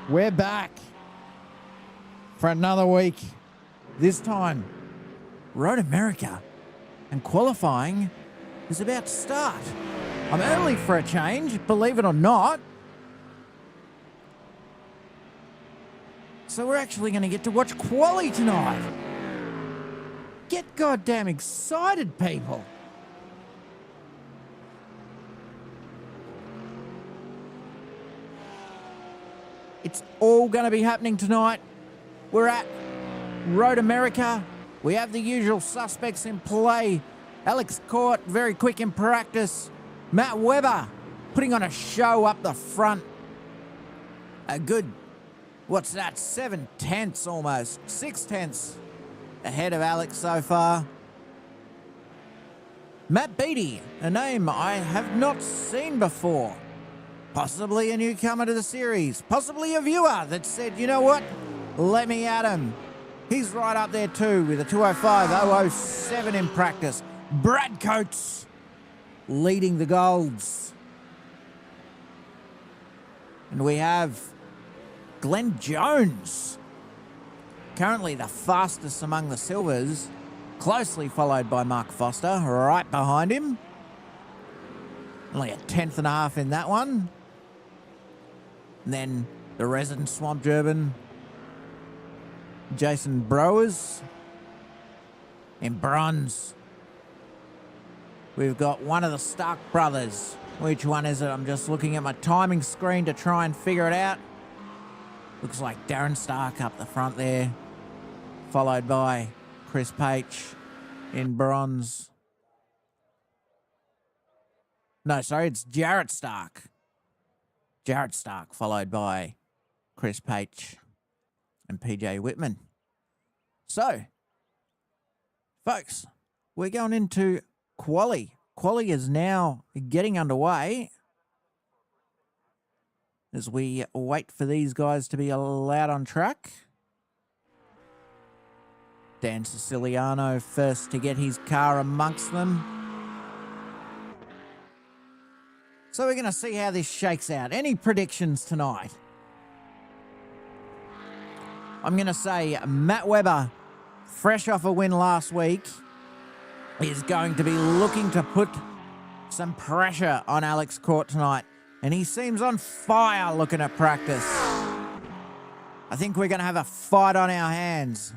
We're back for another week. This time, Road America, and qualifying is about to start. I'm early for a change, believe it or not. So we're actually going to get to watch quali tonight. Get goddamn excited, people. It's all going to be happening tonight. We're at Road America. We have the usual suspects in play. Alex Court, very quick in practice. Matt Webber, putting on a show up the front. A good, what's that, 7/10 almost. 6/10 ahead of Alex so far. Matt Beattie, a name I have not seen before. Possibly a newcomer to the series. Possibly a viewer that said, you know what? Let me at him. He's right up there too with a 2:05.007 in practice. Brad Coates leading the golds. And we have Glenn Jones, currently the fastest among the silvers, closely followed by Mark Foster, right behind him. Only a 10.5 in that one. And then the resident Swamp German, Jason Browers. In bronze, we've got one of the Stark brothers. Which one is it? I'm just looking at my timing screen to try and figure it out. Looks like Darren Stark up the front there, followed by Chris Page in bronze. No, sorry, it's Jarrett Stark. Jarrett Stark, followed by Chris Page and PJ Whitman. So, folks, we're going into quali. Quali is now getting underway as we wait for these guys to be allowed on track. Dan Siciliano first to get his car amongst them. So we're going to see how this shakes out. Any predictions tonight? I'm going to say Matt Webber, fresh off a win last week, is going to be looking to put some pressure on Alex Court tonight. And he seems on fire looking at practice. I think we're going to have a fight on our hands.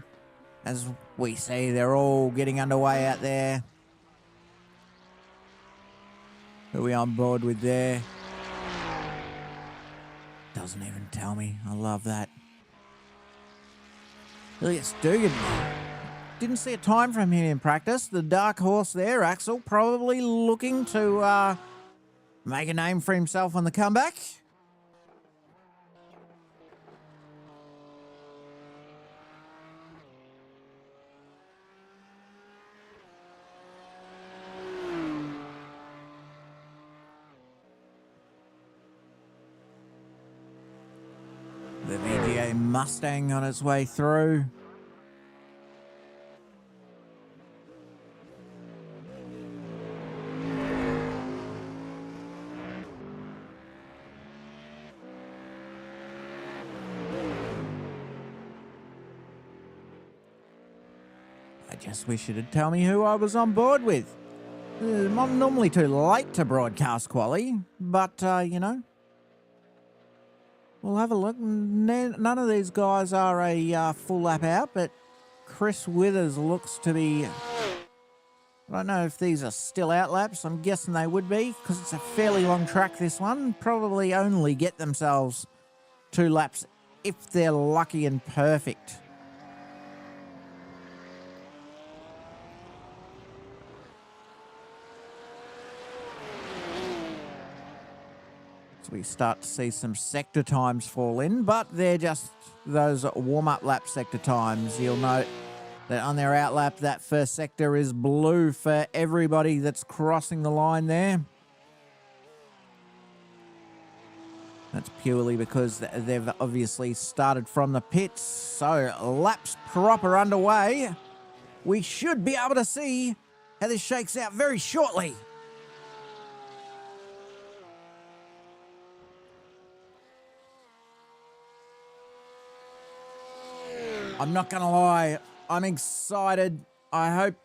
As we see, they're all getting underway out there. Who are we on board with there? Doesn't even tell me. I love that. Elias Dugan. Didn't see a time from him in practice. The dark horse there, Axel, probably looking to make a name for himself on the comeback. The VGA Mustang on its way through. I just wish it'd tell me who I was on board with. I'm normally too late to broadcast quali, but, you know, we'll have a look. None of these guys are a full lap out, but Chris Withers looks to be... I don't know if these are still out laps. I'm guessing they would be, because it's a fairly long track, this one. Probably only get themselves 2 laps if they're lucky and perfect. We start to see some sector times fall in, but they're just those warm-up lap sector times. You'll note that on their out lap, that first sector is blue for everybody that's crossing the line there. That's purely because they've obviously started from the pits. So laps proper underway. We should be able to see how this shakes out very shortly. I'm not going to lie, I'm excited. I hope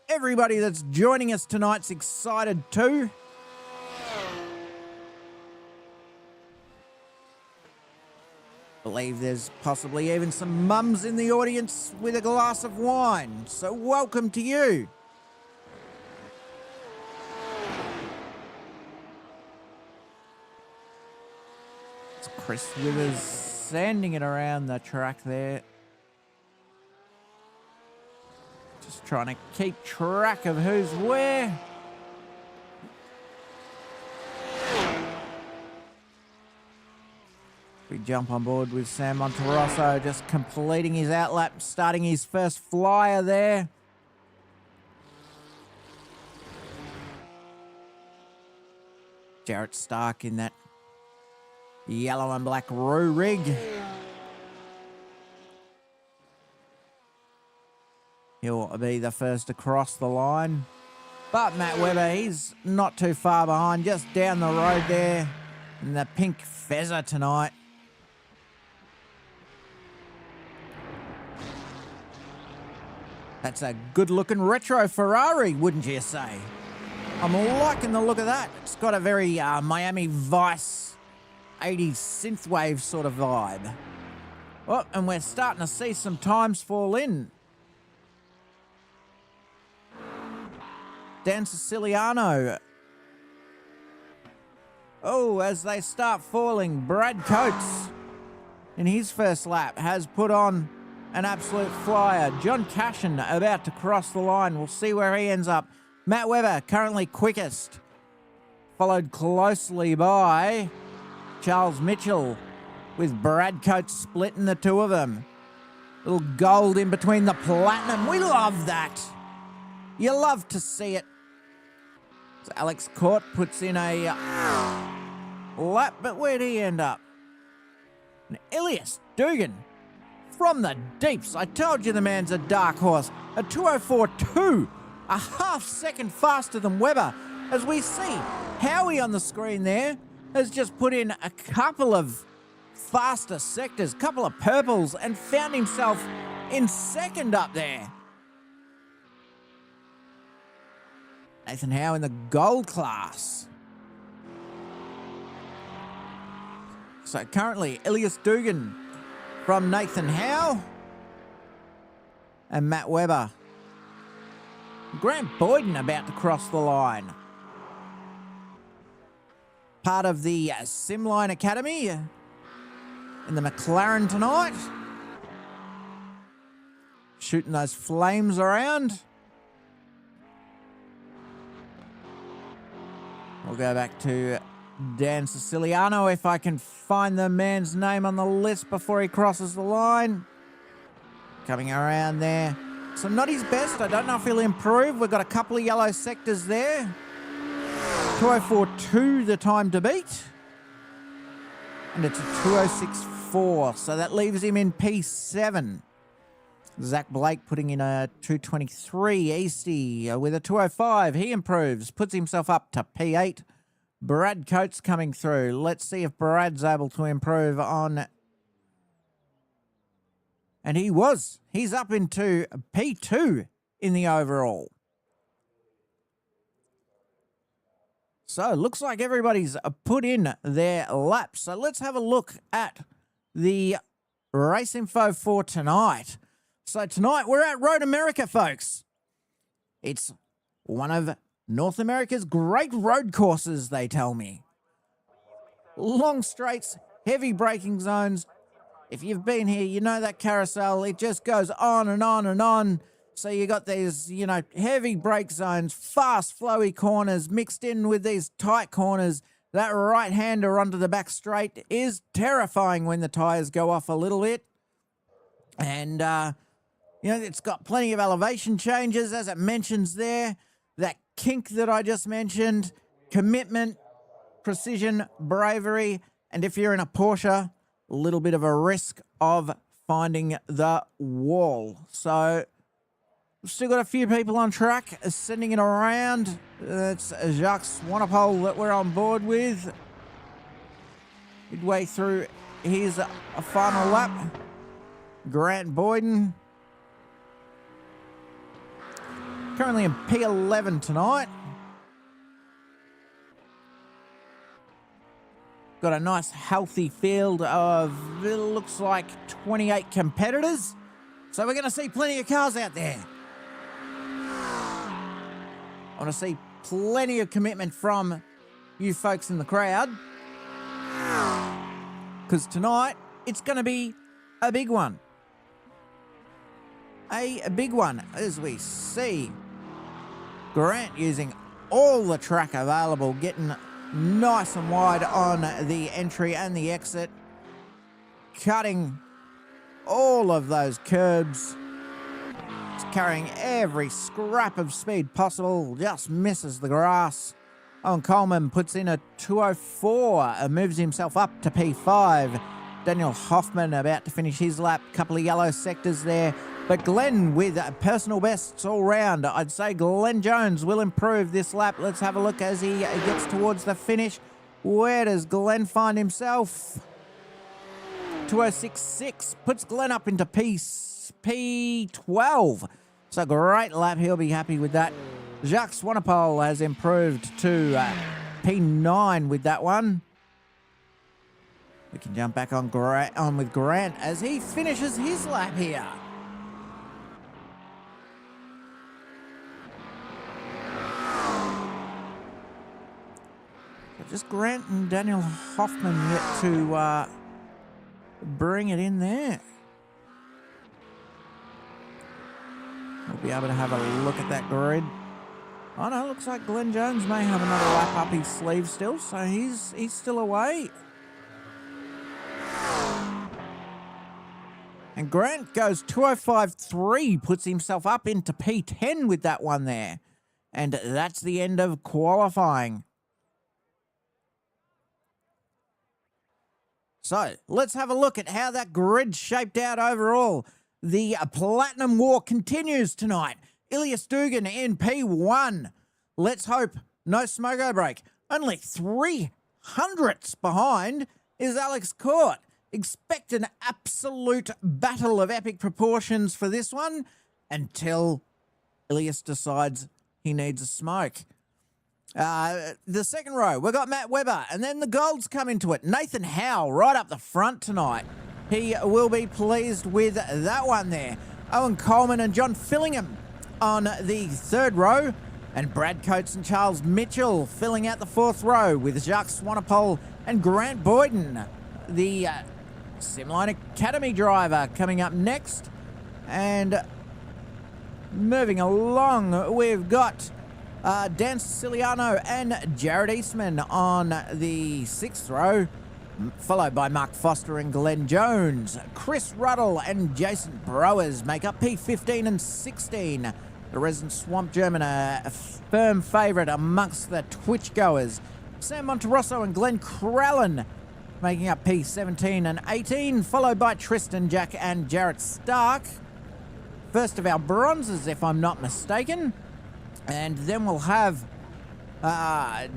everybody that's joining us tonight's excited too. Believe there's possibly even some mums in the audience with a glass of wine, so welcome to you. It's Chris Withers sanding it around the track there. Just trying to keep track of who's where. We jump on board with Sam Monterosso just completing his outlap, starting his first flyer there. Jarrett Stark in that yellow and black Roo rig. He'll be the first to cross the line. But Matt Webber, he's not too far behind, just down the road there in the pink Fezzer tonight. That's a good-looking retro Ferrari, wouldn't you say? I'm liking the look of that. It's got a very Miami Vice 80s synthwave sort of vibe. Oh, and we're starting to see some times fall in. Dan Siciliano. Oh, as they start falling, Brad Coates in his first lap has put on an absolute flyer. John Cashin about to cross the line. We'll see where he ends up. Matt Webber currently quickest, followed closely by Charles Mitchell, with Brad Coates splitting the two of them. Little gold in between the platinum. We love that. You love to see it. So Alex Court puts in a lap, but where'd he end up? And Elias Dugan from the deeps. I told you the man's a dark horse. A 2:04.2, a half second faster than Webber. As we see, Howie on the screen there has just put in a couple of faster sectors, couple of purples, and found himself in second up there. Nathan Howe in the gold class. So currently, Elias Dugan from Nathan Howe and Matt Webber. Grant Boyden about to cross the line. Part of the Simline Academy in the McLaren tonight. Shooting those flames around. We'll go back to Dan Siciliano if I can find the man's name on the list before he crosses the line. Coming around there. So not his best. I don't know if he'll improve. We've got a couple of yellow sectors there. 2:04.2 the time to beat. And it's a 2:06.4. So that leaves him in P7. Zach Blake putting in a 2:23 Easty with a 2:05. He improves, puts himself up to P8. Brad Coates coming through. Let's see if Brad's able to improve on. And he was. He's up into P2 in the overall. So it looks like everybody's put in their laps. So let's have a look at the race info for tonight. So tonight we're at Road America, folks. It's one of North America's great road courses, they tell me. Long straights, heavy braking zones. If you've been here, you know that carousel. It just goes on and on and on. So you got these, heavy brake zones, fast, flowy corners mixed in with these tight corners. That right-hander onto the back straight is terrifying when the tyres go off a little bit. And, it's got plenty of elevation changes, as it mentions there. That kink that I just mentioned, commitment, precision, bravery, and if you're in a Porsche, a little bit of a risk of finding the wall. So we've still got a few people on track, sending it around. It's Jacques Swanepoel that we're on board with. Midway through, here's a final lap. Grant Boyden. Currently in P11 tonight. Got a nice healthy field of, it looks like 28 competitors. So we're going to see plenty of cars out there. I want to see plenty of commitment from you folks in the crowd. Because tonight, it's going to be a big one. A big one, as we see Grant using all the track available, getting nice and wide on the entry and the exit, cutting all of those curbs, just carrying every scrap of speed possible, just misses the grass. Owen Coleman puts in a 2:04 and moves himself up to P5. Daniel Hoffman about to finish his lap, couple of yellow sectors there. But Glenn with personal bests all round. I'd say Glenn Jones will improve this lap. Let's have a look as he gets towards the finish. Where does Glenn find himself? 2:06.6 puts Glenn up into P12. So great lap. He'll be happy with that. Jacques Swanepoel has improved to P9 with that one. We can jump back on with Grant as he finishes his lap here. Just Grant and Daniel Hoffman yet to bring it in there. We'll be able to have a look at that grid. Oh no, looks like Glenn Jones may have another lap up his sleeve still, so he's still away. And Grant goes 2:05.3, puts himself up into P10 with that one there. And that's the end of qualifying. So let's have a look at how that grid shaped out overall. The Platinum War continues tonight. Ilias Dugan in P1. Let's hope no smogo break. Only 300ths behind is Alex Court. Expect an absolute battle of epic proportions for this one until Ilias decides he needs a smoke. The second row, we've got Matt Webber, and then the golds come into it. Nathan Howe right up the front tonight. He will be pleased with that one there. Owen Coleman and John Fillingham on the third row, and Brad Coates and Charles Mitchell filling out the fourth row with Jacques Swanepoel and Grant Boyden, the Simline Academy driver, coming up next. And moving along, we've got Dan Siciliano and Jared Eastman on the sixth row, followed by Mark Foster and Glenn Jones. Chris Ruddle and Jason Browers make up P15 and 16. The resident Swamp German, a firm favourite amongst the Twitch goers. Sam Monterosso and Glenn Crallen making up P17 and 18, followed by Tristan Jack and Jarrett Stark. First of our bronzes, if I'm not mistaken. And then we'll have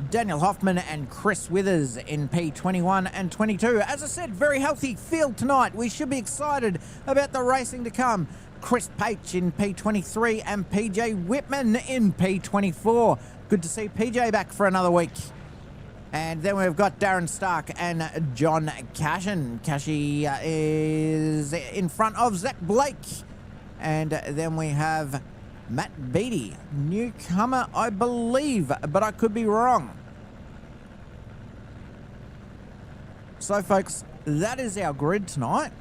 Daniel Hoffman and Chris Withers in P21 and 22. As I said, very healthy field tonight. We should be excited about the racing to come. Chris Paich in P23 and PJ Whitman in P24. Good to see PJ back for another week. And then we've got Darren Stark and John Cashin. Cashy is in front of Zach Blake. And then we have Matt Beattie, newcomer, I believe, but I could be wrong. So, folks, that is our grid tonight.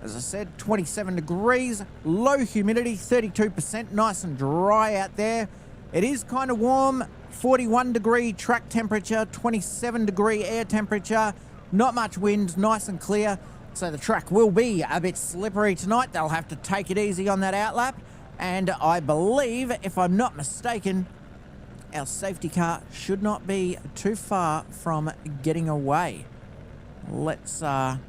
As I said, 27 degrees, low humidity, 32%, nice and dry out there. It is kind of warm, 41 degree track temperature, 27 degree air temperature, not much wind, nice and clear. So the track will be a bit slippery tonight. They'll have to take it easy on that outlap. And I believe, if I'm not mistaken, our safety car should not be too far from getting away. Let's have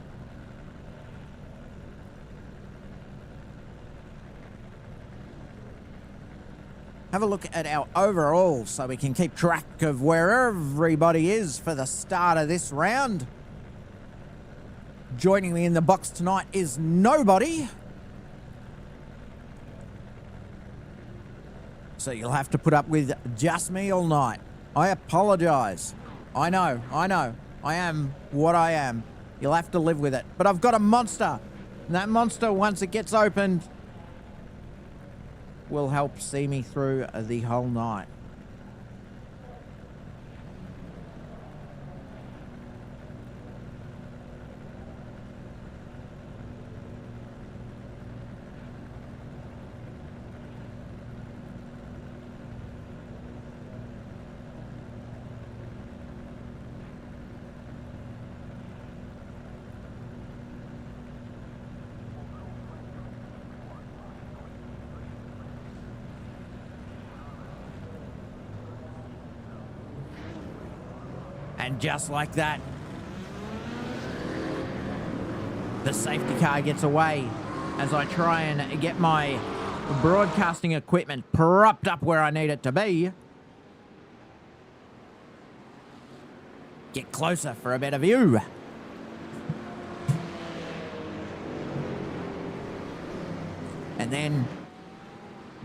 a look at our overall so we can keep track of where everybody is for the start of this round. Joining me in the box tonight is nobody. So you'll have to put up with just me all night. I apologise. I know. I am what I am. You'll have to live with it. But I've got a monster. And that monster, once it gets opened, will help see me through the whole night. And just like that, the safety car gets away as I try and get my broadcasting equipment propped up where I need it to be. Get closer for a better view. And then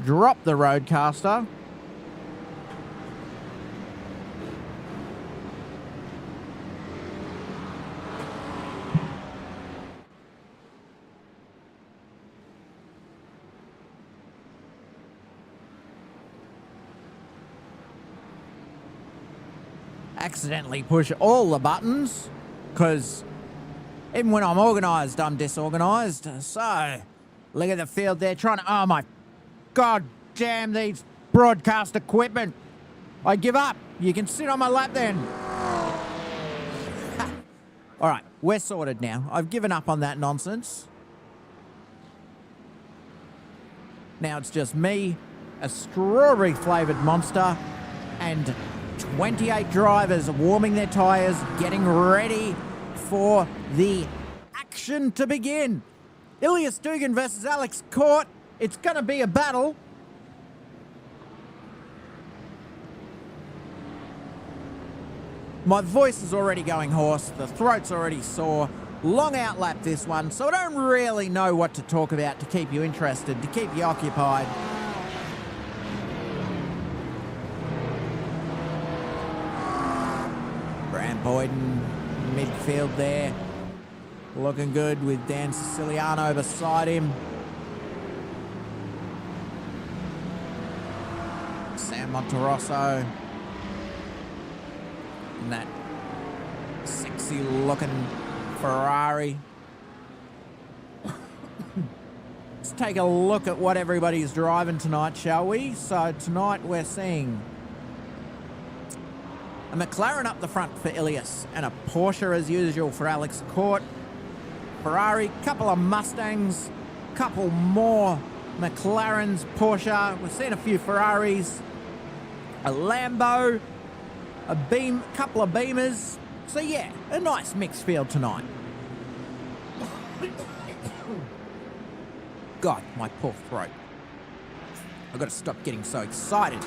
drop the roadcaster. Accidentally push all the buttons, because even when I'm organised, I'm disorganised. So, look at the field there trying to... Oh my God damn these broadcast equipment. I give up. You can sit on my lap then. All right, we're sorted now. I've given up on that nonsense. Now it's just me, a strawberry flavoured monster, and 28 drivers warming their tyres, getting ready for the action to begin. Ilias Dugan versus Alex Court. It's going to be a battle. My voice is already going hoarse. The throat's already sore. Long outlap this one, so I don't really know what to talk about to keep you interested, to keep you occupied. Boyden, midfield there, looking good with Dan Siciliano beside him. Sam Monterosso, and that sexy looking Ferrari. Let's take a look at what everybody's driving tonight, shall we? So tonight we're seeing a McLaren up the front for Ilias, and a Porsche as usual for Alex Court. Ferrari, couple of Mustangs, couple more McLarens, Porsche. We've seen a few Ferraris, a Lambo, couple of Beamers. So yeah, a nice mixed field tonight. God, my poor throat. I've got to stop getting so excited.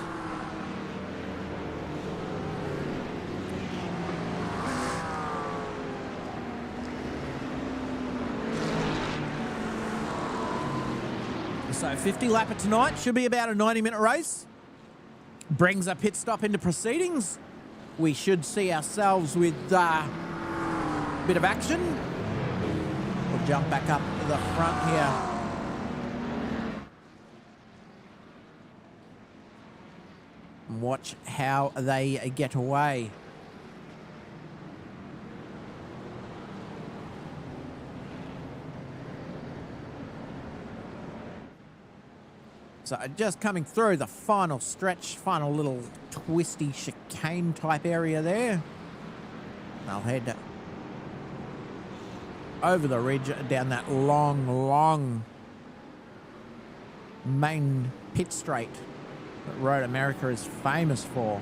So 50 lapper tonight, should be about a 90-minute race. Brings a pit stop into proceedings. We should see ourselves with a bit of action. We'll jump back up to the front here. And watch how they get away. So just coming through the final stretch, final little twisty chicane type area there. I'll head over the ridge down that long main pit straight that Road America is famous for.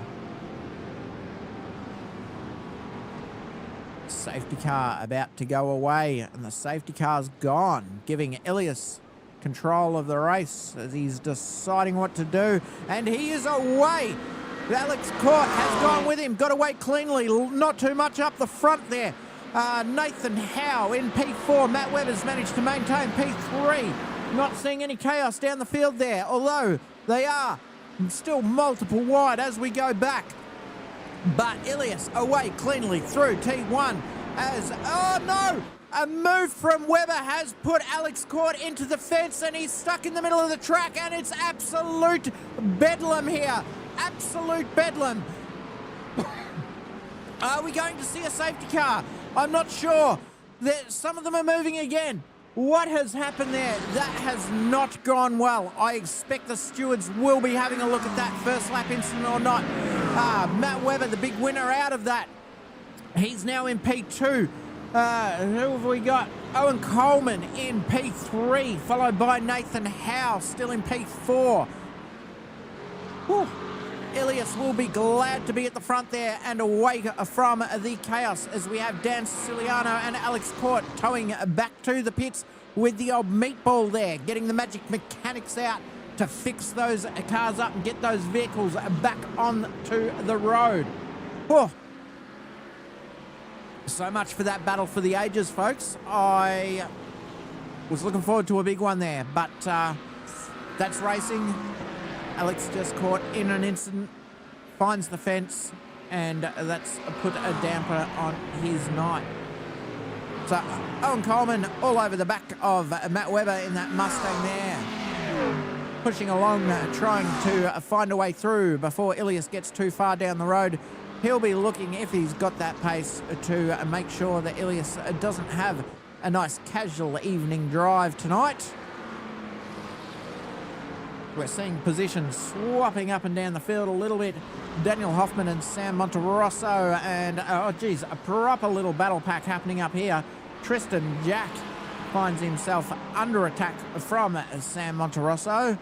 Safety car about to go away, and the safety car's gone, giving Ilias control of the race as he's deciding what to do, and he is away. Alex Court has gone with him, got away cleanly, not too much up the front there. Nathan Howe in P4. Matt Webber's managed to maintain P3. Not seeing any chaos down the field there, although they are still multiple wide as we go back. But Ilias away cleanly through T1 as, oh no! A move from Webber has put Alex Court into the fence and he's stuck in the middle of the track, and it's absolute bedlam here. Absolute bedlam. Are we going to see a safety car? I'm not sure. Some of them are moving again. What has happened there? That has not gone well. I expect the stewards will be having a look at that first lap incident or not. Matt Webber, the big winner out of that. He's now in P2. Who have we got? Owen Coleman in P3, followed by Nathan Howe, still in P4. Whew. Ilias will be glad to be at the front there and away from the chaos as we have Dan Siciliano and Alex Court towing back to the pits with the old meatball there, getting the magic mechanics out to fix those cars up and get those vehicles back onto the road. Whew. So much for that battle for the ages, folks. I was looking forward to a big one there, but that's racing. Alex just caught in an incident, finds the fence, and that's put a damper on his night. So Owen Coleman all over the back of Matt Webber in that Mustang there, pushing along, trying to find a way through before Ilias gets too far down the road. He'll be looking, if he's got that pace, to make sure that Ilias doesn't have a nice casual evening drive tonight. We're seeing positions swapping up and down the field a little bit. Daniel Hoffman and Sam Monterosso, and oh geez, a proper little battle pack happening up here. Tristan Jack finds himself under attack from Sam Monterosso.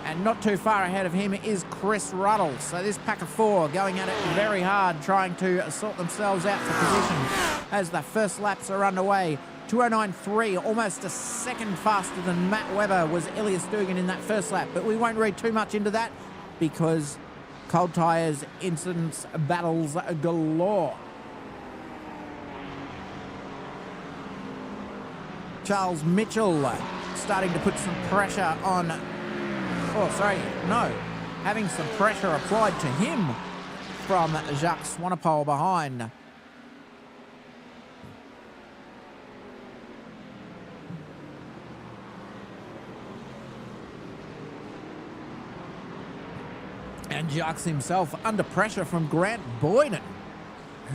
And not too far ahead of him is Chris Ruddle. So this pack of four going at it very hard, trying to sort themselves out for position as the first laps are underway. 209.3, almost a second faster than Matt Webber was Ilias Dugan in that first lap. But we won't read too much into that because cold tyres, incidents, battles galore. Charles Mitchell starting to put some pressure on, having some pressure applied to him from Jacques Swanepoel behind. And Jacques himself under pressure from Grant Boyden,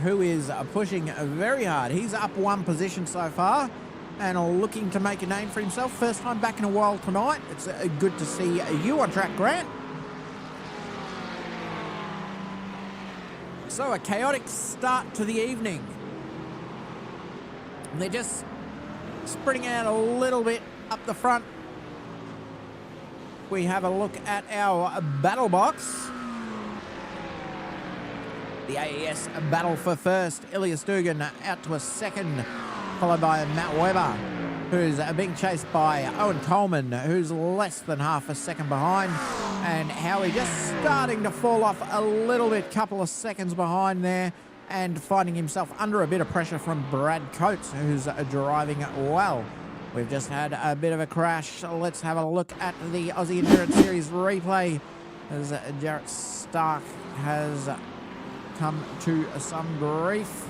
who is pushing very hard. He's up one position so far and looking to make a name for himself. First time back in a while tonight. It's good to see you on track, Grant. So a chaotic start to the evening. They're just spreading out a little bit up the front. We have a look at our battle box. The AES battle for first. Ilias Dugan out to a second, followed by Matt Webber, who's being chased by Owen Coleman, who's less than half a second behind. And Howie just starting to fall off a little bit, couple of seconds behind there, and finding himself under a bit of pressure from Brad Coates, who's driving well. We've just had a bit of a crash. Let's have a look at the Aussie Endurance Series replay as Jarrett Stark has come to some grief.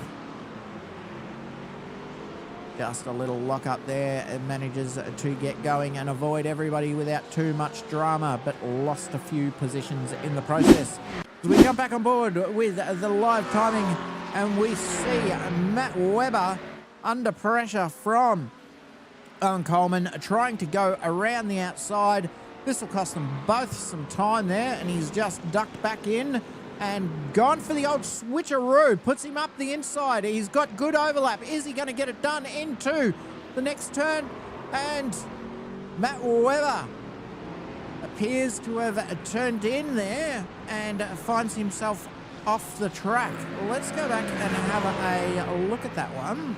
Just a little lock up there. It manages to get going and avoid everybody without too much drama, but lost a few positions in the process. As we jump back on board with the live timing, and we see Matt Webber under pressure from Owen Coleman trying to go around the outside. This will cost them both some time there, and he's just ducked back in and gone for the old switcheroo. Puts him up the inside. He's got good overlap. Is he going to get it done into the next turn? And Matt Webber appears to have turned in there and finds himself off the track. Let's go back and have a look at that one.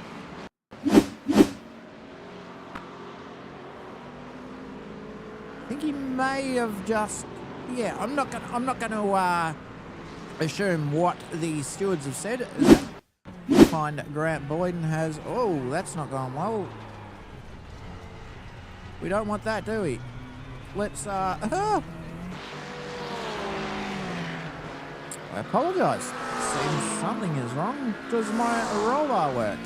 I think he may have just, I'm not gonna assume what the stewards have said. Find Grant Boyden has... Oh, that's not going well. We don't want that, do we? Let's... I apologise. Seems something is wrong. Does my roll bar work?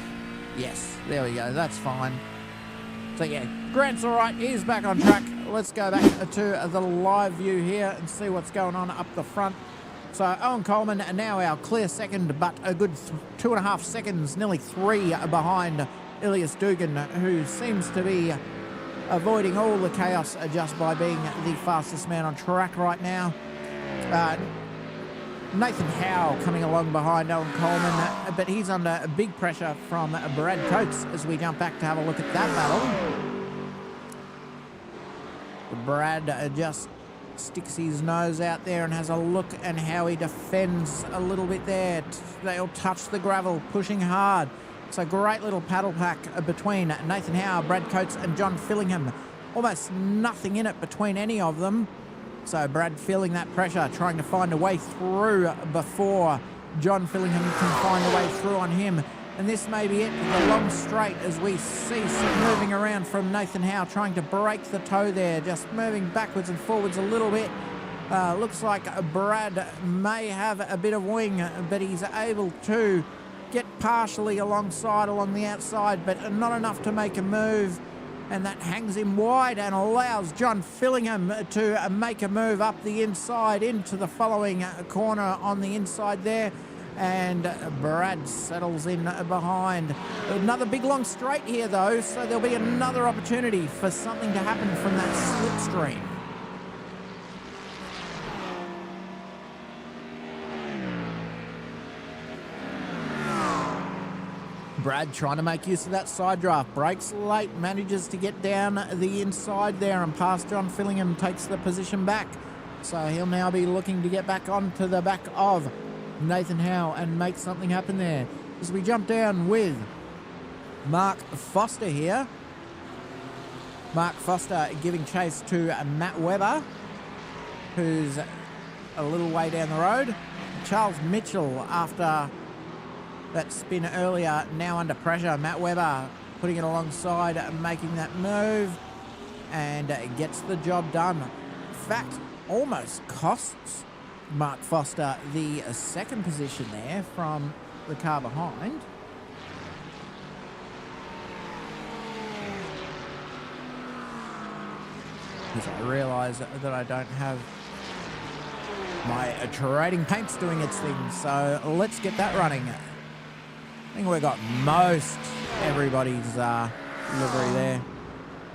Yes, there we go. That's fine. So yeah, Grant's alright. He's back on track. Let's go back to the live view here and see what's going on up the front. So Owen Coleman now our clear second, but a good 2.5 seconds, nearly 3 behind Ilias Dugan, who seems to be avoiding all the chaos just by being the fastest man on track right now. Nathan Howe coming along behind Owen Coleman, but he's under big pressure from Brad Coates as we jump back to have a look at that battle. Brad just sticks his nose out there and has a look and how he defends a little bit there. They'll touch the gravel, pushing hard. So great little paddle pack between Nathan Howe, Brad Coates and John Fillingham. Almost nothing in it between any of them. So Brad feeling that pressure, trying to find a way through before John Fillingham can find a way through on him. And this may be it, the long straight as we see some moving around from Nathan Howe, trying to break the toe there, just moving backwards and forwards a little bit. Looks like Brad may have a bit of wing, but he's able to get partially alongside along the outside, but not enough to make a move. And that hangs him wide and allows John Fillingham to make a move up the inside into the following corner on the inside there. And Brad settles in behind. Another big long straight here though, so there'll be another opportunity for something to happen from that slipstream. Brad trying to make use of that side draft, breaks late, manages to get down the inside there and past John Fillingham, takes the position back. So he'll now be looking to get back onto the back of Nathan Howe and make something happen there. As we jump down with Mark Foster here. Mark Foster giving chase to Matt Webber, who's a little way down the road. Charles Mitchell, after that spin earlier, now under pressure. Matt Webber putting it alongside, making that move, and gets the job done. In fact, almost costs Mark Foster the second position there from the car behind. Because I realise that I don't have my trading paints doing its thing, so let's get that running. I think we've got most everybody's livery there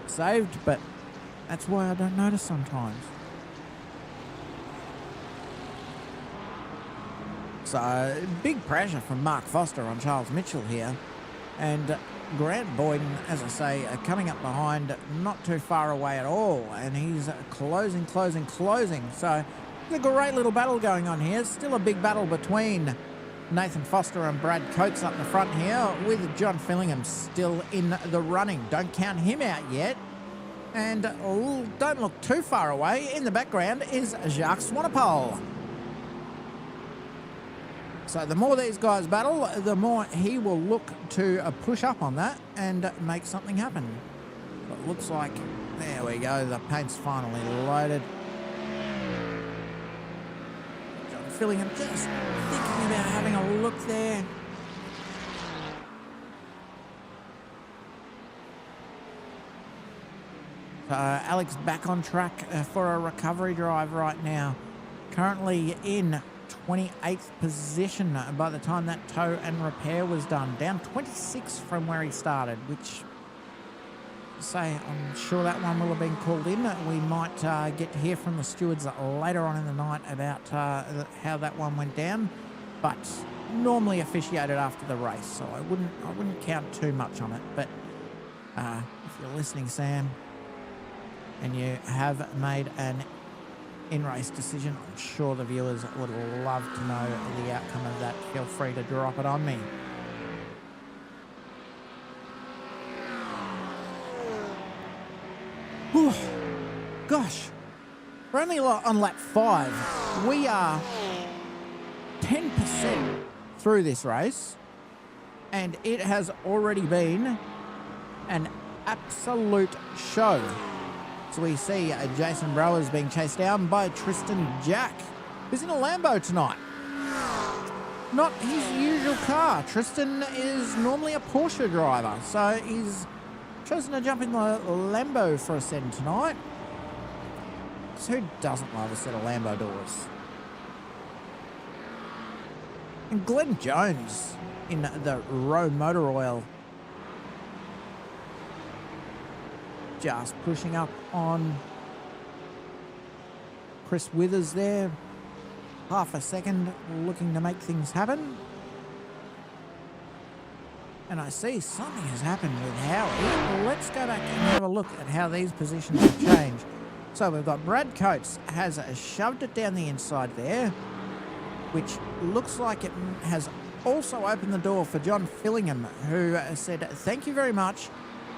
saved, but that's why I don't notice sometimes. So big pressure from Mark Foster on Charles Mitchell here, and Grant Boyden, as I say, coming up behind, not too far away at all, and he's closing. So it's a great little battle going on here. Still a big battle between Nathan Foster and Brad Coates up the front here, with John Fillingham still in the running. Don't count him out yet. And don't look too far away. In the background is Jacques Swanepoel. So the more these guys battle, the more he will look to push up on that and make something happen. But it looks like, there we go, the paint's finally loaded. John Fillingham just thinking about having a look there. Alex back on track for a recovery drive right now. Currently in 28th position by the time that tow and repair was done. Down 26 from where he started, which, say, I'm sure that one will have been called in. We might get to hear from the stewards later on in the night about how that one went down, but normally officiated after the race, so I wouldn't count too much on it. But if you're listening, Sam, and you have made an in-race decision, I'm sure the viewers would love to know the outcome of that. Feel free to drop it on me. Whew. Gosh, we're only on lap 5. We are 10% through this race, and it has already been an absolute show. So we see Jason Browers being chased down by Tristan Jack, who's in a Lambo tonight. Not his usual car. Tristan is normally a Porsche driver, so he's chosen to jump in the Lambo for a send tonight. So who doesn't love a set of Lambo doors? And Glenn Jones in the Rowe Motor Oil, just pushing up on Chris Withers there. Half a second, looking to make things happen. And I see something has happened with Howie. Let's go back and have a look at how these positions have changed. So we've got Brad Coates has shoved it down the inside there, which looks like it has also opened the door for John Fillingham, who said thank you very much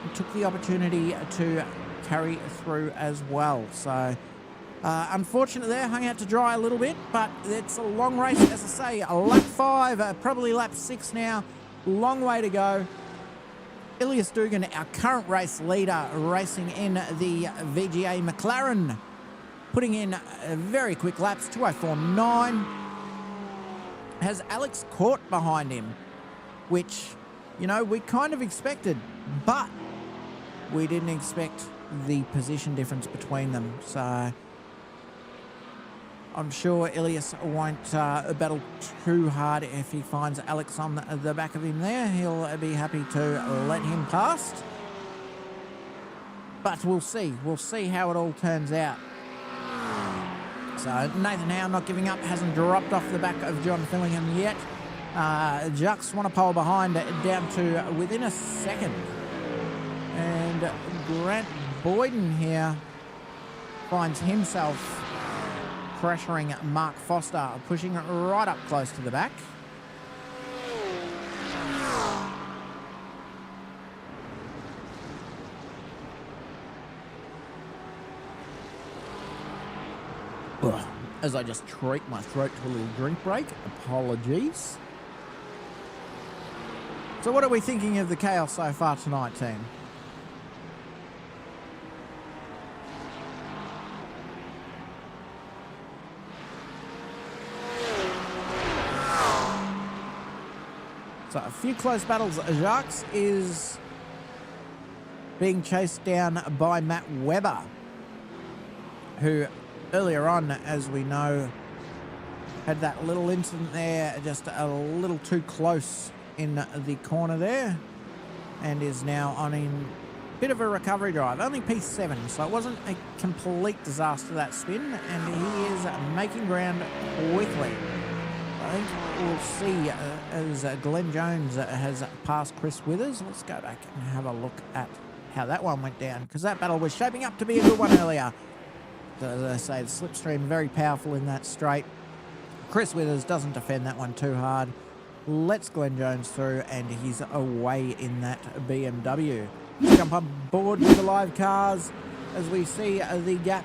and took the opportunity to carry through as well. So unfortunately there, hung out to dry a little bit, but it's a long race, as I say, lap 5, probably lap 6 now. Long way to go. Ilias Dugan, our current race leader, racing in the VGA McLaren, putting in very quick laps, 2:04.9. Has Alex Court behind him, which, you know, we kind of expected, but we didn't expect the position difference between them. So I'm sure Ilias won't battle too hard if he finds Alex on the back of him there. He'll be happy to let him past. But we'll see. We'll see how it all turns out. So Nathan Howe not giving up, hasn't dropped off the back of John Fillingham yet. Jux want to pole behind, down to within a second. And Grant Boyden here finds himself pressuring Mark Foster, pushing right up close to the back. As I just treat my throat to a little drink break, apologies. So what are we thinking of the chaos so far tonight, team? So a few close battles. Jacques is being chased down by Matt Webber, who earlier on, as we know, had that little incident there, just a little too close in the corner there, and is now on a bit of a recovery drive. Only P7, so it wasn't a complete disaster, that spin, and he is making ground quickly. I think we'll see as Glenn Jones has passed Chris Withers. Let's go back and have a look at how that one went down, because that battle was shaping up to be a good one earlier. So as I say, the slipstream very powerful in that straight. Chris Withers doesn't defend that one too hard. Lets Glenn Jones through, and he's away in that BMW. Jump on board with the live cars as we see the gap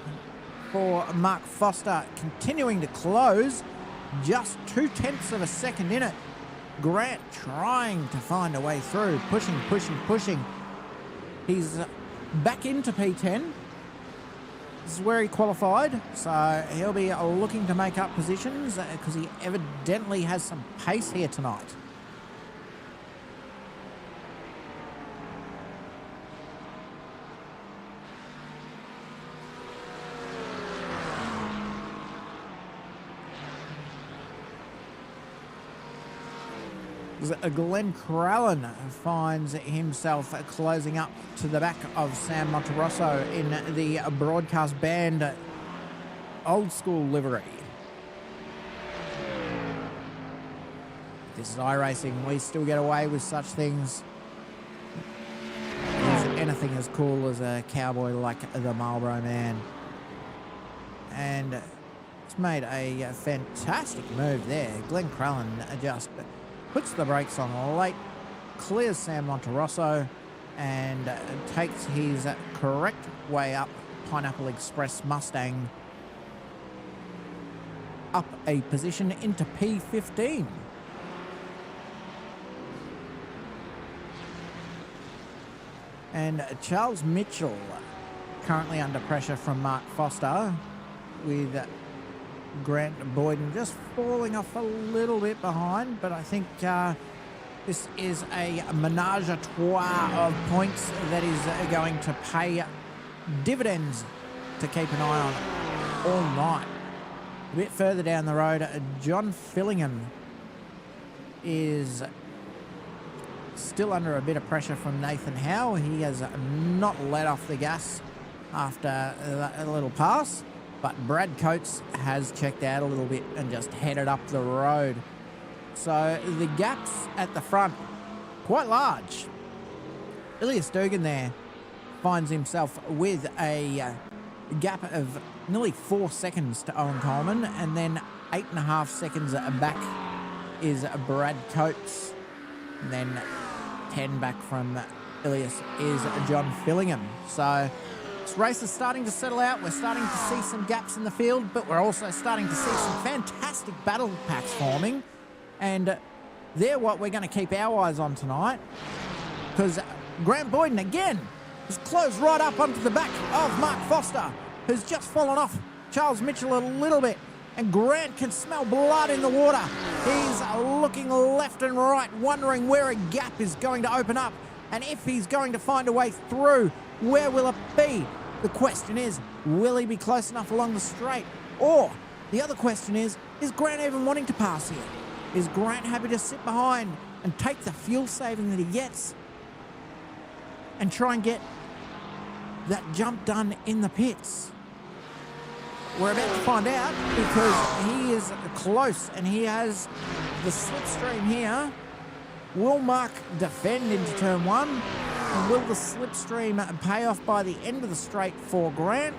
for Mark Foster continuing to close. Just 0.2 of a second in it. Grant trying to find a way through, pushing. He's back into P10. This is where he qualified, so he'll be looking to make up positions because he evidently has some pace here tonight. Glenn Crallen finds himself closing up to the back of Sam Monterosso in the broadcast band old school livery. This is iRacing. We still get away with such things. There's anything as cool as a cowboy like the Marlboro Man. And it's made a fantastic move there. Glenn Crallen just puts the brakes on late, clears Sam Monterosso, and takes his correct way up Pineapple Express Mustang. up a position into P15. And Charles Mitchell currently under pressure from Mark Foster, with Grant Boyden just falling off a little bit behind, but I think this is a menage a trois of points that is going to pay dividends to keep an eye on all night. A bit further down the road, John Fillingham is still under a bit of pressure from Nathan Howe. He has not let off the gas after a little pass, but Brad Coates has checked out a little bit and just headed up the road. So the gaps at the front, quite large. Ilias Dugan there finds himself with a gap of nearly 4 seconds to Owen Coleman, and then 8.5 seconds back is Brad Coates. And then 10 back from Ilias is John Fillingham. So this race is starting to settle out. We're starting to see some gaps in the field, but we're also starting to see some fantastic battle packs forming. And they're what we're going to keep our eyes on tonight, because Grant Boyden again has closed right up onto the back of Mark Foster, who's just fallen off Charles Mitchell a little bit. And Grant can smell blood in the water. He's looking left and right, wondering where a gap is going to open up. And if he's going to find a way through, where will it be? The question is, will he be close enough along the straight? Or the other question is Grant even wanting to pass here? Is Grant happy to sit behind and take the fuel saving that he gets and try and get that jump done in the pits? We're about to find out, because he is close and he has the slipstream here. Will Mark defend into turn one? And will the slipstream pay off by the end of the straight for Grant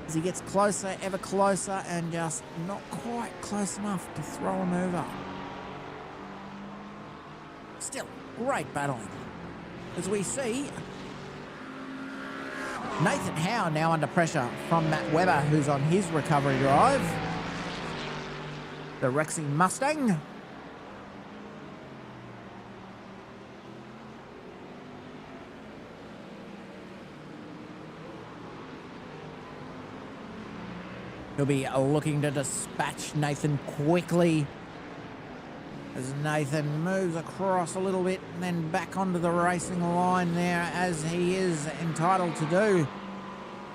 as he gets closer, ever closer, and just not quite close enough to throw him over? Still, great battling. As we see Nathan Howe now under pressure from Matt Webber, who's on his recovery drive. The Rexy Mustang. He'll be looking to dispatch Nathan quickly, as Nathan moves across a little bit and then back onto the racing line there, as he is entitled to do.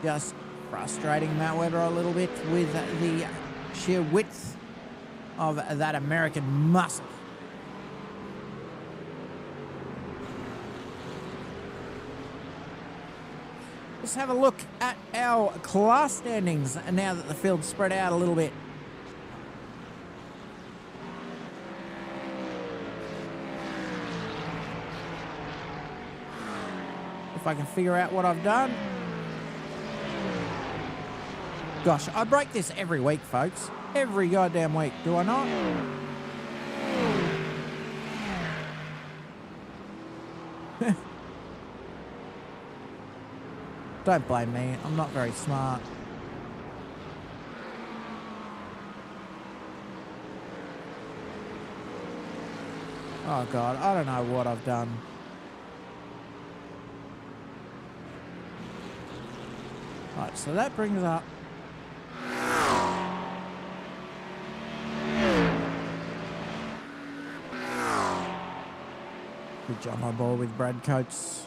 Just frustrating Matt Webber a little bit with the sheer width of that American muscle. Let's have a look at our class standings now that the field's spread out a little bit. If I can figure out what I've done. Gosh, I break this every week, folks. Every goddamn week, do I not? Don't blame me, I'm not very smart. Oh God, I don't know what I've done. Right, so that brings up good job on ball with Brad Coates.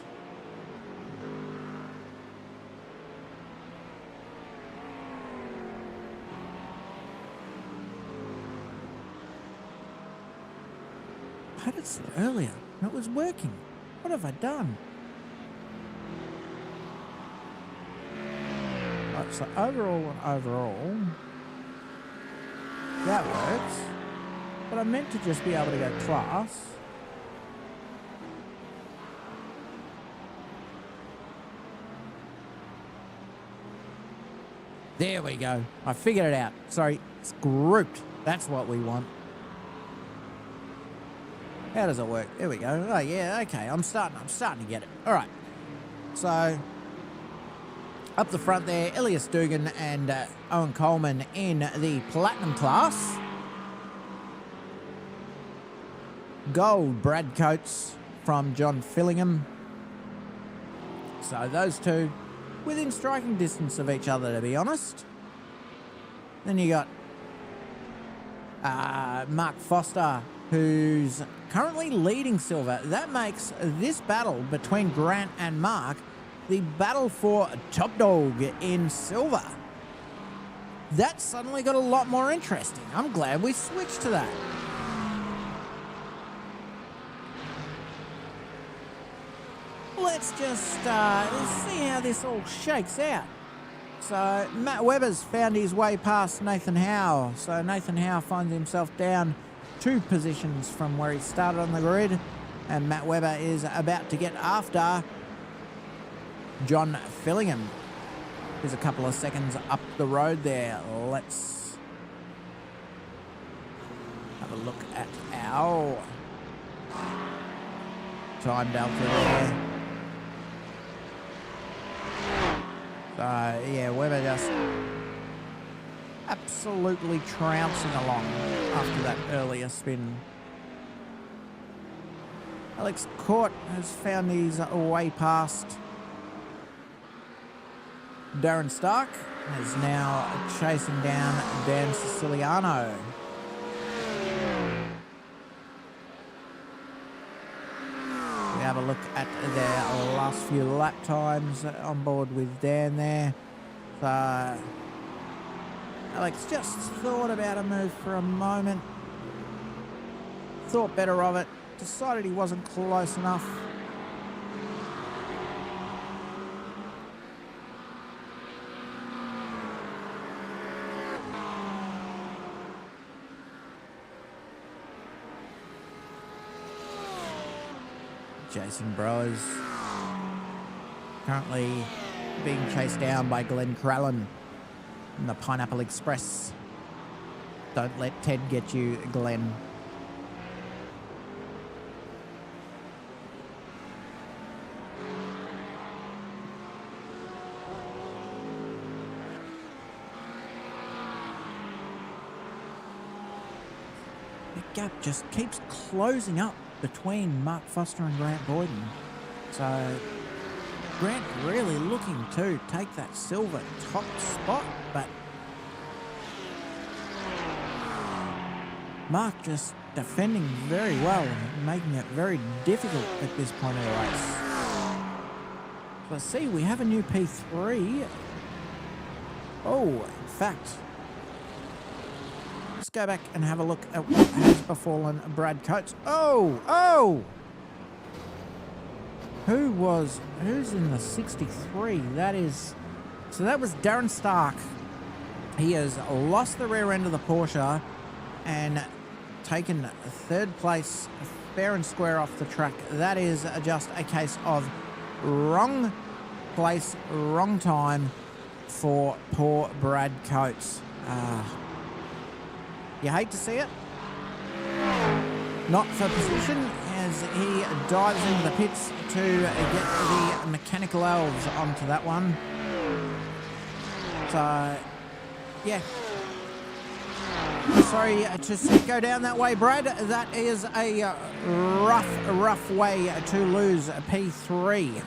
I had it set earlier and it was working. What have I done? Right, so overall, that works. But I meant to just be able to go class. There we go. I figured it out. Sorry, it's grouped. That's what we want. How does it work? There we go. Oh yeah, okay. I'm starting to get it. All right. So Up the front there, Elias Dugan and Owen Coleman in the Platinum class. Gold, Brad Coates from John Fillingham. So those two within striking distance of each other, to be honest. Then you got Mark Foster, who's currently leading silver. That makes this battle between Grant and Mark the battle for top dog in silver. That suddenly got a lot more interesting. I'm glad we switched to that. Let's just see how this all shakes out. So Matt Webber's found his way past Nathan Howe. So Nathan Howe finds himself down 2 positions from where he started on the grid. And Matt Webber is about to get after John Fillingham. There's a couple of seconds up the road there. Let's have a look at our time delta there. So, yeah, Webber just absolutely trouncing along after that earlier spin. Alex Court has found his way past Darren Stark, and is now chasing down Dan Siciliano. We have a look at their last few lap times on board with Dan there. So Alex just thought about a move for a moment, thought better of it, decided he wasn't close enough. Jason Bros currently being chased down by Glenn Crallan in the Pineapple Express. Don't let Ted get you, Glenn. The gap just keeps closing up between Mark Foster and Grant Boyden. So Grant really looking to take that silver top spot, but Mark just defending very well and making it very difficult at this point of the race. So let's see, we have a new P3. Oh, in fact, let's go back and have a look at what has befallen Brad Coates. Oh! Who's in the 63? That was Darren Stark. He has lost the rear end of the Porsche and taken 3rd place fair and square off the track. That is just a case of wrong place, wrong time for poor Brad Coates. You hate to see it. Not for position, as he dives into the pits to get the mechanical elves onto that one. So, yeah. Sorry to see it go down that way, Brad. That is a rough way to lose a P3.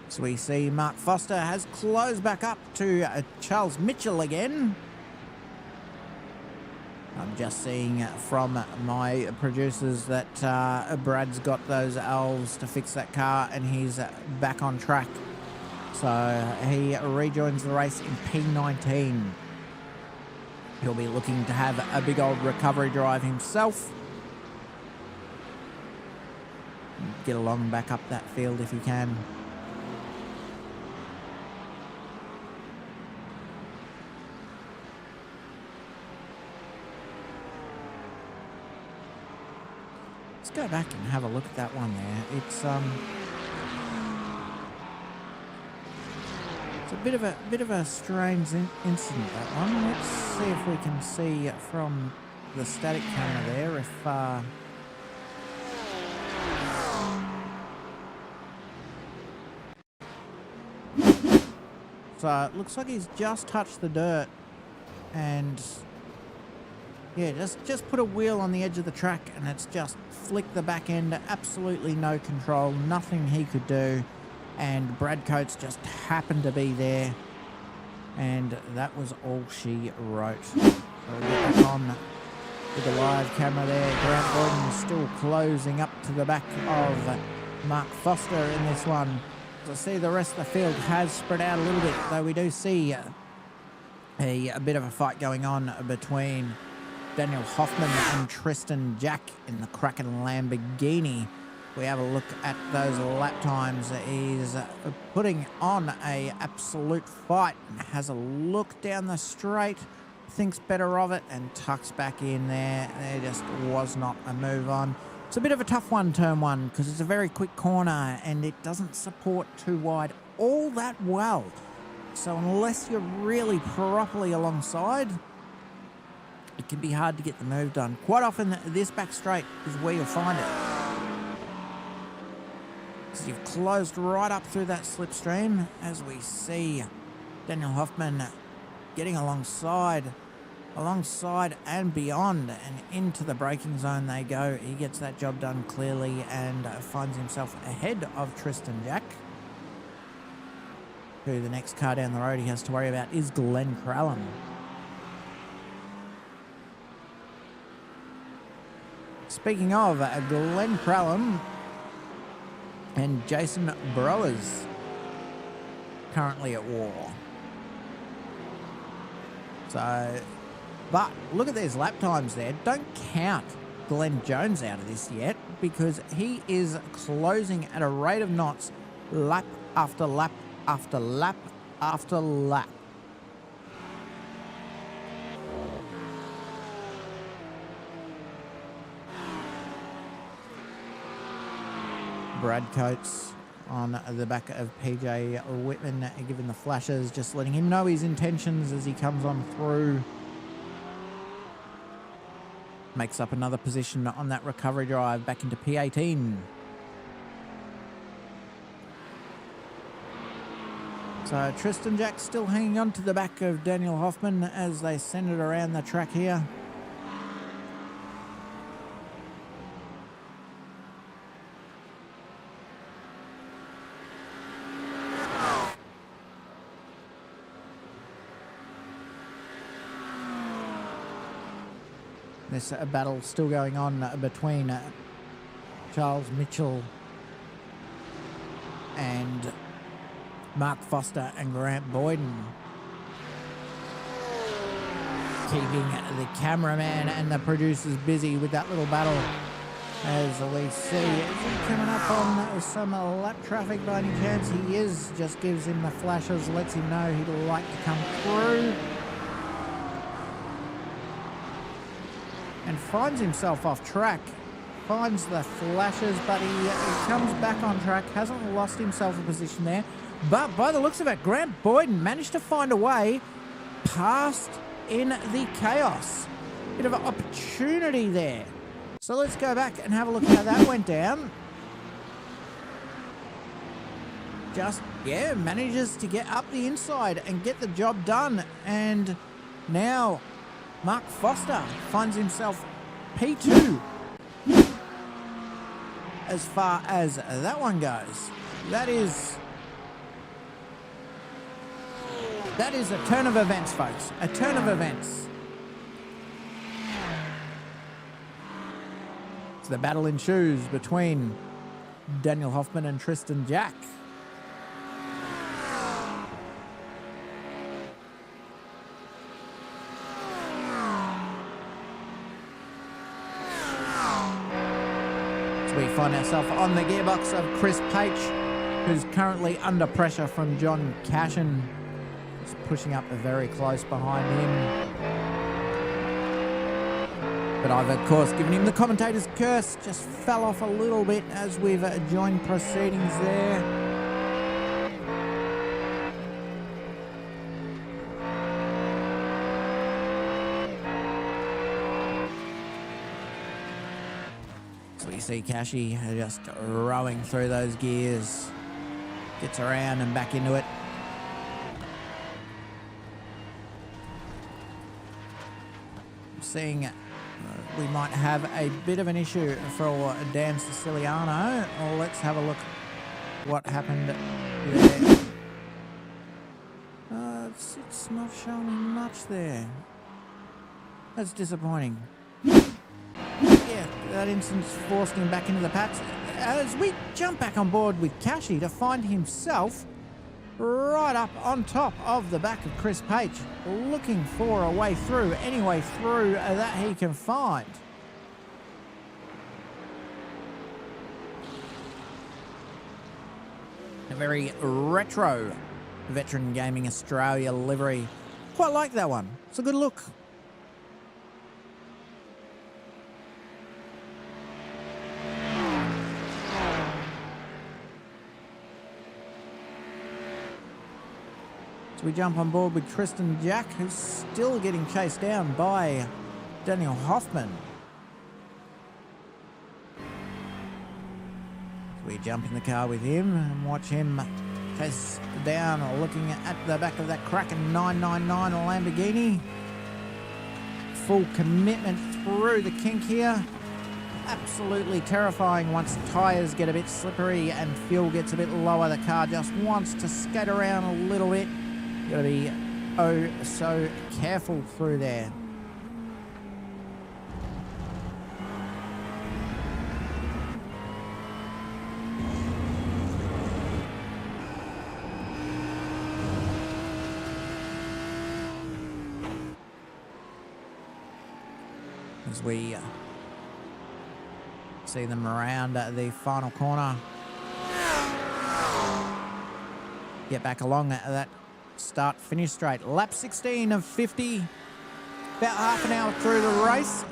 So we see Mark Foster has closed back up to Charles Mitchell again. I'm just seeing from my producers that Brad's got those elves to fix that car and he's back on track. So he rejoins the race in P19. He'll be looking to have a big old recovery drive himself. Get along back up that field if he can. Let's go back and have a look at that one there. It's a bit of a strange incident, that one. Let's see if we can see from the static camera there if... So it looks like he's just touched the dirt and... Yeah, just put a wheel on the edge of the track and it's just flicked the back end. Absolutely no control, nothing he could do. And Brad Coates just happened to be there. And that was all she wrote. So we'll get back on with the live camera there. Grant Boyden is still closing up to the back of Mark Foster in this one. As I see the rest of the field has spread out a little bit, though we do see a bit of a fight going on between Daniel Hoffman and Tristan Jack in the Kraken Lamborghini. We have a look at those lap times. He's putting on a absolute fight and has a look down the straight, thinks better of it and tucks back in there. There just was not a move on. It's a bit of a tough one, turn one, because it's a very quick corner and it doesn't support too wide all that well. So unless you're really properly alongside, it can be hard to get the move done. Quite often, this back straight is where you'll find it. So you've closed right up through that slipstream as we see Daniel Hoffman getting alongside and beyond, and into the braking zone they go. He gets that job done clearly and finds himself ahead of Tristan Jack, who the next car down the road he has to worry about is Glenn Crallum. Speaking of Glenn Crallum and Jason Browers currently at war. So, but look at these lap times there. Don't count Glenn Jones out of this yet because he is closing at a rate of knots lap after lap after lap after lap. Brad Coates on the back of PJ Whitman, giving the flashes, just letting him know his intentions as he comes on through. Makes up another position on that recovery drive back into P18. So Tristan Jack still hanging on to the back of Daniel Hoffman as they send it around the track here. This battle still going on between Charles Mitchell and Mark Foster and Grant Boyden. Keeping the cameraman and the producers busy with that little battle. As we see, is he coming up on some lap traffic by any chance? He is, just gives him the flashes, lets him know he'd like to come through. And finds himself off track, finds the flashes, but he comes back on track, hasn't lost himself a position there. But by the looks of it, Grant Boyden managed to find a way past in the chaos. Bit of an opportunity there. So let's go back and have a look at how that went down. Just, yeah, manages to get up the inside and get the job done. And now Mark Foster finds himself P2 as far as that one goes. That is a turn of events, folks. A turn of events. So the battle ensues between Daniel Hoffman and Tristan Jack. We find ourselves on the gearbox of Chris Page, who's currently under pressure from John Cashin. He's pushing up very close behind him. But I've, of course, given him the commentator's curse. Just fell off a little bit as we've joined proceedings there. So we see Kashi just rowing through those gears. Gets around and back into it. Seeing we might have a bit of an issue for Dan Siciliano. Well, let's have a look what happened there. It's not showing much there. That's disappointing. Yeah, that instance forced him back into the pats. As we jump back on board with Kashi to find himself right up on top of the back of Chris Page, looking for a way through, any way through that he can find. A very retro Veteran Gaming Australia livery. Quite like that one. It's a good look. So we jump on board with Tristan Jack, who's still getting chased down by Daniel Hoffman. So we jump in the car with him and watch him chase down, looking at the back of that Kraken 999 Lamborghini. Full commitment through the kink here. Absolutely terrifying once tyres get a bit slippery and fuel gets a bit lower. The car just wants to skate around a little bit. You've got to be oh so careful through there. As we see them around the final corner. Get back along that start-finish straight. Lap 16 of 50. About half an hour through the race.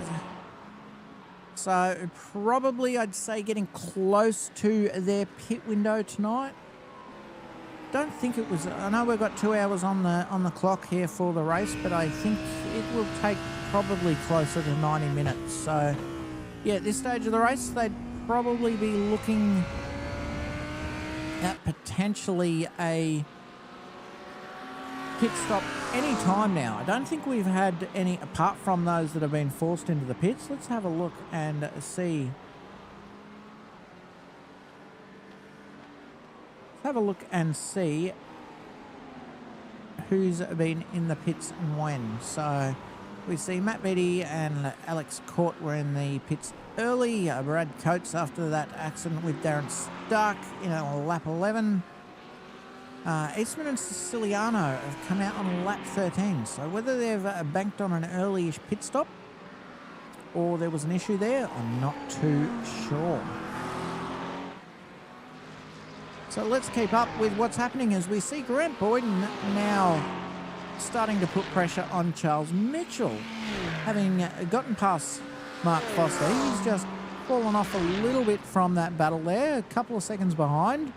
So probably I'd say getting close to their pit window tonight. Don't think it was. I know we've got 2 hours on the clock here for the race, but I think it will take probably closer to 90 minutes. So yeah, at this stage of the race, they'd probably be looking at potentially a pit stop any time now. I don't think we've had any apart from those that have been forced into the pits. Let's have a look and see. Have a look and see who's been in the pits and when. So we see Matt Beattie and Alex Court were in the pits early. Brad Coates after that accident with Darren Stark in lap 11. Eastman and Siciliano have come out on lap 13. So whether they've banked on an early-ish pit stop or there was an issue there, I'm not too sure. So let's keep up with what's happening as we see Grant Boyden now starting to put pressure on Charles Mitchell. Having gotten past Mark Foster, he's just fallen off a little bit from that battle there, a couple of seconds behind.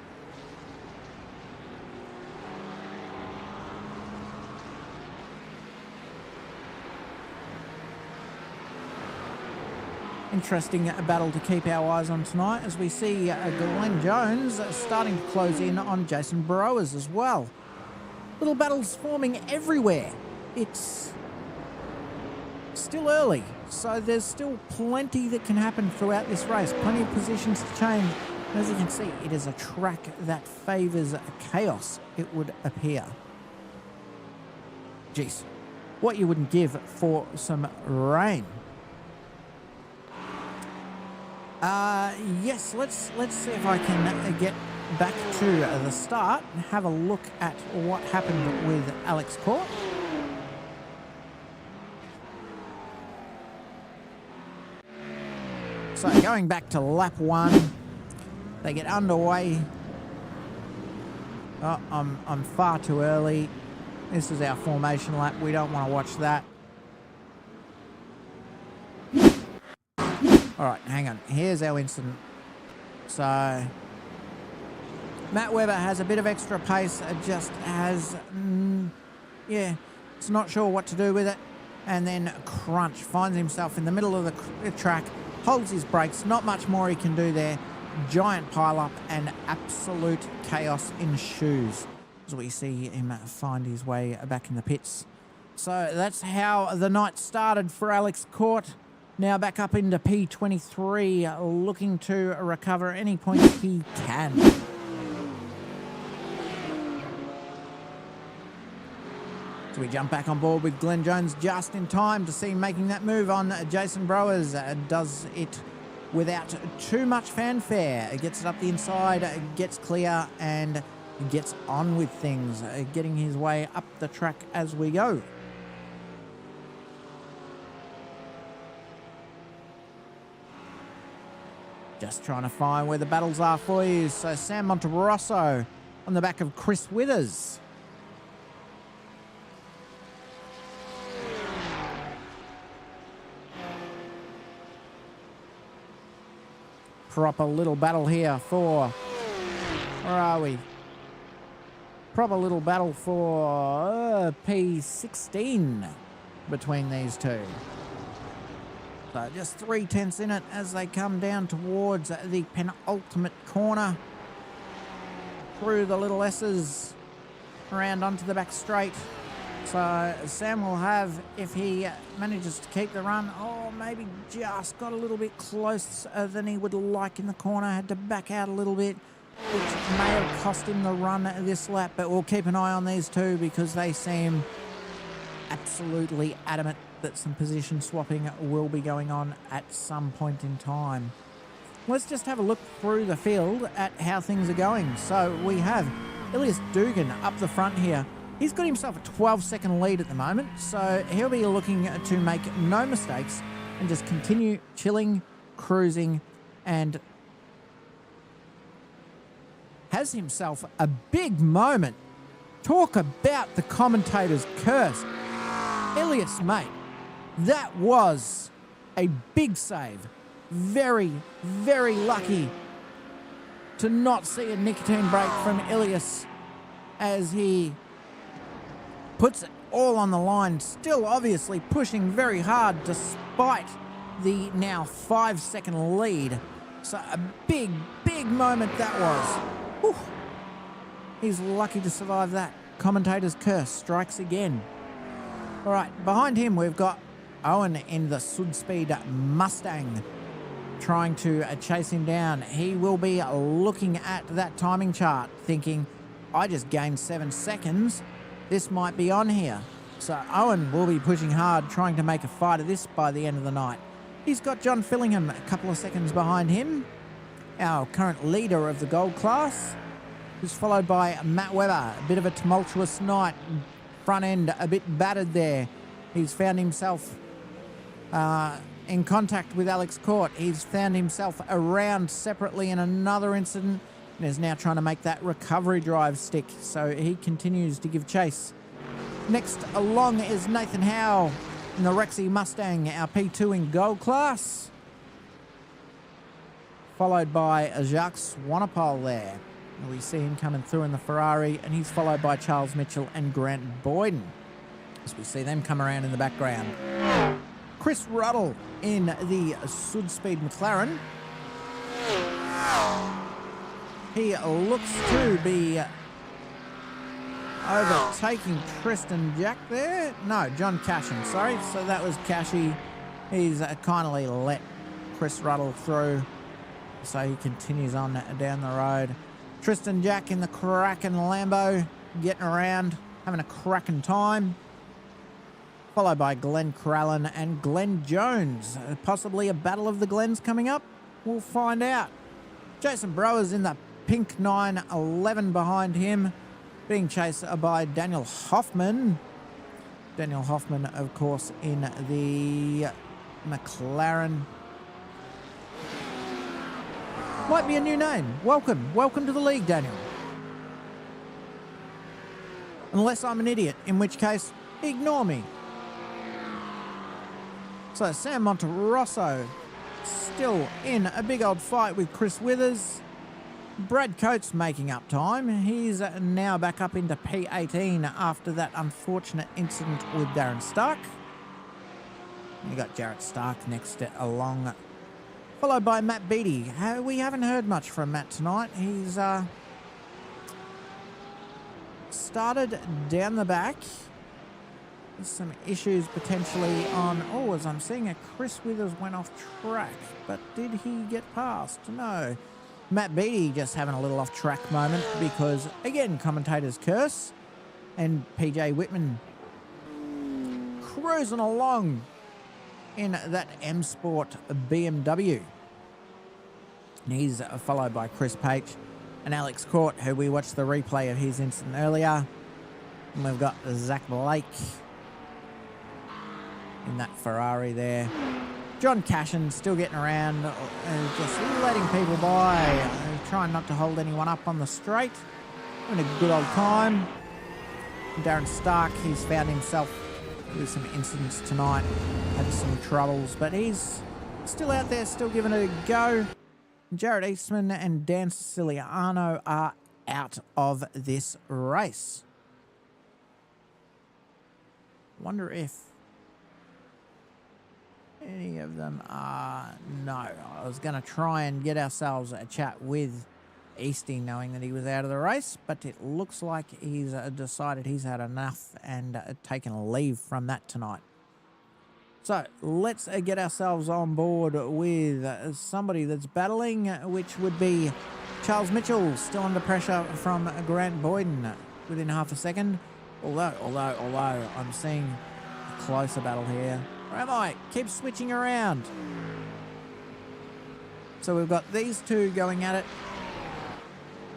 Interesting battle to keep our eyes on tonight as we see Glenn Jones starting to close in on Jason Burrows as well. Little battles forming everywhere. It's still early, so there's still plenty that can happen throughout this race. Plenty of positions to change. As you can see, it is a track that favours chaos, it would appear. Jeez, what you wouldn't give for some rain. Yes, let's see if I can get back to the start and have a look at what happened with Alex Court. So going back to lap 1, they get underway. Oh, I'm far too early. This is our formation lap. We don't want to watch that. All right, hang on. Here's our incident. So Matt Webber has a bit of extra pace. Just has, yeah, it's not sure what to do with it. And then Crunch finds himself in the middle of the track, holds his brakes, not much more he can do there. Giant pile-up and absolute chaos ensues as we see him find his way back in the pits. So that's how the night started for Alex Court. Now back up into P23, looking to recover any points he can. So we jump back on board with Glenn Jones just in time to see him making that move on Jason Browers. Does it without too much fanfare. Gets it up the inside, gets clear, and gets on with things, getting his way up the track as we go. Just trying to find where the battles are for you. So Sam Monterosso on the back of Chris Withers. Proper little battle here for... Where are we? Proper little battle for P16 between these two. So just 3/10 in it as they come down towards the penultimate corner. Through the little S's, around onto the back straight. So Sam will have, if he manages to keep the run, maybe just got a little bit closer than he would like in the corner. Had to back out a little bit, which may have cost him the run this lap. But we'll keep an eye on these two because they seem absolutely adamant that some position swapping will be going on at some point in time. Let's just have a look through the field at how things are going. So we have Elias Dugan up the front here. He's got himself a 12-second lead at the moment, so he'll be looking to make no mistakes and just continue chilling, cruising, and has himself a big moment. Talk about the commentator's curse. Elias, mate, that was a big save. Very, very lucky to not see a nicotine break from Elias as he puts it all on the line, still obviously pushing very hard despite the now 5-second lead. So a big, big moment that was. Whew. He's lucky to survive that. Commentator's curse strikes again. All right, behind him we've got Owen in the Sudspeed Mustang trying to chase him down. He will be looking at that timing chart thinking, I just gained 7 seconds. This might be on here. So Owen will be pushing hard, trying to make a fight of this by the end of the night. He's got John Fillingham a couple of seconds behind him, our current leader of the gold class, who's followed by Matt Webber. A bit of a tumultuous night. Front end a bit battered there. He's found himself in contact with Alex Court. He's found himself around separately in another incident and is now trying to make that recovery drive stick. So he continues to give chase. Next along is Nathan Howe in the Rexy Mustang, our P2 in gold class. Followed by Jacques Swanepoel there. We see him coming through in the Ferrari, and he's followed by Charles Mitchell and Grant Boyden as we see them come around in the background. Chris Ruddle in the Sudspeed McLaren. He looks to be overtaking Tristan Jack there. No, John Cashin, sorry. So that was Cashy. He's kindly let Chris Ruddle through. So he continues on down the road. Tristan Jack in the Kraken Lambo, getting around, having a cracking time. Followed by Glenn Crallan and Glenn Jones. Possibly a battle of the Glens coming up. We'll find out. Jason Browers in the pink 911 behind him, being chased by Daniel Hoffman. Daniel Hoffman, of course, in the McLaren. Might be a new name. Welcome. Welcome to the league, Daniel. Unless I'm an idiot, in which case, ignore me. So Sam Monterosso still in a big old fight with Chris Withers. Brad Coates making up time. He's now back up into P18 after that unfortunate incident with Darren Stark. You got Jarrett Stark next along followed by Matt Beattie. We haven't heard much from Matt tonight. He's started down the back. There's some issues potentially on... Oh, as I'm seeing, Chris Withers went off track, but did he get past? No. Matt Beattie just having a little off-track moment because, again, commentators curse, and PJ Whitman cruising along in that M Sport BMW. And he's followed by Chris Page and Alex Court, who we watched the replay of his incident earlier. And we've got Zach Blake in that Ferrari there. John Cashin still getting around, just letting people by, trying not to hold anyone up on the straight. Having a good old time. Darren Stark, he's found himself with some incidents tonight, had some troubles, but he's still out there, still giving it a go. Jared Eastman and Dan Siciliano are out of this race. Wonder if any of them are... No, I was going to try and get ourselves a chat with Easty, knowing that he was out of the race, but it looks like he's decided he's had enough and taken a leave from that tonight. So let's get ourselves on board with somebody that's battling, which would be Charles Mitchell, still under pressure from Grant Boyden within half a second. Although I'm seeing a closer battle here. Where am I? Keep switching around. So we've got these two going at it.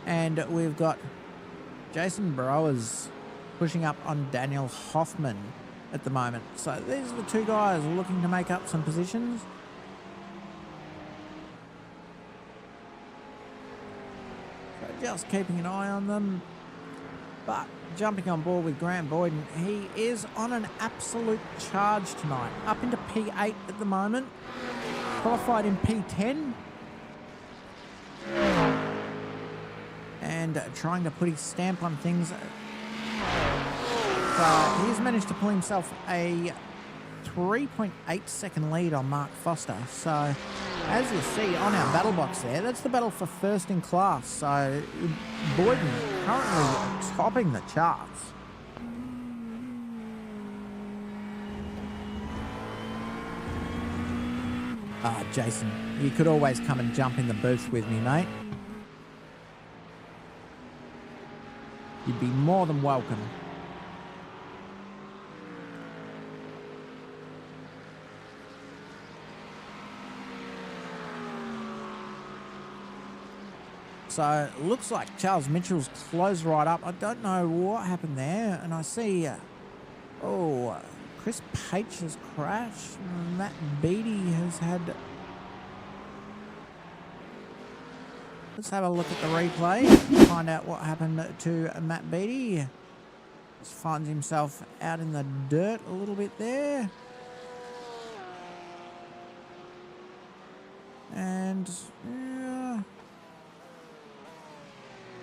And we've got Jason Browers pushing up on Daniel Hoffman at the moment. So these are the two guys looking to make up some positions. So just keeping an eye on them. But jumping on board with Grant Boyden, he is on an absolute charge tonight. Up into P8 at the moment. Qualified in P10. And trying to put his stamp on things. So he's managed to pull himself a 3.8 second lead on Mark Foster. So as you see on our battle box there, that's the battle for first in class. So Boyden currently topping the charts. Jason, you could always come and jump in the booth with me, mate. You'd be more than welcome. So it looks like Charles Mitchell's closed right up. I don't know what happened there. And I see, Chris Page has crashed. Matt Beattie has had... Let's have a look at the replay, find out what happened to Matt Beattie. Just finds himself out in the dirt a little bit there. And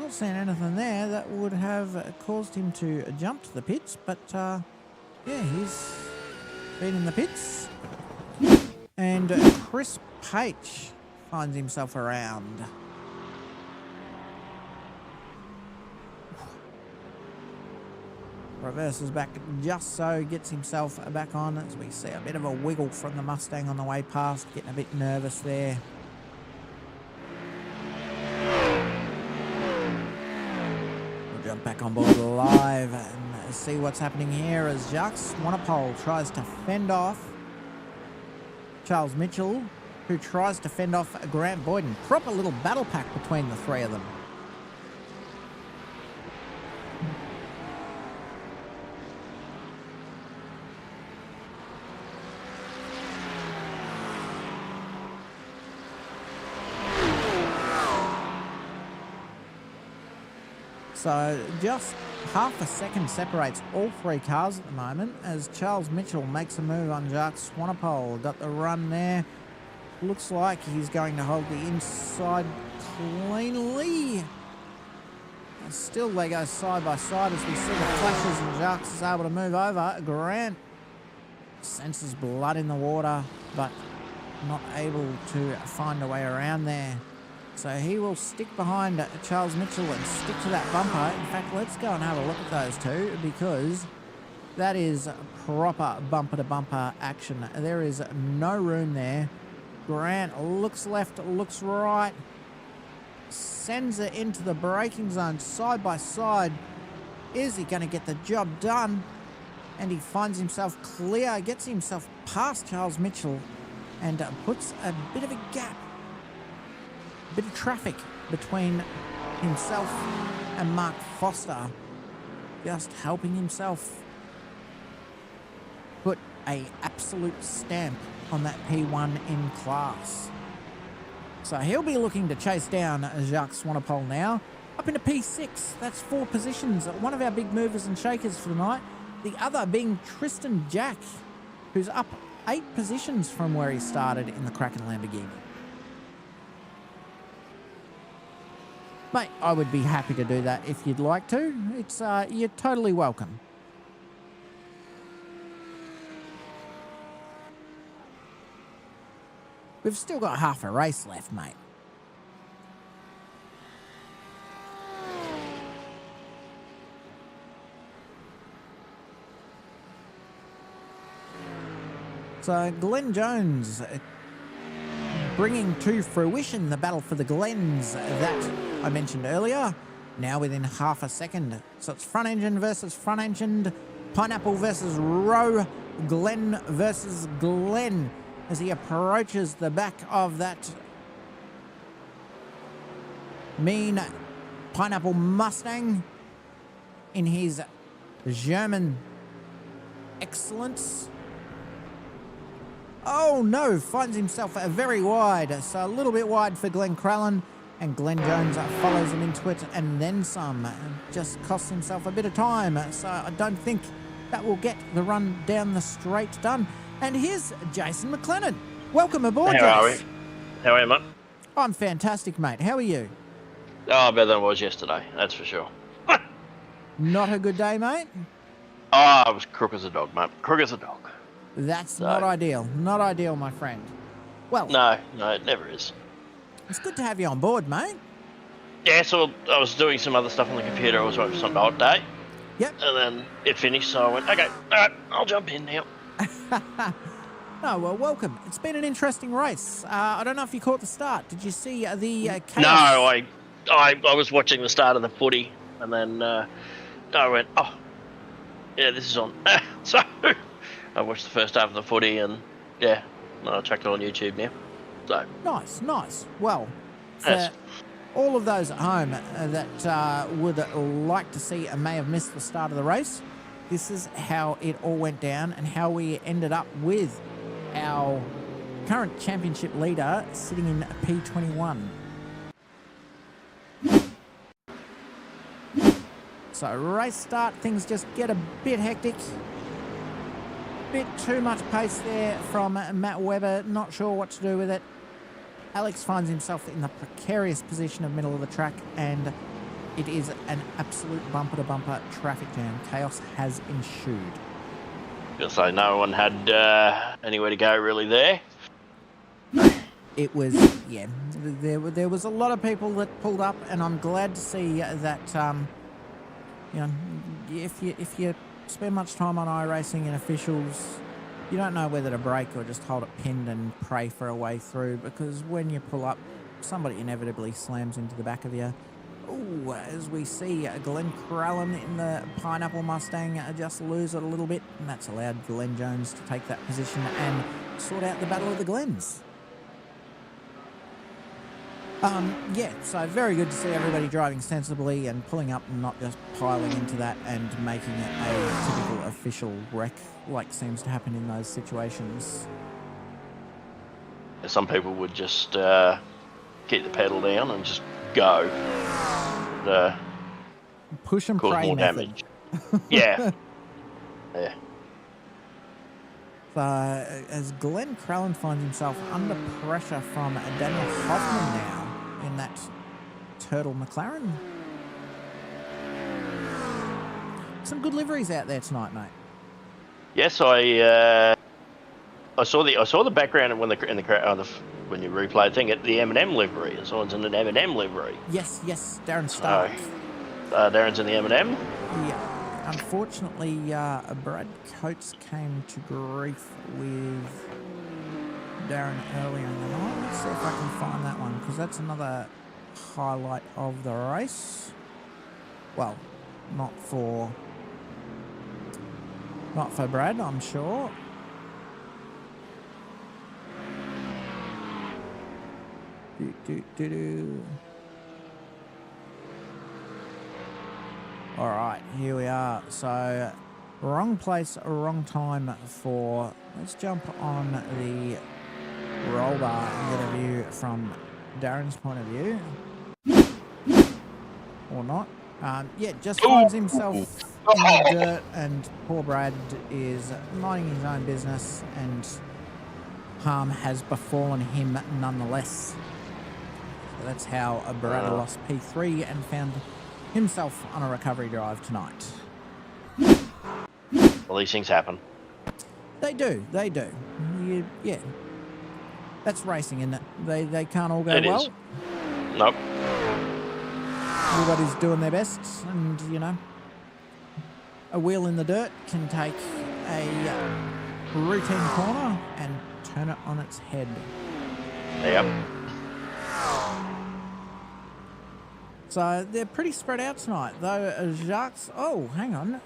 not seeing anything there that would have caused him to jump to the pits, but yeah, he's been in the pits. And Chris Page finds himself around. Reverses back just so, gets himself back on as we see a bit of a wiggle from the Mustang on the way past, getting a bit nervous there. We'll jump back on board live and see what's happening here as Jacques Swanepoel tries to fend off Charles Mitchell, who tries to fend off Grant Boyden. Proper little battle pack between the three of them. So just half a second separates all three cars at the moment as Charles Mitchell makes a move on Jacques Swanepoel. Got the run there. Looks like he's going to hold the inside cleanly. And still they go side by side as we see the flashes and Jacques is able to move over. Grant senses blood in the water, but not able to find a way around there. So he will stick behind Charles Mitchell and stick to that bumper. In fact, let's go and have a look at those two, because that is proper bumper-to-bumper action. There is no room there. Grant looks left, looks right, sends it into the braking zone side by side. Is he going to get the job done? And he finds himself clear, gets himself past Charles Mitchell, and puts a bit of a gap, a bit of traffic between himself and Mark Foster, just helping himself put a absolute stamp on that P1 in class. So he'll be looking to chase down Jacques Swanepoel now. Up into P6, that's 4 positions. One of our big movers and shakers for the night. The other being Tristan Jack, who's up 8 positions from where he started in the Kraken Lamborghini. Mate, I would be happy to do that if you'd like to. It's you're totally welcome. We've still got half a race left, mate. So Glenn Jones bringing to fruition the battle for the Glens that I mentioned earlier, now within half a second. So it's front engine versus front engine, Pineapple versus Rowe, Glenn versus Glenn, as he approaches the back of that mean Pineapple Mustang in his German excellence. Oh no, finds himself very wide, so a little bit wide for Glenn Crallen, and Glenn Jones follows him into it and then some. Just costs himself a bit of time, so I don't think that will get the run down the straight done. And here's Jason McLennan. Welcome aboard, Jason. How are we? How are you, mate? I'm fantastic, mate. How are you? Oh, better than I was yesterday, that's for sure. Not a good day, mate? Oh, I was crook as a dog, mate. Crook as a dog. That's not ideal. Not ideal, my friend. Well, No, it never is. it's good to have you on board, mate. Yeah, so I was doing some other stuff on the computer. I was waiting for something to update. Yep. And then it finished, so I went, okay, all right, I'll jump in now. Oh, well, welcome. It's been an interesting race. I don't know if you caught the start. Did you see the chaos? No, I was watching the start of the footy, and then I went, oh, yeah, this is on. So I watched the first half of the footy, and yeah, I checked it on YouTube now. So Nice. Well, for yes. all of those at home that would like to see and may have missed the start of the race, this is how it all went down and how we ended up with our current championship leader sitting in P21. So race start, things just get a bit hectic. Bit too much pace there from Matt Webber, not sure what to do with it. Alex finds himself in the precarious position of middle of the track, and it is an absolute bumper-to-bumper traffic jam. Chaos has ensued. So no one had anywhere to go really there. It was, yeah, there was a lot of people that pulled up, and I'm glad to see that, you know, if you spend much time on iRacing and officials, you don't know whether to brake or just hold it pinned and pray for a way through, because when you pull up, somebody inevitably slams into the back of you. Ooh, as we see Glenn Crallen in the Pineapple Mustang just lose it a little bit, and that's allowed Glenn Jones to take that position and sort out the Battle of the Glens. Yeah, so very good to see everybody driving sensibly and pulling up and not just piling into that and making it a typical official wreck like seems to happen in those situations. Some people would just keep the pedal down and just go. Push and cause pray more method. damage. Yeah. Yeah. As Glenn Crallen finds himself under pressure from Daniel Hoffman now in that Turtle McLaren. Some good liveries out there tonight, mate. Yes, I I saw the background when when you replay thing at the M&M livery. Someone's in an M&M livery. Yes, Darren Stark. Darren's in the M&M. Yeah. Unfortunately, Brad Coates came to grief with Darren earlier in the night. Let's see if I can find that one, because that's another highlight of the race. Well, not for Brad, I'm sure. All right, here we are. So, wrong place, wrong time for... Let's jump on the roll bar and get a view from Darren's point of view. Or not. Yeah, just finds himself in the dirt, and poor Brad is minding his own business, and harm has befallen him nonetheless. So that's how Brad lost P3 and found himself on a recovery drive tonight. Well, these things happen. They do. Yeah. That's racing, isn't it? They can't all go well. It is. Nope. Everybody's doing their best, and, you know, a wheel in the dirt can take a routine corner and turn it on its head. Yep. So they're pretty spread out tonight, though. Jacques... Oh, hang on.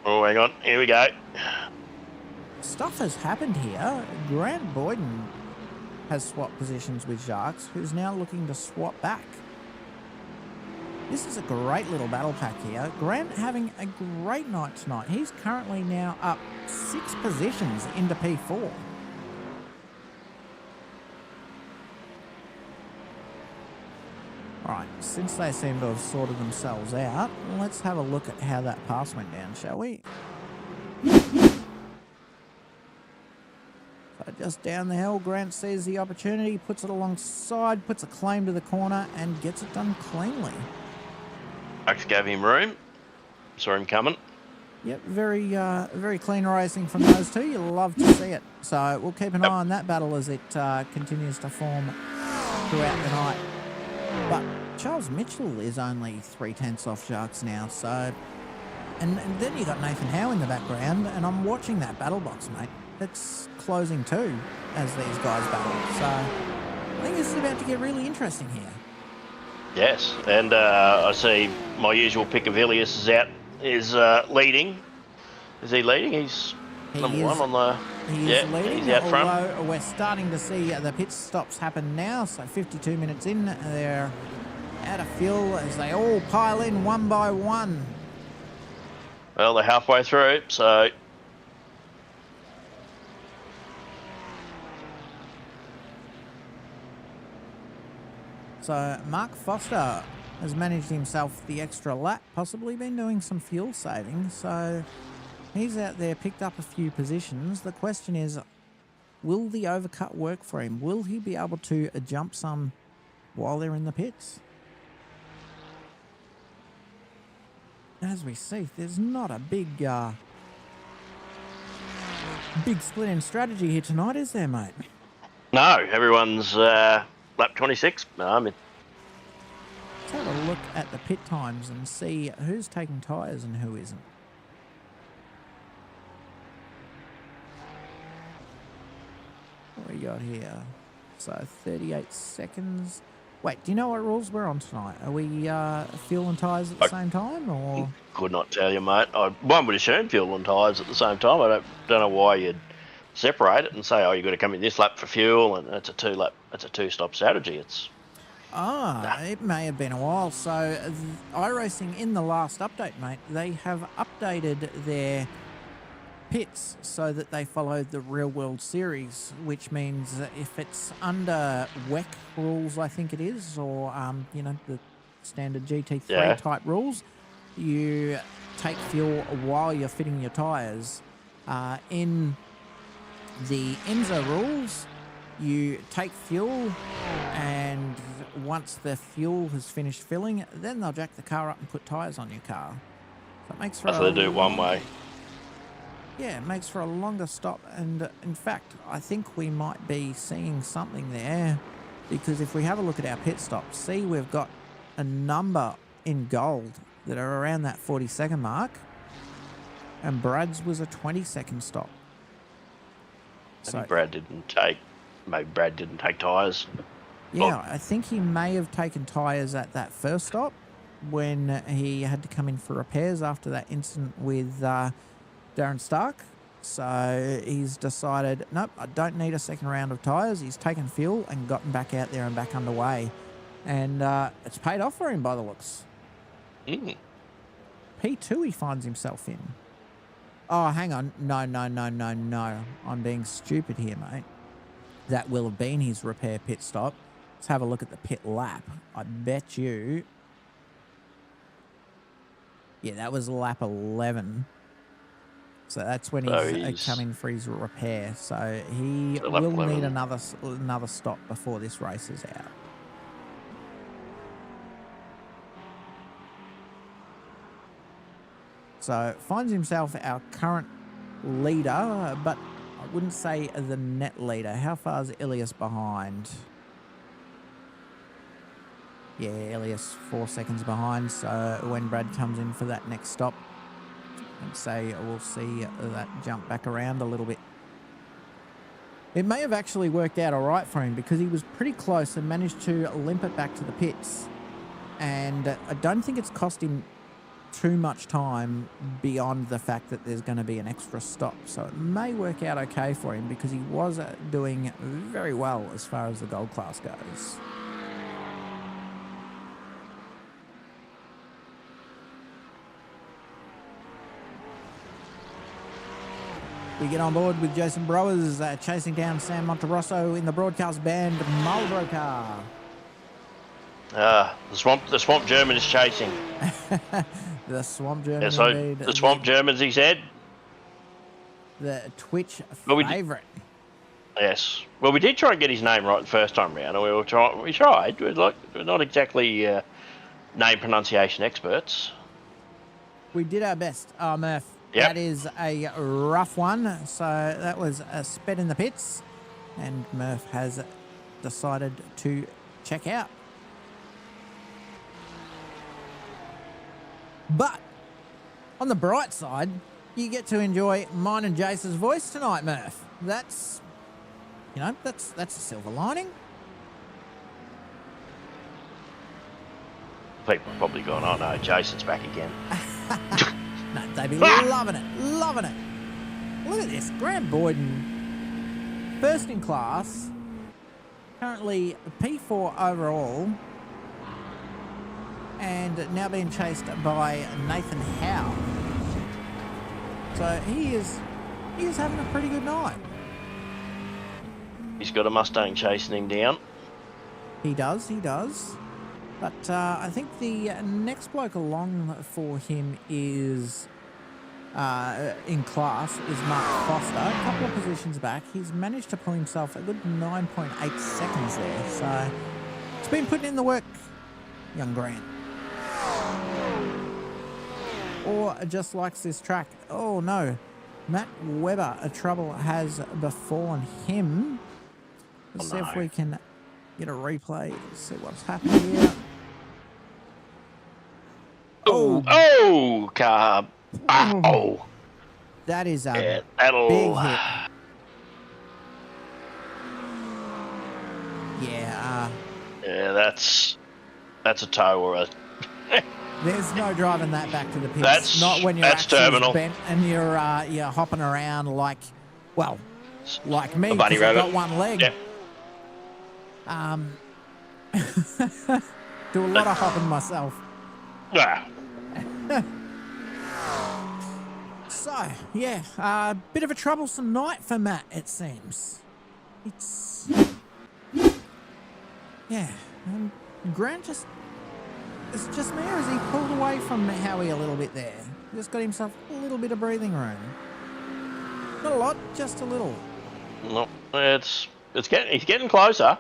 Oh, hang on. Here we go. Stuff has happened here. Grant Boyden has swapped positions with Jacques, who's now looking to swap back. This is a great little battle pack here. Grant having a great night tonight. He's currently now up 6 positions into P4. Right, since they seem to have sorted themselves out, let's have a look at how that pass went down, shall we? So just down the hill, Grant sees the opportunity, puts it alongside, puts a claim to the corner, and gets it done cleanly. Max gave him room. Saw him coming. Yep, very clean racing from those two. You love to see it. So we'll keep an eye on that battle as it continues to form throughout the night. But Charles Mitchell is only 3/10 off Jacques now, so... And then you got Nathan Howe in the background, and I'm watching that battle box, mate. It's closing too, as these guys battle. So I think this is about to get really interesting here. Yes, and I see my usual pick of Ilias is leading. Is he leading? He's number one on the... He is leading, he's out front. although we're starting to see the pit stops happen now. So 52 minutes in, they're out of fuel as they all pile in one by one. Well, they're halfway through, so... So Mark Foster has managed himself the extra lap, possibly been doing some fuel saving. So he's out there, picked up a few positions. The question is, will the overcut work for him? Will he be able to jump some while they're in the pits? As we see, there's not a big split in strategy here tonight, is there, mate? No, everyone's lap 26. Let's have a look at the pit times and see who's taking tyres and who isn't. What we got here? So 38 seconds. Wait, do you know what rules we're on tonight? Are we fuel and tyres at the same time, or? Could not tell you, mate. One would assume fuel and tyres at the same time. I don't know why you'd separate it and say, oh, you've got to come in this lap for fuel, and it's a two-stop strategy. It may have been a while. So iRacing in the last update, mate, they have updated their pits so that they follow the real world series, which means that if it's under WEC rules, I think it is, or you know, the standard GT3 type rules, you take fuel while you're fitting your tyres. In the IMSA rules, you take fuel, and once the fuel has finished filling, then they'll jack the car up and put tyres on your car. So it makes for they do it one way. Yeah, it makes for a longer stop. And in fact, I think we might be seeing something there, because if we have a look at our pit stops, see, we've got a number in gold that are around that 40-second mark, and Brad's was a 20-second stop. Maybe Brad didn't take tyres. Yeah, I think he may have taken tyres at that first stop when he had to come in for repairs after that incident with Darren Stark. So he's decided, nope, I don't need a second round of tyres. He's taken fuel and gotten back out there and back underway. And it's paid off for him by the looks. Mm. P2 he finds himself in. Oh, hang on. No. I'm being stupid here, mate. That will have been his repair pit stop. Let's have a look at the pit lap. I bet you... Yeah, that was lap 11. So that's when he's coming for his repair. So he will need another stop before this race is out. So finds himself our current leader, but I wouldn't say the net leader. How far is Ilias behind? Yeah, Ilias 4 seconds behind. So when Brad comes in for that next stop, I'd say we'll see that jump back around a little bit. It may have actually worked out all right for him, because he was pretty close and managed to limp it back to the pits. And I don't think it's cost him too much time beyond the fact that there's going to be an extra stop. So it may work out okay for him, because he was doing very well as far as the gold class goes. We get on board with Jason Browers chasing down Sam Monterosso in the broadcast band Marlboro car. The swamp German is chasing. The swamp German, yeah, so indeed. The swamp Germans, he said. The Twitch favourite. Yes. Well, we did try and get his name right the first time round. We tried. We're not exactly name pronunciation experts. We did our best. Murph. Yep. That is a rough one. So that was a sped in the pits, and Murph has decided to check out. But on the bright side, you get to enjoy mine and Jace's voice tonight, Murph. That's a silver lining. People are probably going, oh no, Jason's back again. No, they'd be loving it. Look at this, Grant Boyden, first in class, currently P4 overall, and now being chased by Nathan Howe. So he is having a pretty good night. He's got a Mustang chasing him down. He does. But I think the next bloke along for him is, in class, is Mark Foster. A couple of positions back. He's managed to pull himself a good 9.8 seconds there. So it's been putting in the work, young Grant. Or just likes this track. Oh no, Matt Webber, a trouble has befallen him. Let's see if we can get a replay, see what's happening here. Car. That is a big hit. Yeah. Yeah, that's a tow or a... There's no driving that back to the pits. Not when you're actually terminal. Bent and you're hopping around like me, a bunny because I've rabbit. got one leg. Yep. Do a lot of hopping myself. Ah. So, yeah, bit of a troublesome night for Matt, it seems. Grant it's just me, or has he pulled away from Howie a little bit there? Just got himself a little bit of breathing room. Not a lot, just a little. No, he's getting closer.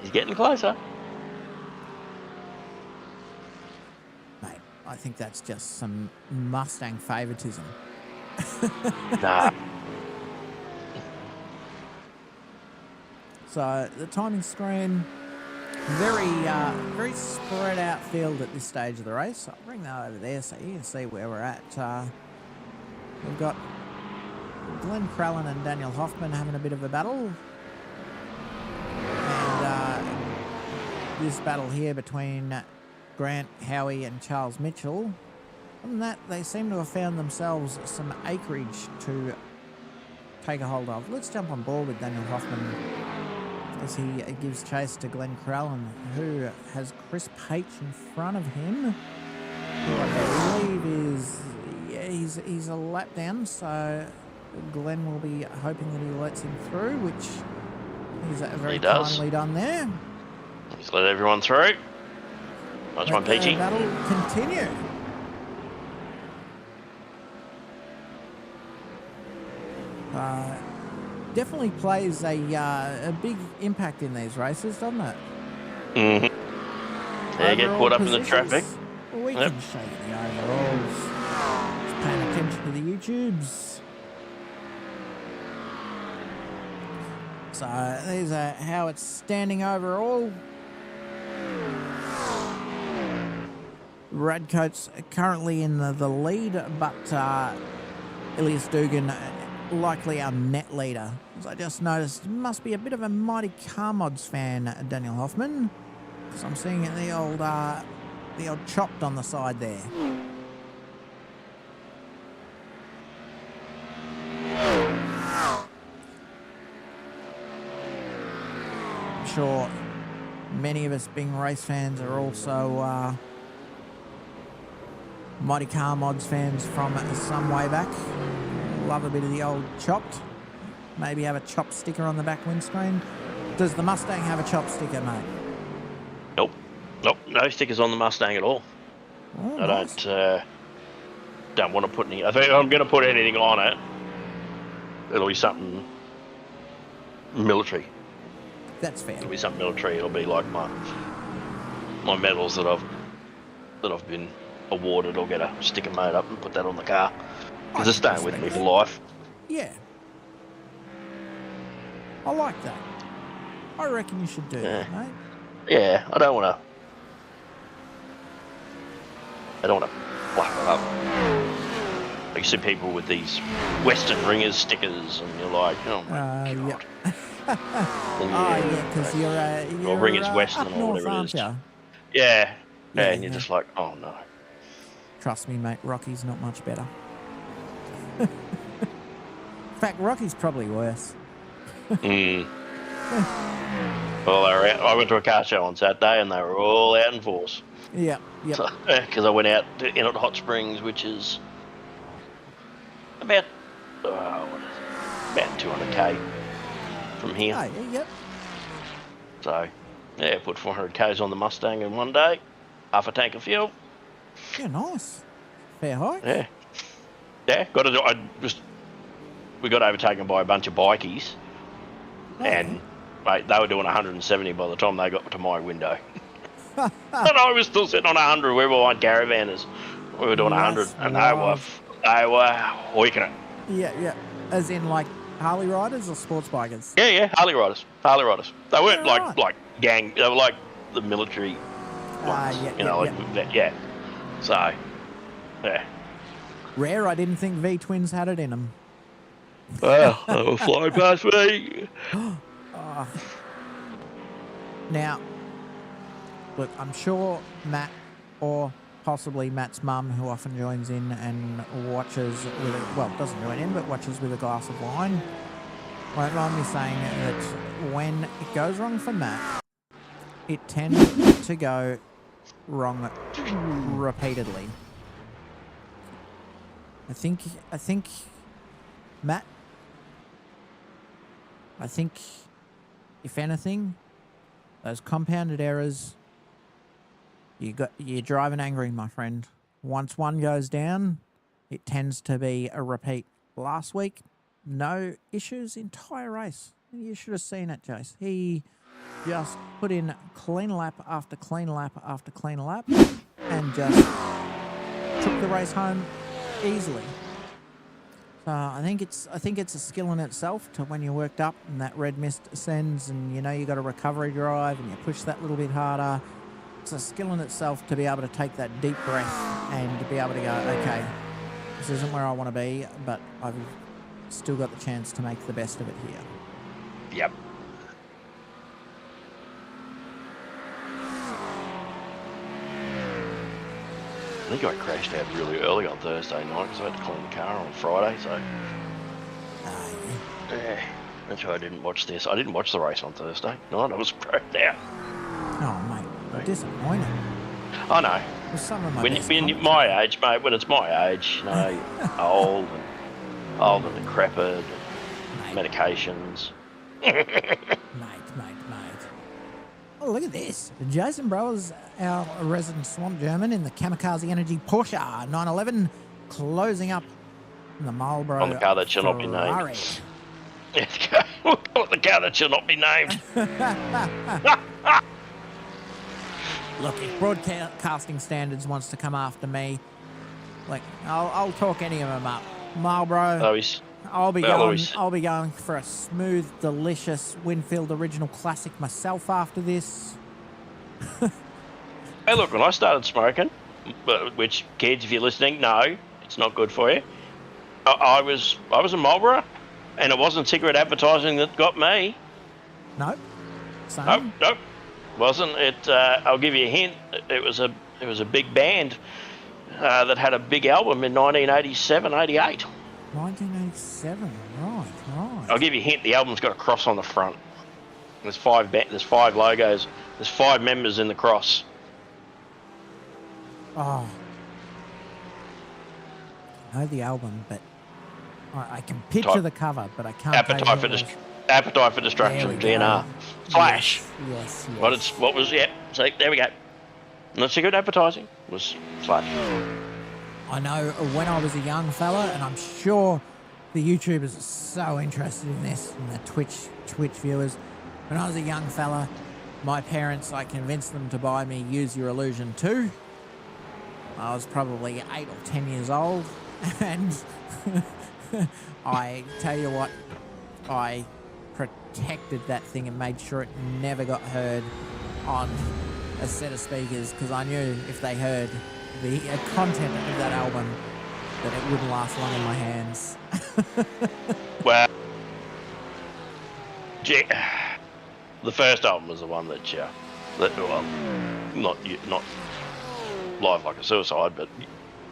He's getting closer. Mate, I think that's just some Mustang favoritism. Nah. So the timing screen, very spread out field at this stage of the race. I'll bring that over there so you can see where we're at. We've got Glenn Crallen and Daniel Hoffman having a bit of a battle. And this battle here between Grant Howie and Charles Mitchell. Other than that, they seem to have found themselves some acreage to take a hold of. Let's jump on board with Daniel Hoffman as he gives chase to Glenn Crallen, who has Chris Page in front of him, who I believe is, yeah, he's a lap down, so Glenn will be hoping that he lets him through, which he's very kindly done there. He's let everyone through. Nice one, Peachy. That'll continue. Definitely plays a big impact in these races, doesn't it? Mm-hmm. Yeah, get caught up in the traffic. We can show you the overalls. Just paying attention to the YouTubes. So there's how it's standing overall. Radcoat's currently in the lead, but Elias Dugan likely our net leader. As I just noticed, you must be a bit of a Mighty Car Mods fan, Daniel Hoffman, because I'm seeing the old chopped on the side there. I'm sure many of us being race fans are also Mighty Car Mods fans from some way back. Love a bit of the old chopped. Maybe have a chop sticker on the back windscreen. Does the Mustang have a chop sticker, mate? Nope. Nope. No stickers on the Mustang at all. Oh, I nice. don't want to put any. I think I'm going to put anything on it. It'll be something military. That's fair. It'll be something military. It'll be like my medals that I've been awarded. I'll get a sticker made up and put that on the car. Because it's staying with me for life. Yeah. I like that. I reckon you should do that, mate. Yeah, I don't want to fluff it up. Like you see people with these Western Ringers stickers, and you're like, oh my God. Yeah, because you're or Ringers Western up or north, whatever it is. you? Yeah, and you're just like, oh no. Trust me, mate, Rocky's not much better. In fact, Rocky's probably worse. Well, I went to a car show on Saturday and they were all out in force. Yeah, yeah. Because I went out in at Hot Springs, which is about 200k from here. Oh, yeah, yep. So, yeah, put 400k's on the Mustang in one day, half a tank of fuel. Yeah, nice. Fair hike. Yeah. Yeah, we got overtaken by a bunch of bikies, and mate, they were doing 170 by the time they got to my window. And I was still sitting on 100 where we were caravanners. We were doing 100, and they were hoiking it. Yeah. As in, like, Harley riders or sports bikers? Yeah, Harley riders. They weren't like gang. They were like the military ones. Yeah. So, yeah. Rare, I didn't think V-twins had it in them. Well, they were flying past me. Now, look, I'm sure Matt, or possibly Matt's mum, who often joins in and watches doesn't join in, but watches with a glass of wine, won't mind me saying that when it goes wrong for Matt, it tends to go wrong repeatedly. I think Matt, if anything, those compounded errors, you're driving angry, my friend. Once one goes down, it tends to be a repeat. Last week, no issues, entire race. You should have seen it, Jace. He just put in clean lap after clean lap after clean lap and just took the race home easily. I think it's a skill in itself to when you're worked up and that red mist ascends and you know you got a recovery drive and you push that little bit harder. It's a skill in itself to be able to take that deep breath and to be able to go, okay, this isn't where I want to be, but I've still got the chance to make the best of it here. Yep. I think I crashed out really early on Thursday night because I had to clean the car on Friday, so... Yeah, that's why I didn't watch this. I didn't watch the race on Thursday night. I was crashed out. Oh, mate, I'm disappointed. I know. It was some of my When best you're my age, mate, when it's my age, you know, old and decrepit, and medications. Mate. Oh, look at this. Jason Brower's our resident swamp German in the Kamikaze Energy Porsche 911, closing up in the Marlboro On the car that shall not be Ferrari. named. The car that shall not be named. Look, if broadcasting standards wants to come after me, like I'll talk any of them up. Marlboro. I'll be going for a smooth, delicious Winfield Original Classic myself after this. Hey, look, when I started smoking, which kids, if you're listening, no, it's not good for you. I was a Marlboro, and it wasn't cigarette advertising that got me. No. Same. Nope. Wasn't it? I'll give you a hint. It was a big band that had a big album in 1987, 88. 1987, right. I'll give you a hint. The album's got a cross on the front. There's five logos. There's 5 members in the cross. Oh. I know the album, but I can picture the cover, but I can't. Appetite for Destruction, GNR. Flash. Yes. What was? Yeah. So there we go. Not cigarette advertising. It was Flash. I know when I was a young fella, and I'm sure the YouTubers are so interested in this, and the Twitch viewers. When I was a young fella, my parents, I convinced them to buy me Use Your Illusion 2. I was probably 8 or 10 years old, and I tell you what, I protected that thing and made sure it never got heard on a set of speakers, because I knew if they heard the content of that album that it wouldn't last long in my hands. Well, the first album was the one that not Live Like a Suicide, but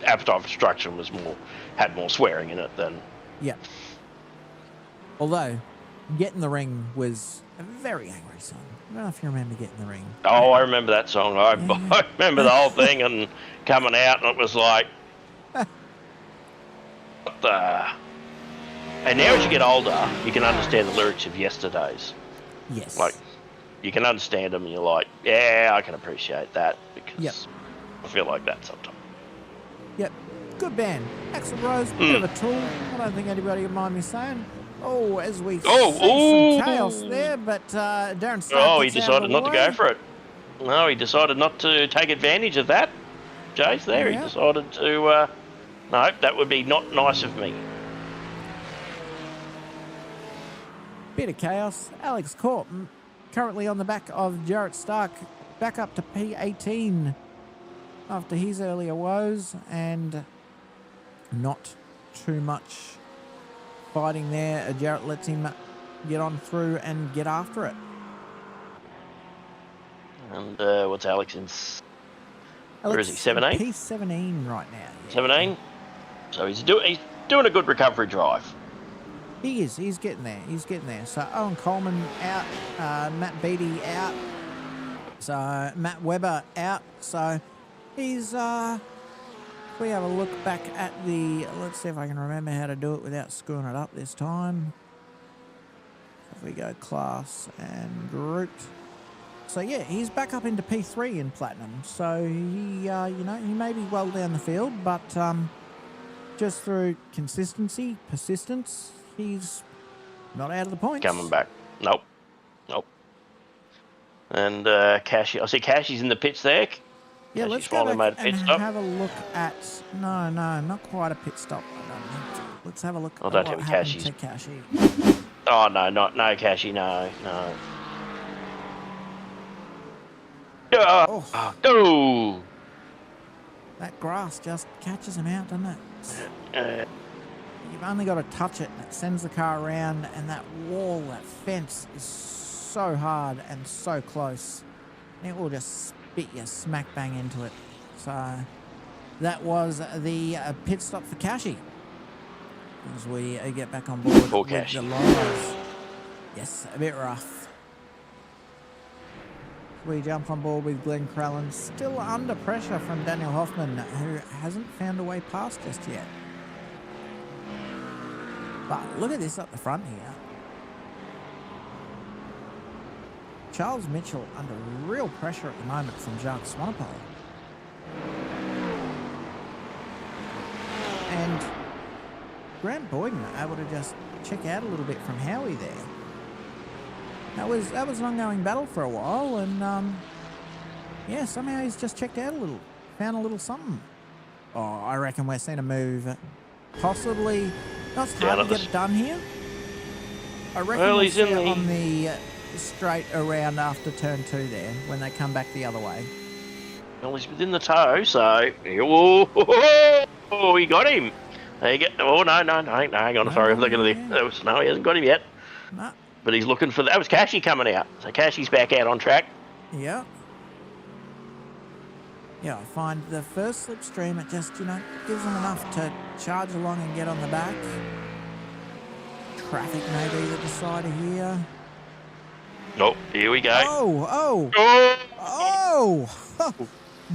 Appetite for Destruction had more swearing in it than... Yeah. Although, Get in the Ring was a very angry song. I don't know if you remember Get in the Ring. Oh, I remember that song. I remember the whole thing and coming out, and it was like... what the... And now as you get older, you can understand the lyrics of Yesterday's. Yes. Like, you can understand them, and you're like, yeah, I can appreciate that, because I feel like that sometimes. Yep. Good band. Axl Rose, bit of a tool. I don't think anybody would mind me saying. Oh, as we see some chaos there, but Darren Stark. Oh, he decided not to go for it. No, he decided not to take advantage of that. Jace there, he decided to... no, that would be not nice of me. Bit of chaos. Alex Corp, currently on the back of Jarrett Stark, back up to P18 after his earlier woes, and not too much fighting there. Jarrett lets him get on through and get after it. And what's Alex in? Where is he? 17? He's 17 right now. 17. So he's doing a good recovery drive. He is. He's getting there. So Owen Coleman out. Matt Beattie out. So Matt Webber out. So he's... if we have a look back at the... Let's see if I can remember how to do it without screwing it up this time. If we go class and grouped. So yeah, he's back up into P3 in Platinum. So he, he may be well down the field, but just through consistency, persistence, he's not out of the points. Coming back. Nope. And Cashy, I see Cashy's in the pits there. Yeah, let's go back and have a look at... No, not quite a pit stop. I don't think. Let's have a look I at don't what think happened Cashy's- to Cashy. Oh, no, no, Cashy, no. Oh, Oh! that grass just catches him out, doesn't it? You've only got to touch it, and it sends the car around, and that wall, that fence is so hard and so close. It will just spit you smack bang into it. So that was the pit stop for Cashy. As we get back on board Poor with Cashy. the Lions. Yes, a bit rough. We jump on board with Glenn Crallen, still under pressure from Daniel Hoffman, who hasn't found a way past just yet. But look at this up the front here. Charles Mitchell under real pressure at the moment from Jacques Swanepoel. And Grant Boyden able to just check out a little bit from Howie there. That was an ongoing battle for a while, and yeah, somehow he's just checked out a little, found a little something. Oh, I reckon we're seeing a move, possibly. Not hard to get it done here. I reckon we'll see it on the straight around after turn 2 there, when they come back the other way. Well, he's within the toe, so... Oh, he got him. There you go. Oh, no, hang on. Sorry, I'm thinking of the... No, he hasn't got him yet. No. But he's looking for... That was Cashy coming out. So Cashy's back out on track. Yeah. Yeah, I find the first slipstream, it just, gives them enough to charge along and get on the back. Traffic maybe at the side of here. Oh, here we go. Oh!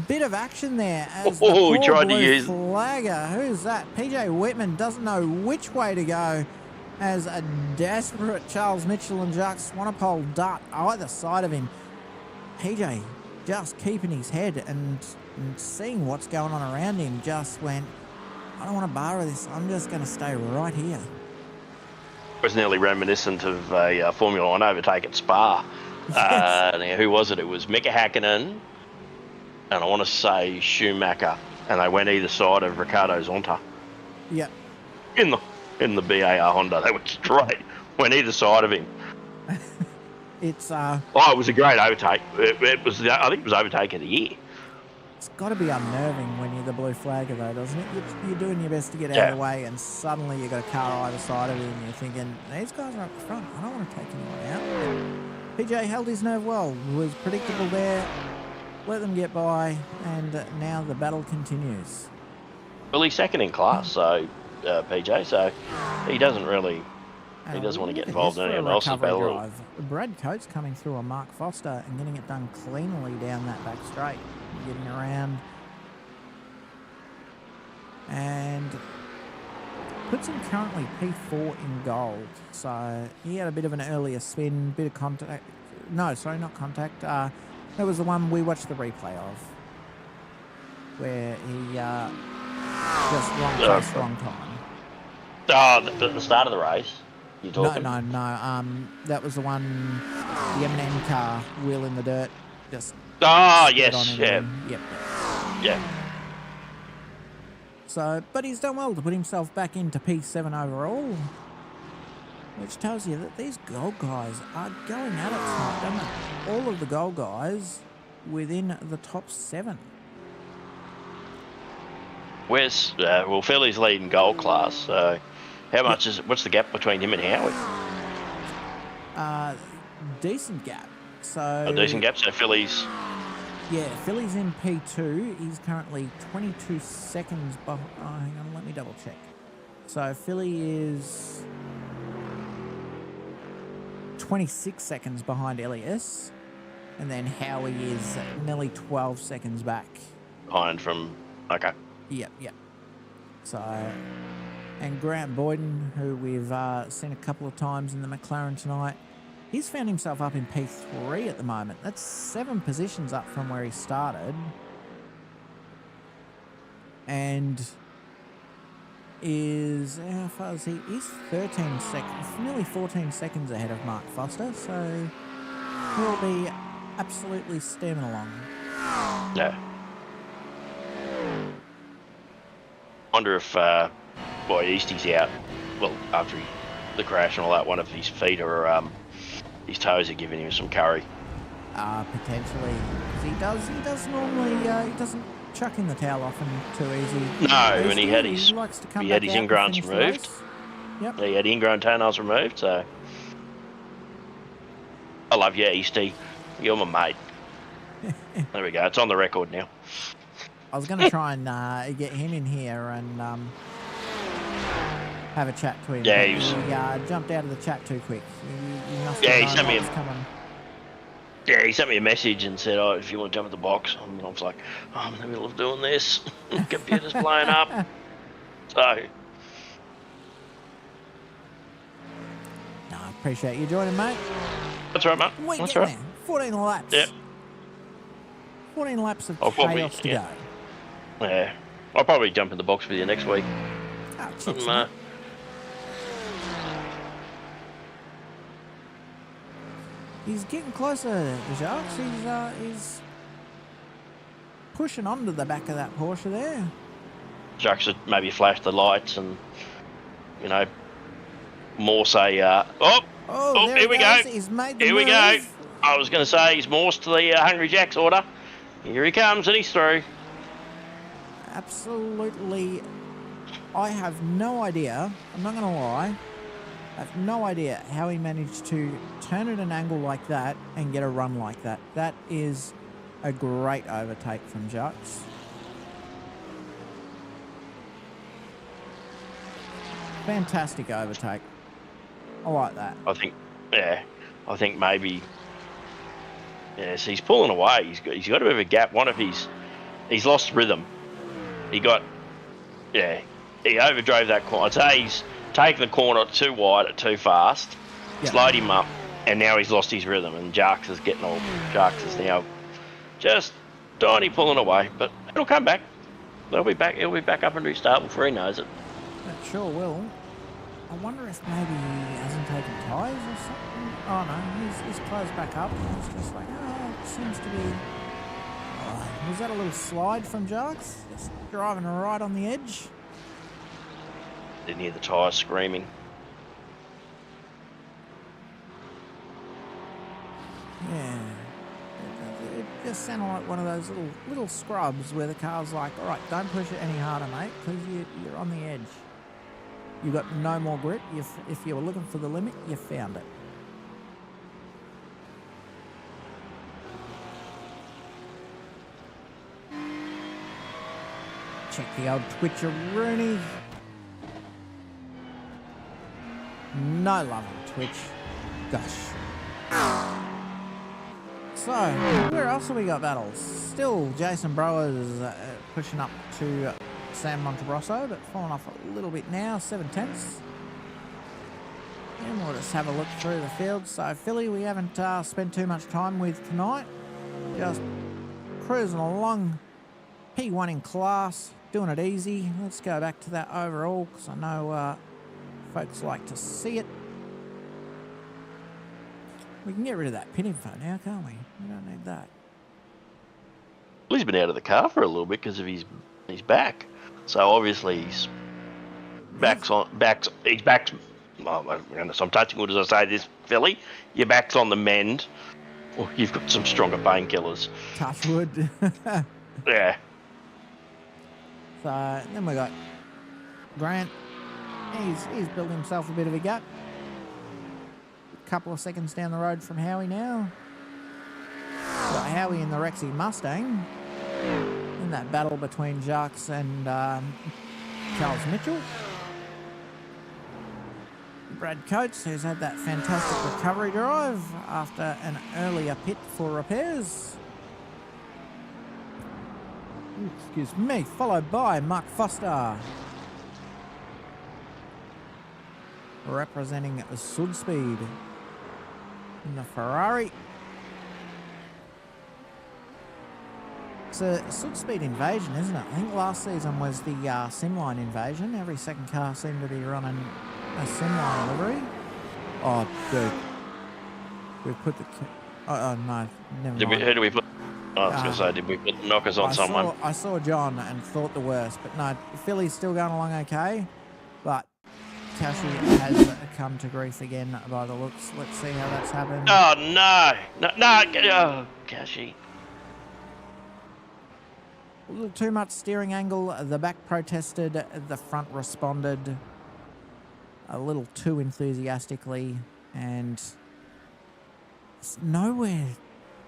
Bit of action there as the poor he tried to blue use... flagger. Who's that? PJ Whitman doesn't know which way to go as a desperate Charles Mitchell and Jacques Swanepoel dart either side of him. PJ just keeping his head and seeing what's going on around him, just went, I don't want to borrow this. I'm just going to stay right here. It was nearly reminiscent of a Formula 1 overtake at Spa. Yes. Now, who was it? It was Mika Hakkinen and I want to say Schumacher, and they went either side of Ricardo Zonta. Yep. In the BAR Honda, they were straight, went either side of him. It's Oh, it was a great overtake. It was, I think it was overtake of the year. It's got to be unnerving when you're the blue flagger, though, doesn't it? You're doing your best to get out of the way, and suddenly you've got a car either side of you, and you're thinking, these guys are up the front. I don't want to take anyone out. PJ held his nerve well, was predictable there, let them get by, and now the battle continues. Well, he's second in class, so PJ, so he doesn't really... He doesn't want to get involved in anyone else's battle. Brad Coates coming through on Mark Foster and getting it done cleanly down that back straight. Getting around. And puts him currently P4 in gold. So he had a bit of an earlier spin, bit of contact. No, sorry, not contact. That was the one we watched the replay of. Where he just wrong place, wrong time. Oh, at the start of the race? You're talking? No. That was the one, the M&M car, wheel in the dirt, just... Oh, yes, yeah. Yep. Yeah. So, but he's done well to put himself back into P7 overall, which tells you that these gold guys are going at it tonight, doesn't it? All of the gold guys within the top 7. Where's, well, Philly's leading gold class, so... How much is it? What's the gap between him and Howie? Decent gap. So A decent gap. So Philly's... Yeah, Philly's in P2. He's currently 22 seconds behind. Oh, hang on, let me double check. So Philly is 26 seconds behind AES. And then Howie is nearly 12 seconds back. Behind from... Okay. Yep. So... And Grant Boyden, who we've seen a couple of times in the McLaren tonight, he's found himself up in P3 at the moment. That's 7 positions up from where he started. And is, how far is he? He's 13 seconds, nearly 14 seconds ahead of Mark Foster, so he'll be absolutely steaming along. Yeah. Wonder if... Boy, Eastie's out. Well, after the crash and all that, one of his feet or his toes are giving him some curry. Potentially, because he does normally he doesn't chuck in the towel often too easy. No, when he had his likes to come he back had his out and ingrowns finish the removed. race. Yep. He had ingrown toenails removed, so I love you, Eastie. You're my mate. There we go. It's on the record now. I was going to try and get him in here and have a chat to him. Yeah, but he was. He jumped out of the chat too quick. He must Yeah, have he known sent me what a- was coming. Yeah, he sent me a message and said, "Oh, if you want to jump in the box," and I was like, "Oh, I'm in the middle of doing this. Computer's blowing up." So No, I appreciate you joining, mate. that's right, mate. We That's get right. there. 14 laps. Yep. 14 laps of I'll probably- chaos to yeah. go. Yeah, I'll probably jump in the box with you next week. Oh, cheers, Um, mate. He's getting closer, Jacques. He's pushing onto the back of that Porsche there. Jacques should maybe flash the lights and, you know, more say, oh, Oh, there here he we goes. go. He's made the Here we move. go. I was going to say he's Morse to the Hungry Jack's order. Here he comes and he's through. Absolutely. I have no idea. I'm not going to lie. I have no idea how he managed to turn at an angle like that and get a run like that. That is a great overtake from Jacques. Fantastic overtake. I like that. I think maybe, yes, he's pulling away. He's got a bit of a gap. He's lost rhythm. He overdrove that corner. I'd say he's taken the corner too wide or too fast, slowed him up, and now he's lost his rhythm. And Jacques is now just tiny pulling away, but it'll come back. He'll be back up into his start before he knows it. It sure will. I wonder if maybe he hasn't taken tyres or something. Oh no, he's closed back up. It's just like, it seems to be... Oh, was that a little slide from Jacques? Just driving right on the edge. Didn't hear the tyres screaming. Yeah. It just sounded like one of those little scrubs where the car's like, all right, don't push it any harder, mate, because you're on the edge. You've got no more grip. If you were looking for the limit, you found it. Check the old Twitcher-Rooney. No love on Twitch. Gosh. So, where else have we got battles? Still, Jason Brower's pushing up to Sam Monterosso, but falling off a little bit now, 7/10. And we'll just have a look through the field. So, Philly, we haven't spent too much time with tonight. Just cruising along. P1 in class, doing it easy. Let's go back to that overall, because I know folks like to see it. We can get rid of that pin info now, can't we? We don't need that. Well, he's been out of the car for a little bit because of his back. So obviously his back's. Well, I'm touching wood as I say this, Philly. Your back's on the mend, or you've got some stronger painkillers. Touch wood. Yeah. So then we got Grant. He's built himself a bit of a gap. A couple of seconds down the road from Howie now. Got Howie in the Rexy Mustang in that battle between Jacques and Charles Mitchell. Brad Coates, who's had that fantastic recovery drive after an earlier pit for repairs. Excuse me, followed by Mark Foster, representing Sud Speed in the Ferrari. It's a Sud Speed invasion, isn't it? I think last season was the Simline invasion. Every second car seemed to be running a Simline livery. Oh, dude. We put the... Oh, no, never mind. Who do we put? I was going to say, did we put knockers on someone? I saw John and thought the worst, but no, Philly's still going along okay. Cashy has come to grief again by the looks. Let's see how that's happened. Oh, no. No. Oh, Cashy. A little too much steering angle. The back protested. The front responded a little too enthusiastically. And there's nowhere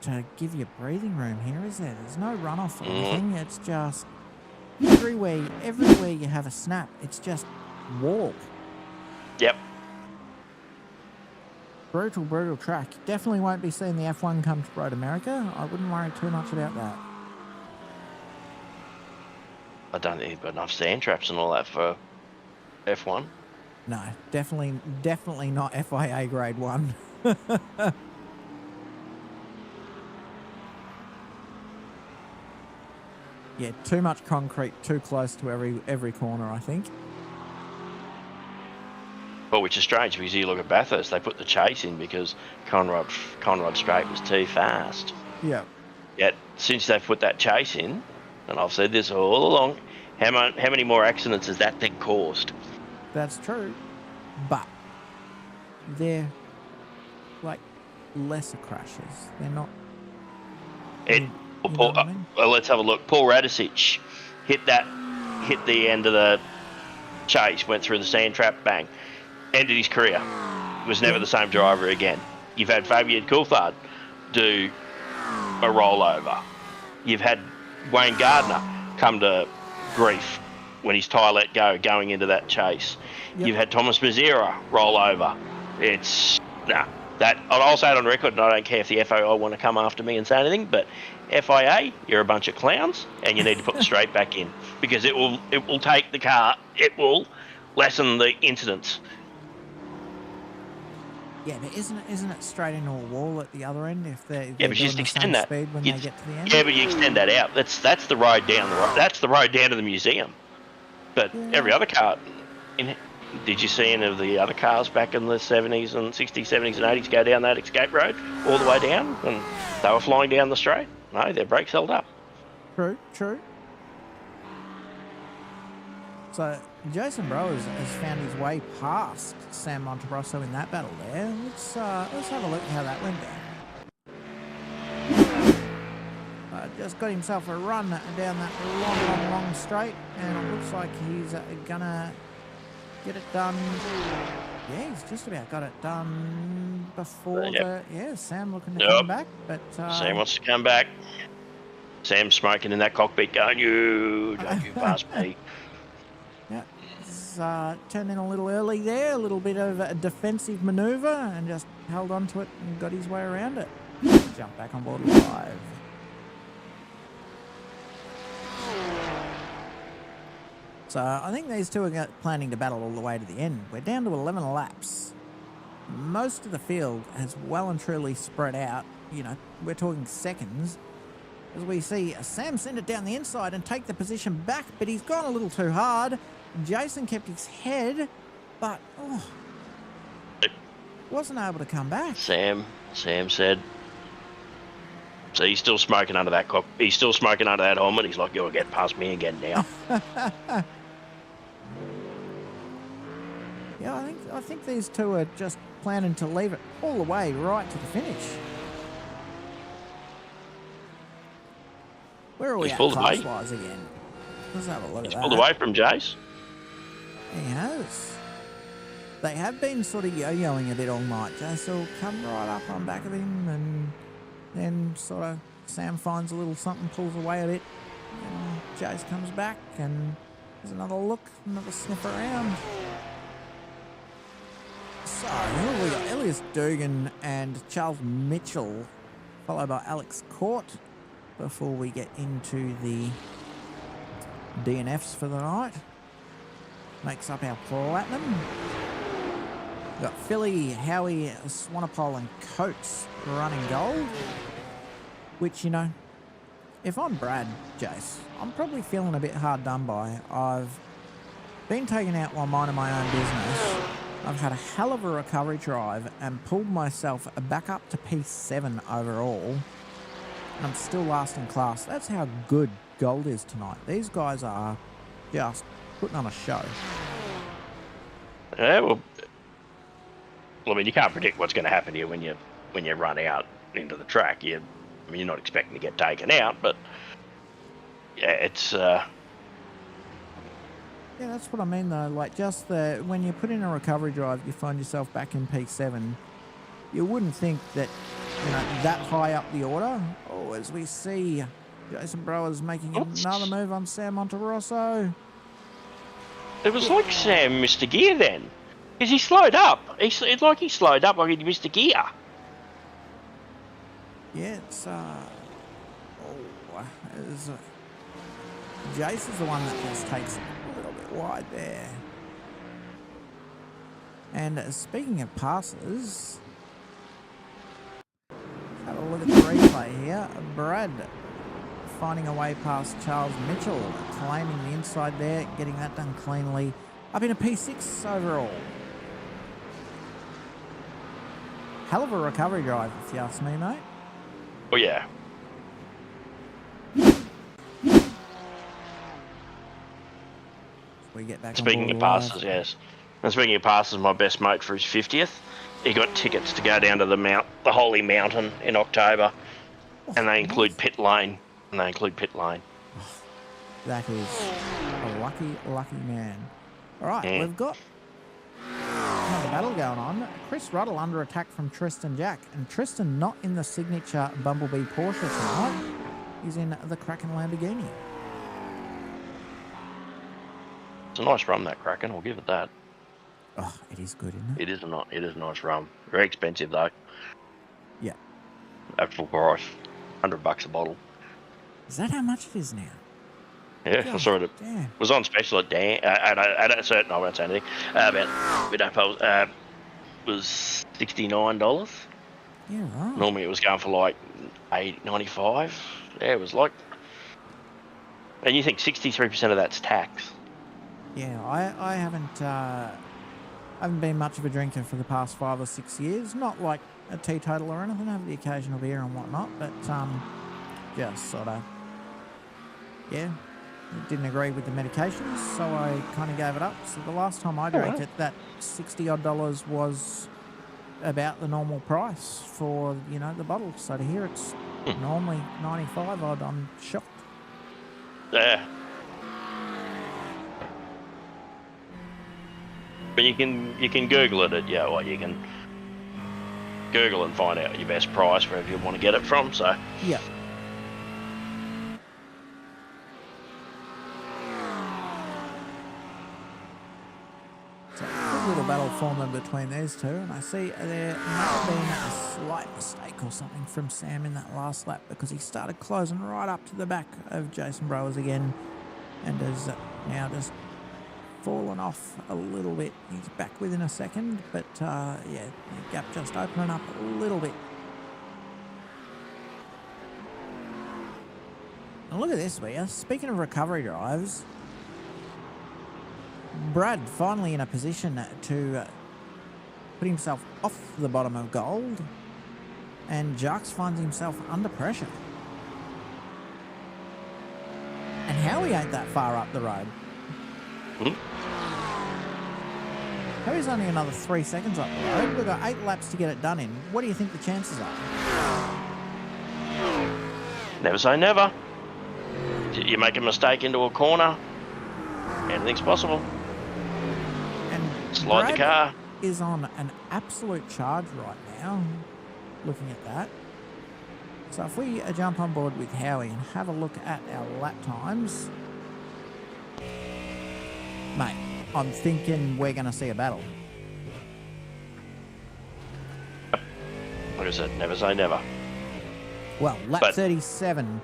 to give you breathing room here, is there? There's no runoff or anything. It's just everywhere you have a snap, it's just wall. Yep. Brutal track. Definitely won't be seeing the F1 come to Road America. I wouldn't worry too much about that. I don't think you've got enough sand traps and all that for F1. No, definitely not FIA grade 1. Yeah, too much concrete, too close to every corner, I think. Well, which is strange because you look at Bathurst, they put the chase in because Conrod Straight was too fast. Yeah. Yet, since they've put that chase in, and I've said this all along, how many more accidents has that thing caused? That's true. But they're like lesser crashes. They're not... Let's have a look. Paul Radicic hit the end of the chase, went through the sand trap, bang. Ended his career. Was never the same driver again. You've had Fabian Coulthard do a rollover. You've had Wayne Gardner come to grief when his tyre let go going into that chase. Yep. You've had Thomas Mazira roll over. It's... That, I'll say it on record, and I don't care if the FIA want to come after me and say anything, but FIA, you're a bunch of clowns, and you need to put the straight back in because it will take the car. It will lessen the incidents. Yeah, but isn't it straight into a wall at the other end if they're but you just extend that speed when they get to the end? Yeah, but you extend that out. That's the road down that's the road down to the museum. But every other car. Did you see any of the other cars back in the 70s and 60s, 70s and 80s go down that escape road all the way down and they were flying down the straight? No, their brakes held up. True. So Jason Browers has found his way past Sam Monterosso in that battle there. Let's have a look at how that went down. Just got himself a run down that long straight, and it looks like he's gonna get it done. Yeah, he's just about got it done before Sam looking to come back. But Sam wants to come back. Sam's smoking in that cockpit going, don't you pass me. Yeah, he's turned in a little early there, a little bit of a defensive manoeuvre, and just held on to it and got his way around it. Jump back on board live. So I think these two are planning to battle all the way to the end. We're down to 11 laps. Most of the field has well and truly spread out. You know, we're talking seconds. As we see Sam send it down the inside and take the position back, but he's gone a little too hard. Jason kept his head, but wasn't able to come back. Sam said, so he's still smoking under that he's still smoking under that helmet. He's like, you'll get past me again now. Yeah, I think these two are just planning to leave it all the way right to the finish. Where are we at class-wise again? Let's have a look at that. He's pulled away from Jace. He has. They have been sort of yo-yoing a bit all night. Jace will come right up on back of him, and then sort of Sam finds a little something, pulls away a bit, and Jace comes back, and there's another look, another sniff around. So, we got Elias Dugan and Charles Mitchell, followed by Alex Court, before we get into the DNFs for the night. Makes up our platinum. We've got Philly, Howie, Swanepoel and Coates running gold. Which, you know, if I'm Brad, Jace, I'm probably feeling a bit hard done by. I've been taken out while minding my own business. I've had a hell of a recovery drive and pulled myself back up to P7 overall. And I'm still last in class. That's how good gold is tonight. These guys are just putting on a show. Yeah, well, I mean, you can't predict what's going to happen to you when you run out into the track. I mean, you're not expecting to get taken out, but yeah, it's. Yeah, that's what I mean though. Like just when you put in a recovery drive, you find yourself back in P7. You wouldn't think that, that high up the order. Oh, as we see, Jason Brower's making another move on Sam Monterosso. It was like Sam missed a gear then, because he slowed up. It's like he slowed up like he missed a gear. Yeah, it's Jace is the one that just takes it a little bit wide there. And speaking of passes, have a look at the replay here. Brad finding a way past Charles Mitchell, claiming the inside there, getting that done cleanly. Up in a P6 overall. Hell of a recovery drive, if you ask me, mate. Oh yeah. We get back. Speaking of passes, yes. And speaking of passes, my best mate for his 50th, he got tickets to go down to the Holy Mountain in October, and they include pit lane. That is a lucky man. All right, we've got another battle going on. Chris Ruddle under attack from Tristan Jack, and Tristan not in the signature Bumblebee Porsche tonight. He's in the Kraken Lamborghini. It's a nice rum, that Kraken. I'll give it that. Oh, it is good, isn't it? It is a nice rum. Very expensive though. Yeah. At full price, $100 a bottle. Is that how much it is now? Yeah, I saw it. It was on special at a certain. I won't say anything. Was $69. Yeah, right. Normally it was going for like $95. Yeah, it was like. And you think 63% of that's tax? Yeah, I haven't been much of a drinker for the past 5 or 6 years. Not like a teetotal or anything. I have the occasional beer and whatnot, but just sort of, yeah, didn't agree with the medications, so I kind of gave it up. So the last time I drank it, that $60 was about the normal price for the bottle. So to hear it's normally 95 odd, I'm shocked. Yeah. But you can Google it you can Google and find out your best price wherever you want to get it from. So yeah. So a little battle forming between these two, and I see there might have been a slight mistake or something from Sam in that last lap, because he started closing right up to the back of Jason Browers again, and has now just fallen off a little bit. He's back within a second, but yeah, the gap just opening up a little bit. And look at this, will you? Speaking of recovery drives, Brad finally in a position to put himself off the bottom of gold, and Jux finds himself under pressure. And Howie ain't that far up the road. Howie's only another 3 seconds up the road. We've got 8 laps to get it done in. What do you think the chances are? Never say never. You make a mistake into a corner, anything's possible. And slide Brad the car. Is on an absolute charge right now, looking at that. So if we jump on board with Howie and have a look at our lap times, mate, I'm thinking we're going to see a battle. Like I said, never say never. Well, lap 37,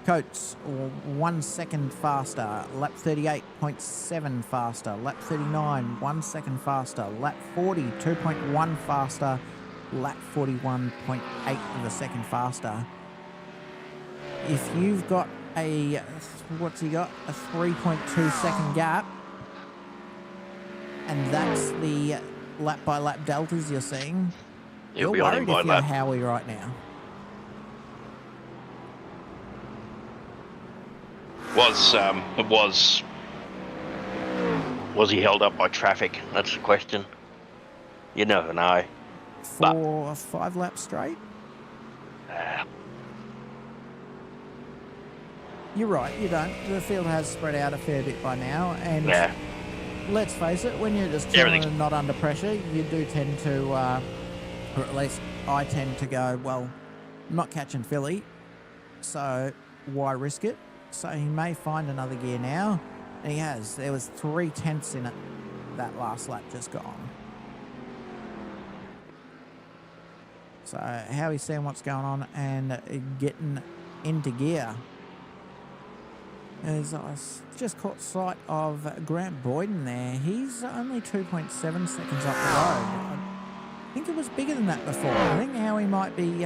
Coates 1 second faster. Lap 38.7 faster. Lap 39, 1 second faster. Lap 40, 2.1 faster. Lap 41.8 of a second faster. If you've got a, what's he got? A 3.2 second gap, and that's the lap by lap deltas you're seeing, you're worried if you're Howie right now. It was Was he held up by traffic? That's the question. You never know. 4 or 5 laps straight? You're right, you don't. The field has spread out a fair bit by now, and Yeah. let's face it, when you're just chilling and not under pressure, you do tend to, or at least I tend to go, well, I'm not catching Philly, so why risk it? So he may find another gear now, and he has. There was 3/10 in it that last lap just gone. So how he's seeing what's going on and getting into gear. As I just caught sight of Grant Boyden there. He's only 2.7 seconds up the road. I think it was bigger than that before. I think Howie might be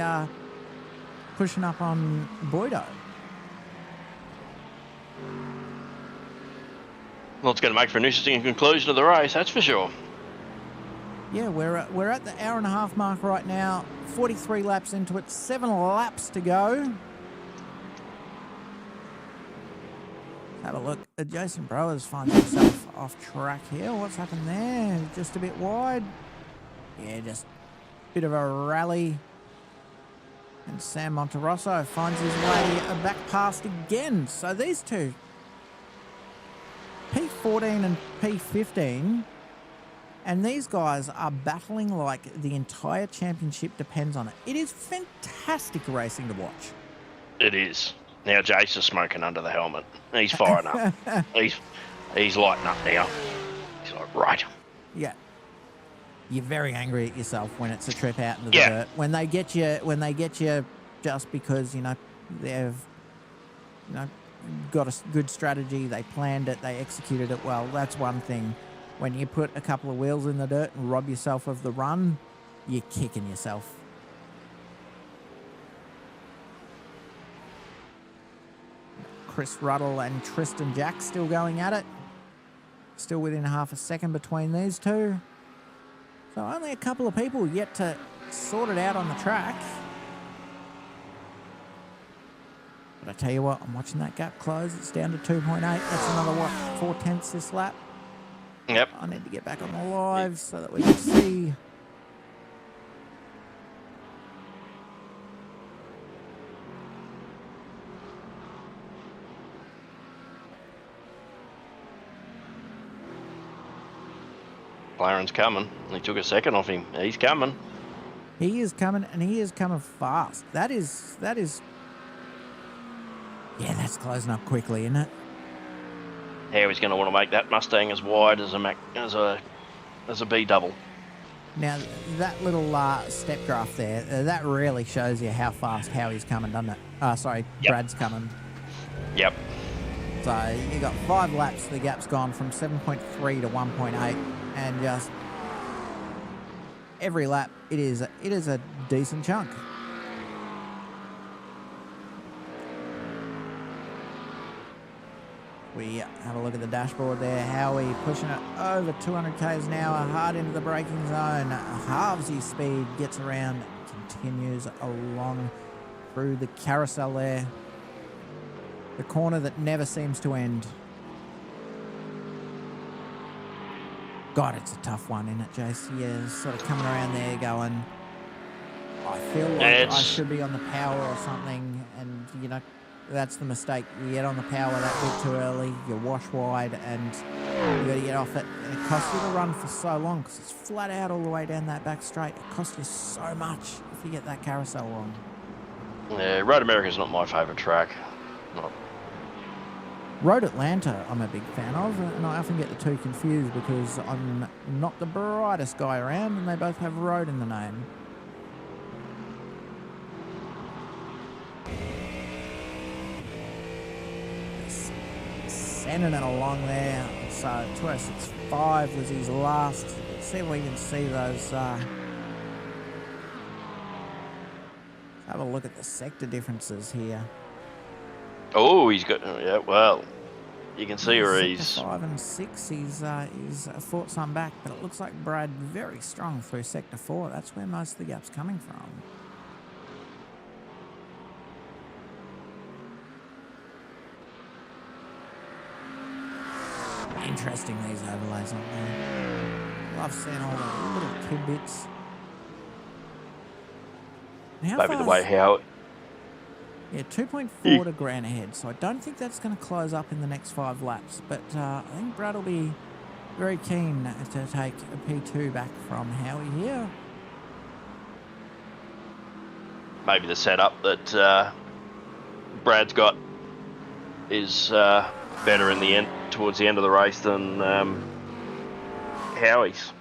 pushing up on Boydo. Well, it's going to make for an interesting conclusion of the race, that's for sure. Yeah, we're at the hour and a half mark right now. 43 laps into it. 7 laps to go. Have a look. Jason Browers finds himself off track here. What's happened there? Just a bit wide. Yeah, just a bit of a rally. And Sam Monterosso finds his way back past again. So these two, P14 and P15, and these guys are battling like the entire championship depends on it. It is fantastic racing to watch. It is. Now Jace is smoking under the helmet. He's firing up. He's lighting up now. He's like, right. Yeah. You're very angry at yourself when it's a trip out into the dirt. When they get you just because, they've got a good strategy, they planned it, they executed it well, that's one thing. When you put a couple of wheels in the dirt and rob yourself of the run, you're kicking yourself. Chris Ruddle and Tristan Jack still going at it. Still within half a second between these two. So only a couple of people yet to sort it out on the track. But I tell you what, I'm watching that gap close. It's down to 2.8. That's another, 4/10 this lap. Yep. I need to get back on the live so that we can see. McLaren's coming. He took a second off him. He's coming. He is coming, and he is coming fast. That is. Yeah, that's closing up quickly, isn't it? How he's going to want to make that Mustang as wide as a B double. Now that little step graph there, that really shows you how fast Howie's coming, doesn't it? Sorry, yep. Brad's coming. Yep. So you got 5 laps. The gap's gone from 7.3 to 1.8, and just every lap it is a decent chunk. We have a look at the dashboard there. Howie pushing it over 200 k's an hour, hard into the braking zone. Halves his speed, gets around, continues along through the carousel there. The corner that never seems to end. God, it's a tough one, isn't it, Jace? Yeah, sort of coming around there going, I feel like I should be on the power or something, and, that's the mistake. You get on the power that bit too early, you wash wide, and you got to get off it. And it costs you to run for so long because it's flat out all the way down that back straight. It costs you so much if you get that carousel wrong. Yeah, Road America's not my favourite track. Not. Road Atlanta I'm a big fan of, and I often get the two confused because I'm not the brightest guy around, and they both have road in the name. Sending it along there. So 206.5 was his last. Let's see if we can see those. Have a look at the sector differences here. Oh, he's got. Yeah, well, you can see where he's. 5 and 6. He's fought some back, but it looks like Brad very strong through sector 4. That's where most of the gap's coming from. interesting, these overlays, aren't they? Love seeing all the little tidbits. How Maybe the far's- way how... Yeah, 2.4 to Grant ahead, so I don't think that's going to close up in the next 5 laps. But I think Brad will be very keen to take a P2 back from Howie here. Maybe the setup that Brad's got is better in the end, towards the end of the race than Howie's.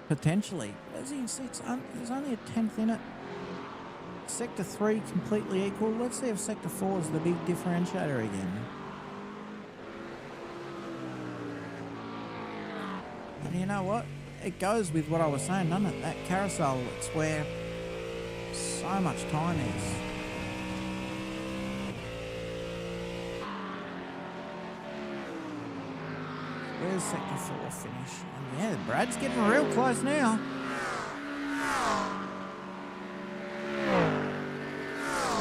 Potentially. As you can see, there's only a 10th in it. Sector 3 completely equal. Let's see if Sector 4 is the big differentiator again. And you know what? It goes with what I was saying, doesn't it? That carousel, it's where so much time is. Where's Sector 4 finish? And yeah, Brad's getting real close now.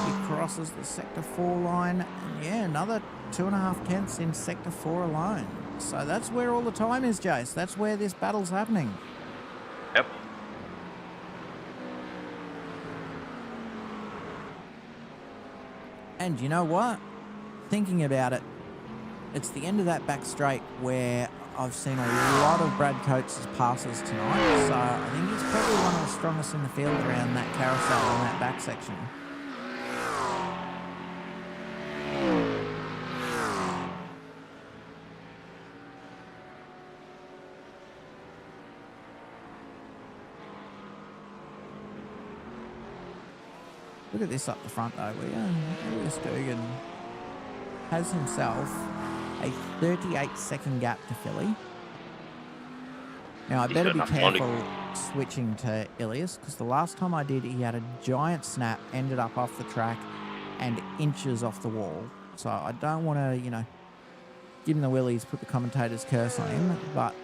He crosses the Sector 4 line, and yeah, another 2.5 tenths in Sector 4 alone. So that's where all the time is, Jace. That's where this battle's happening. Yep. And you know what? Thinking about it, it's the end of that back straight where I've seen a lot of Brad Coates' passes tonight. So I think he's probably one of the strongest in the field around that carousel in that back section. Look at this up the front though, will you? Lewis Dugan has himself a 38-second gap to Philly. Now I better be careful switching to Ilias, because the last time I did, he had a giant snap, ended up off the track and inches off the wall. So I don't want to, you know, give him the willies, put the commentator's curse on him. But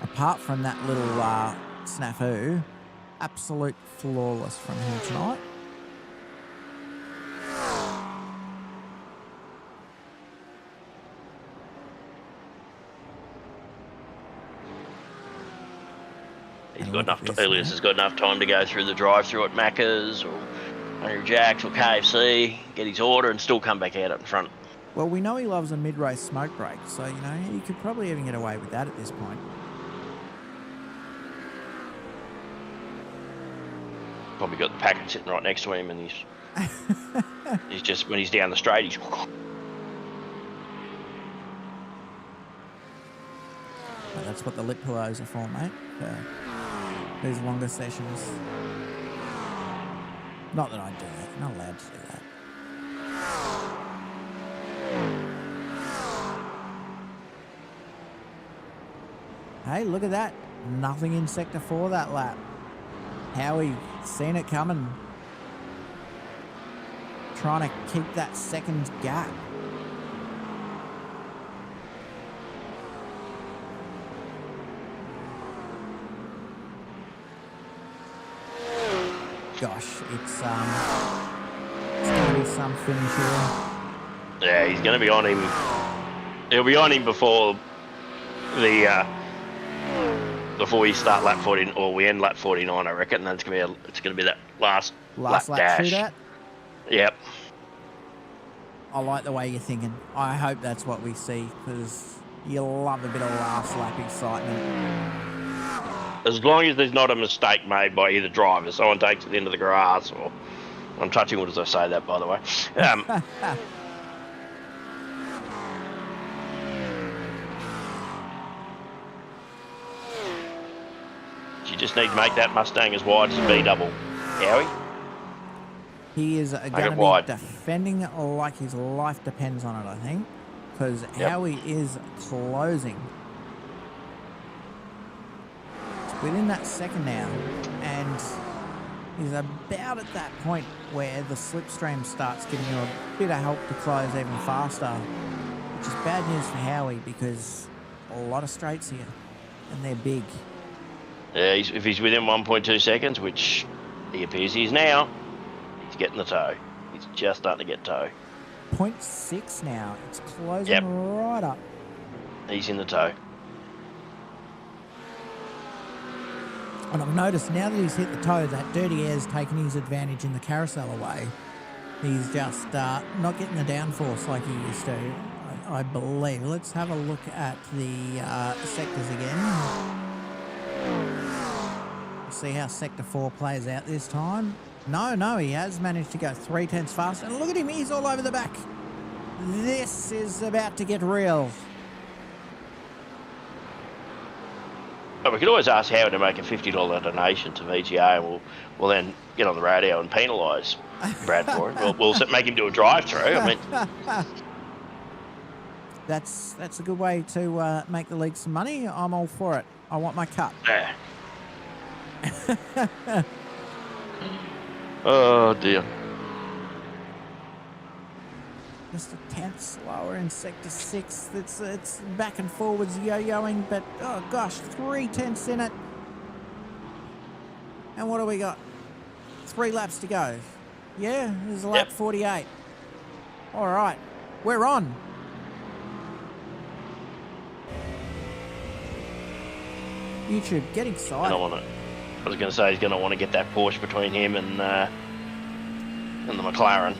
apart from that little snafu, absolute flawless from him tonight. Elias has got enough time to go through the drive-through at Macca's or Hungry Jack's or KFC, get his order and still come back out up in front. Well, we know he loves a mid-race smoke break, so, you know, he could probably even get away with that at this point. Probably got the packet sitting right next to him, and he's just, when he's down the straight, he's... Well, that's what the lip pillows are for, mate. For these longer sessions. Not that I do that. You're not allowed to do that. Hey, look at that. Nothing in Sector 4 that lap. Howie seen it coming. Trying to keep that second gap. Gosh, it's going to be some finish here. Yeah, he's going to be on him. He'll be on him before we start lap 40, or we end lap 49, I reckon. And it's going to be that last lap dash. Shootout? Yep. I like the way you're thinking. I hope that's what we see, because you love a bit of last lap excitement. As long as there's not a mistake made by either driver, someone takes it into the grass, or I'm touching wood as I say that, by the way. You just need to make that Mustang as wide as a B double, Howie. He is going to be defending like his life depends on it, I think, because Howie is closing. Within that second now, and he's about at that point where the slipstream starts giving you a bit of help to close even faster, which is bad news for Howie, because a lot of straights here, and they're big. Yeah, if he's within 1.2 seconds, which he appears he is now, he's getting the toe. He's just starting to get toe. 0.6 now. It's closing right up. He's in the tow. And I've noticed now that he's hit the toe, that Dirty Air's taken his advantage in the carousel away. He's just not getting the downforce like he used to, I believe. Let's have a look at the sectors again. See how Sector 4 plays out this time. No, he has managed to go 0.3 faster. And look at him, he's all over the back. This is about to get real. But we could always ask Howard to make a $50 donation to VGA, and we'll then get on the radio and penalise Brad for it. We'll make him do a drive-through. I mean, that's a good way to make the league some money. I'm all for it. I want my cut. yeah. Oh dear. Just a tenth slower in Sector 6. It's back and forwards yo-yoing, but oh gosh, 0.3 in it. And what do we got? 3 laps to go. Yeah, this is lap 48. All right, we're on. YouTube, get excited. I was going to say he's going to want to get that Porsche between him and the McLaren.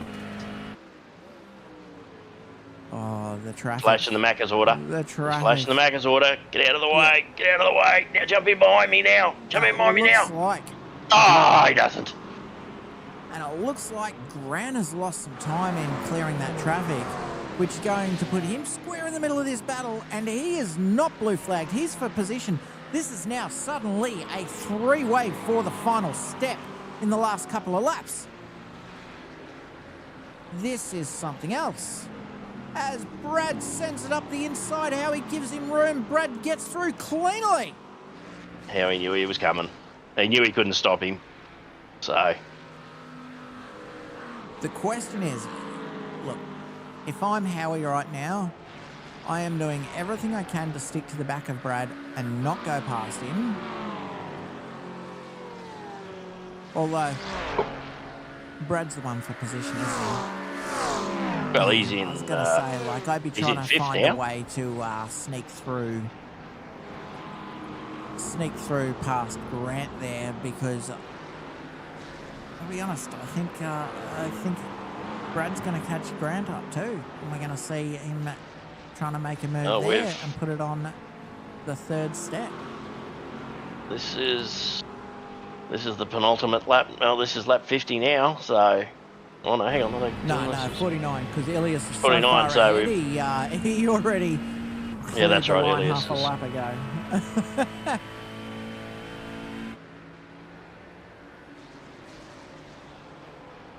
Oh, the traffic. Flashing the Macca's order. The traffic. Flashing the Macca's order. Get out of the way. Get out of the way. Now jump in behind me now. Jump in behind me now. Like, oh, he doesn't. and it looks like Gran has lost some time in clearing that traffic, which is going to put him square in the middle of this battle, and he is not blue flagged. He's for position. This is now suddenly a 3-way for the final step in the last couple of laps. This is something else. As Brad sends it up the inside, Howie gives him room. Brad gets through cleanly. Howie knew he was coming. He knew he couldn't stop him. So. The question is, look, if I'm Howie right now, I am doing everything I can to stick to the back of Brad and not go past him. Although, Brad's the one for position, isn't he? Well, he's in. I was going to say, like, I'd be trying to find now. a way to sneak through past Grant there, because I'll be honest, I think Brad's going to catch Grant up too, and we're going to see him trying to make a move there and put it on the 3rd step. This is the penultimate lap. Well, this is lap 50 now, so. Oh no, hang on. No, 49, because Elias is 49, so far ahead. He already. Yeah, that's right. Elias Elias half a lap ago.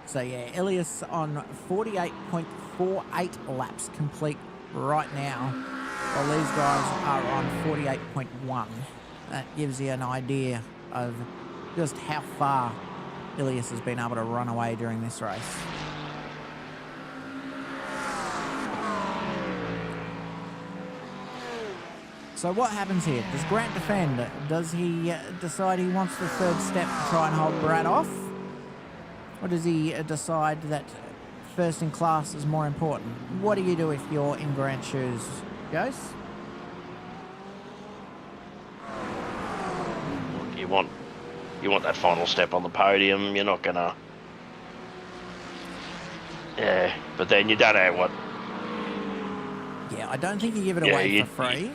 So yeah, Elias on 48.48 laps complete right now, while these guys are on 48.1. That gives you an idea of just how far Elias has been able to run away during this race. So what happens here? Does Grant defend? Does he decide he wants the 3rd step to try and hold Brad off? Or does he decide that first in class is more important? What do you do if you're in Grant's shoes, Jose? You want that final step on the podium. You're not gonna. Yeah, but then you don't know what. Yeah, I don't think you give it away for free.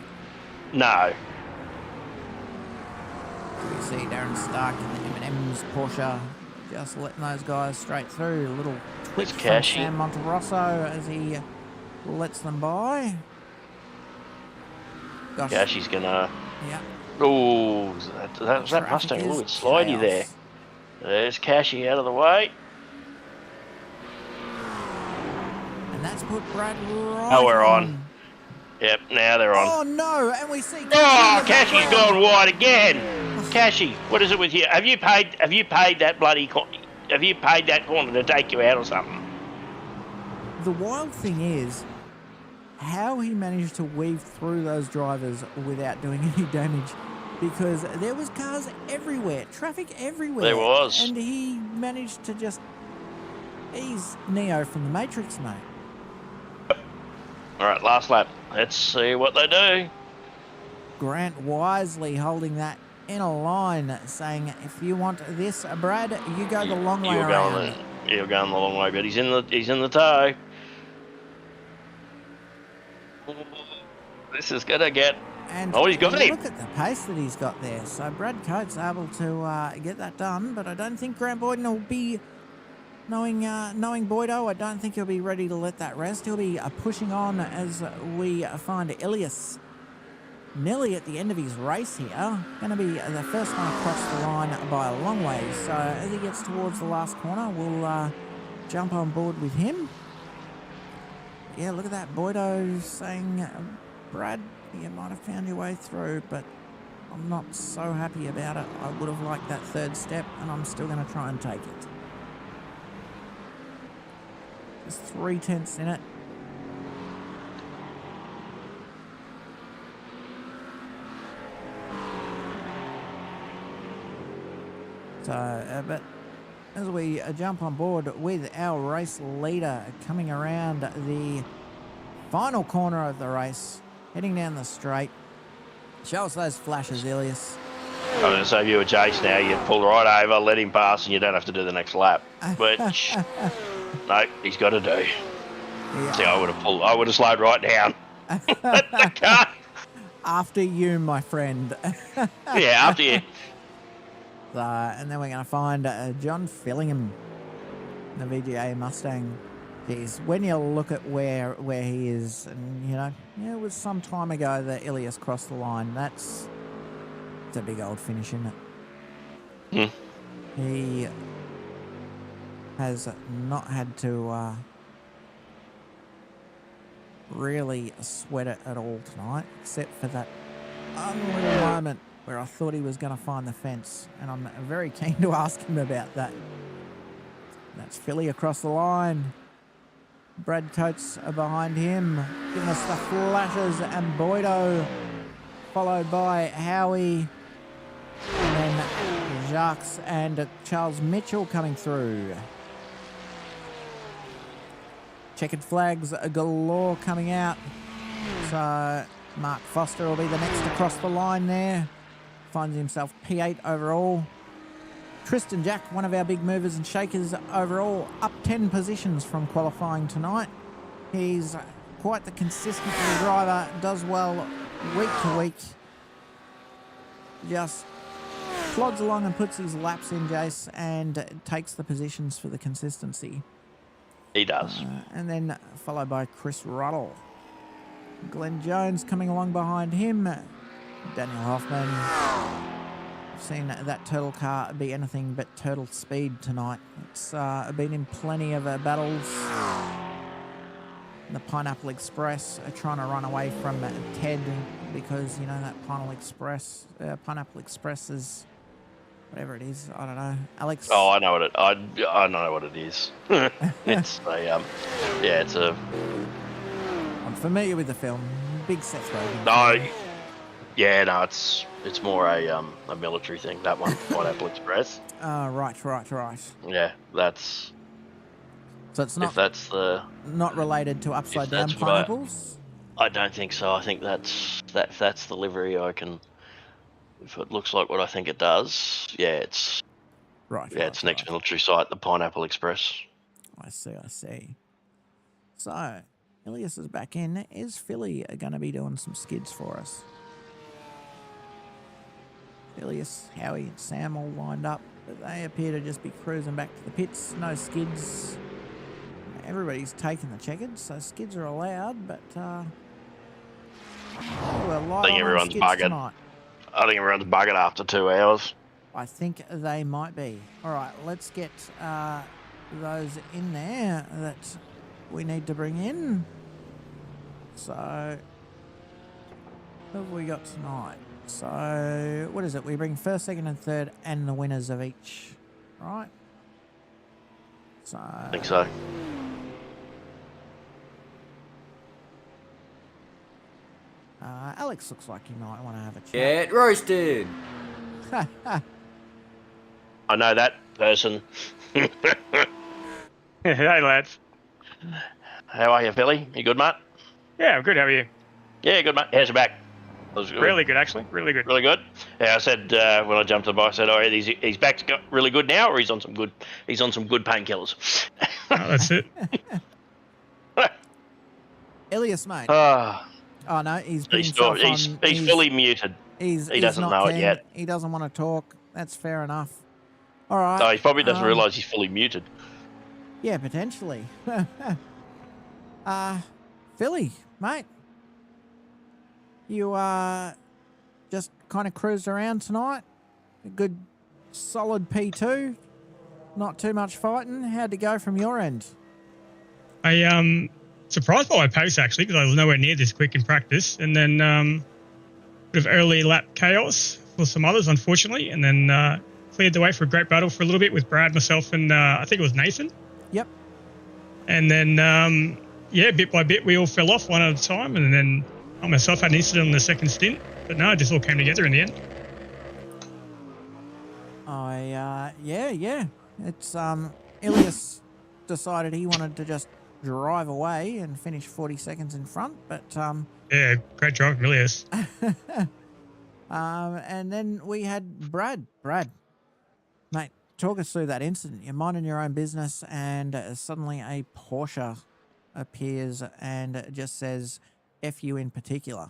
No. We see Darren Stark in the M&M's Porsche just letting those guys straight through. A little twitch from Sam Monterosso as he lets them by. Gosh. Yeah, she's gonna. Yeah. Oh, that Mustang. Oh, it's slidey there. There's Cashy out of the way. And that's put Brad right. Oh, we're on. Yep, now they're on. Oh no, and we see. Oh, Cashy's gone wide again. Cashy, what is it with you? Have you paid that bloody? Have you paid that corner to take you out or something? The wild thing is how he managed to weave through those drivers without doing any damage, because there was cars everywhere, traffic everywhere. There was. And he managed to just... He's Neo from the Matrix, mate. All right, last lap. Let's see what they do. Grant wisely holding that in a line, saying, if you want this, Brad, you go the long way around. You're going the long way, but he's in the toe. This is gonna get. And Oh, he's got him. look at the pace that he's got there. So Brad Coates able to get that done, but I don't think Grant Boyden will be, knowing Boydo, I don't think he'll be ready to let that rest. He'll be pushing on as we find Ilias nearly at the end of his race here. Going to be the first one across the line by a long way. So as he gets towards the last corner, we'll jump on board with him. Yeah, look at that. Boydo saying, Brad, you might have found your way through, but I'm not so happy about it. I would have liked that third step, and I'm still going to try and take it. There's 3/10 in it. So, but as we jump on board with our race leader coming around the final corner of the race, heading down the straight. Show us those flashes, Ilias. I'm going to say if you were Jace now, you'd pull right over, let him pass, and you don't have to do the next lap. Which, no, he's got to do. Yeah. See, I would have slowed right down. Let the car. After you, my friend. Yeah, after you. So, and then we're going to find John Fillingham, the VGA Mustang. Jeez, when you look at where he is, and it was some time ago that Ilias crossed the line. It's a big old finish, isn't it? He has not had to really sweat it at all tonight, except for that little moment where I thought he was going to find the fence, and I'm very keen to ask him about that. That's Philly across the line. Brad Coates behind him, giving us the flashes, and Boydo, followed by Howie, and then Jacques and Charles Mitchell coming through. Checkered flags galore coming out. So Mark Foster will be the next to cross the line there. Finds himself P8 overall. Tristan Jack, one of our big movers and shakers overall, up 10 positions from qualifying tonight. He's quite the consistent little driver, does well week to week. Just plods along and puts his laps in, Jace, and takes the positions for the consistency. He does. And then followed by Chris Ruddle. Glenn Jones coming along behind him. Daniel Hoffman. Seen that turtle car be anything but turtle speed tonight. It's been in plenty of battles. The Pineapple Express are trying to run away from Ted because, that Pineapple Express is whatever it is. I don't know. Alex. Oh, I know what I know what it is. It's it's a. I'm familiar with the film. Big Seth Rogen. No. Yeah, no, it's more a military thing, that one, Pineapple Express. Right. Yeah, that's. So it's not. If that's the. Not related to upside down pineapples. I don't think so. I think that's the livery. I can. If it looks like what I think it does, yeah, it's. Right. Yeah, it's next military site, the Pineapple Express. I see. So, Ilias is back in. Is Philly going to be doing some skids for us? Ilias, Howie, and Sam all lined up, but they appear to just be cruising back to the pits. No skids. Everybody's taking the checkered, so skids are allowed, but I think everyone's buggered. Tonight. I think everyone's buggered after 2 hours. I think they might be. All right, let's get those in there that we need to bring in. So, what have we got tonight? So, what is it? We bring first, second, and third, and the winners of each, right? So, I think so. Alex looks like he might want to have a chat. Get roasted. I know that person. Hey, lads. How are you, Philly? You good, mate? Yeah, I'm good. How are you? Yeah, good, mate. How's your back? That was Really good, actually. Really good. Really good. Yeah, I said when I jumped on the bike, I said, "Oh, he's back really good now, or he's on some good painkillers." That's it. Elias, mate. Ah, Oh no, he's put he's himself still, on. he's fully muted. He doesn't not know it keen. yet. He doesn't want to talk. That's fair enough. All right. Oh, he probably doesn't realise he's fully muted. Yeah, potentially. Philly, mate. You just kind of cruised around tonight. A good solid P2. Not too much fighting. How'd it go from your end? I surprised by my pace, actually, because I was nowhere near this quick in practice. And then bit of early lap chaos for some others, unfortunately. And then cleared the way for a great battle for a little bit with Brad, myself, and I think it was Nathan. Yep. And then, bit by bit, we all fell off one at a time. And then I myself had an incident on the second stint. But no, it just all came together in the end. Yeah. It's Ilias decided he wanted to just drive away and finish 40 seconds in front, but Yeah, great drive, really is. and then we had Brad, mate, talk us through that incident. You're minding your own business, and suddenly a Porsche appears and just says "F you" in particular.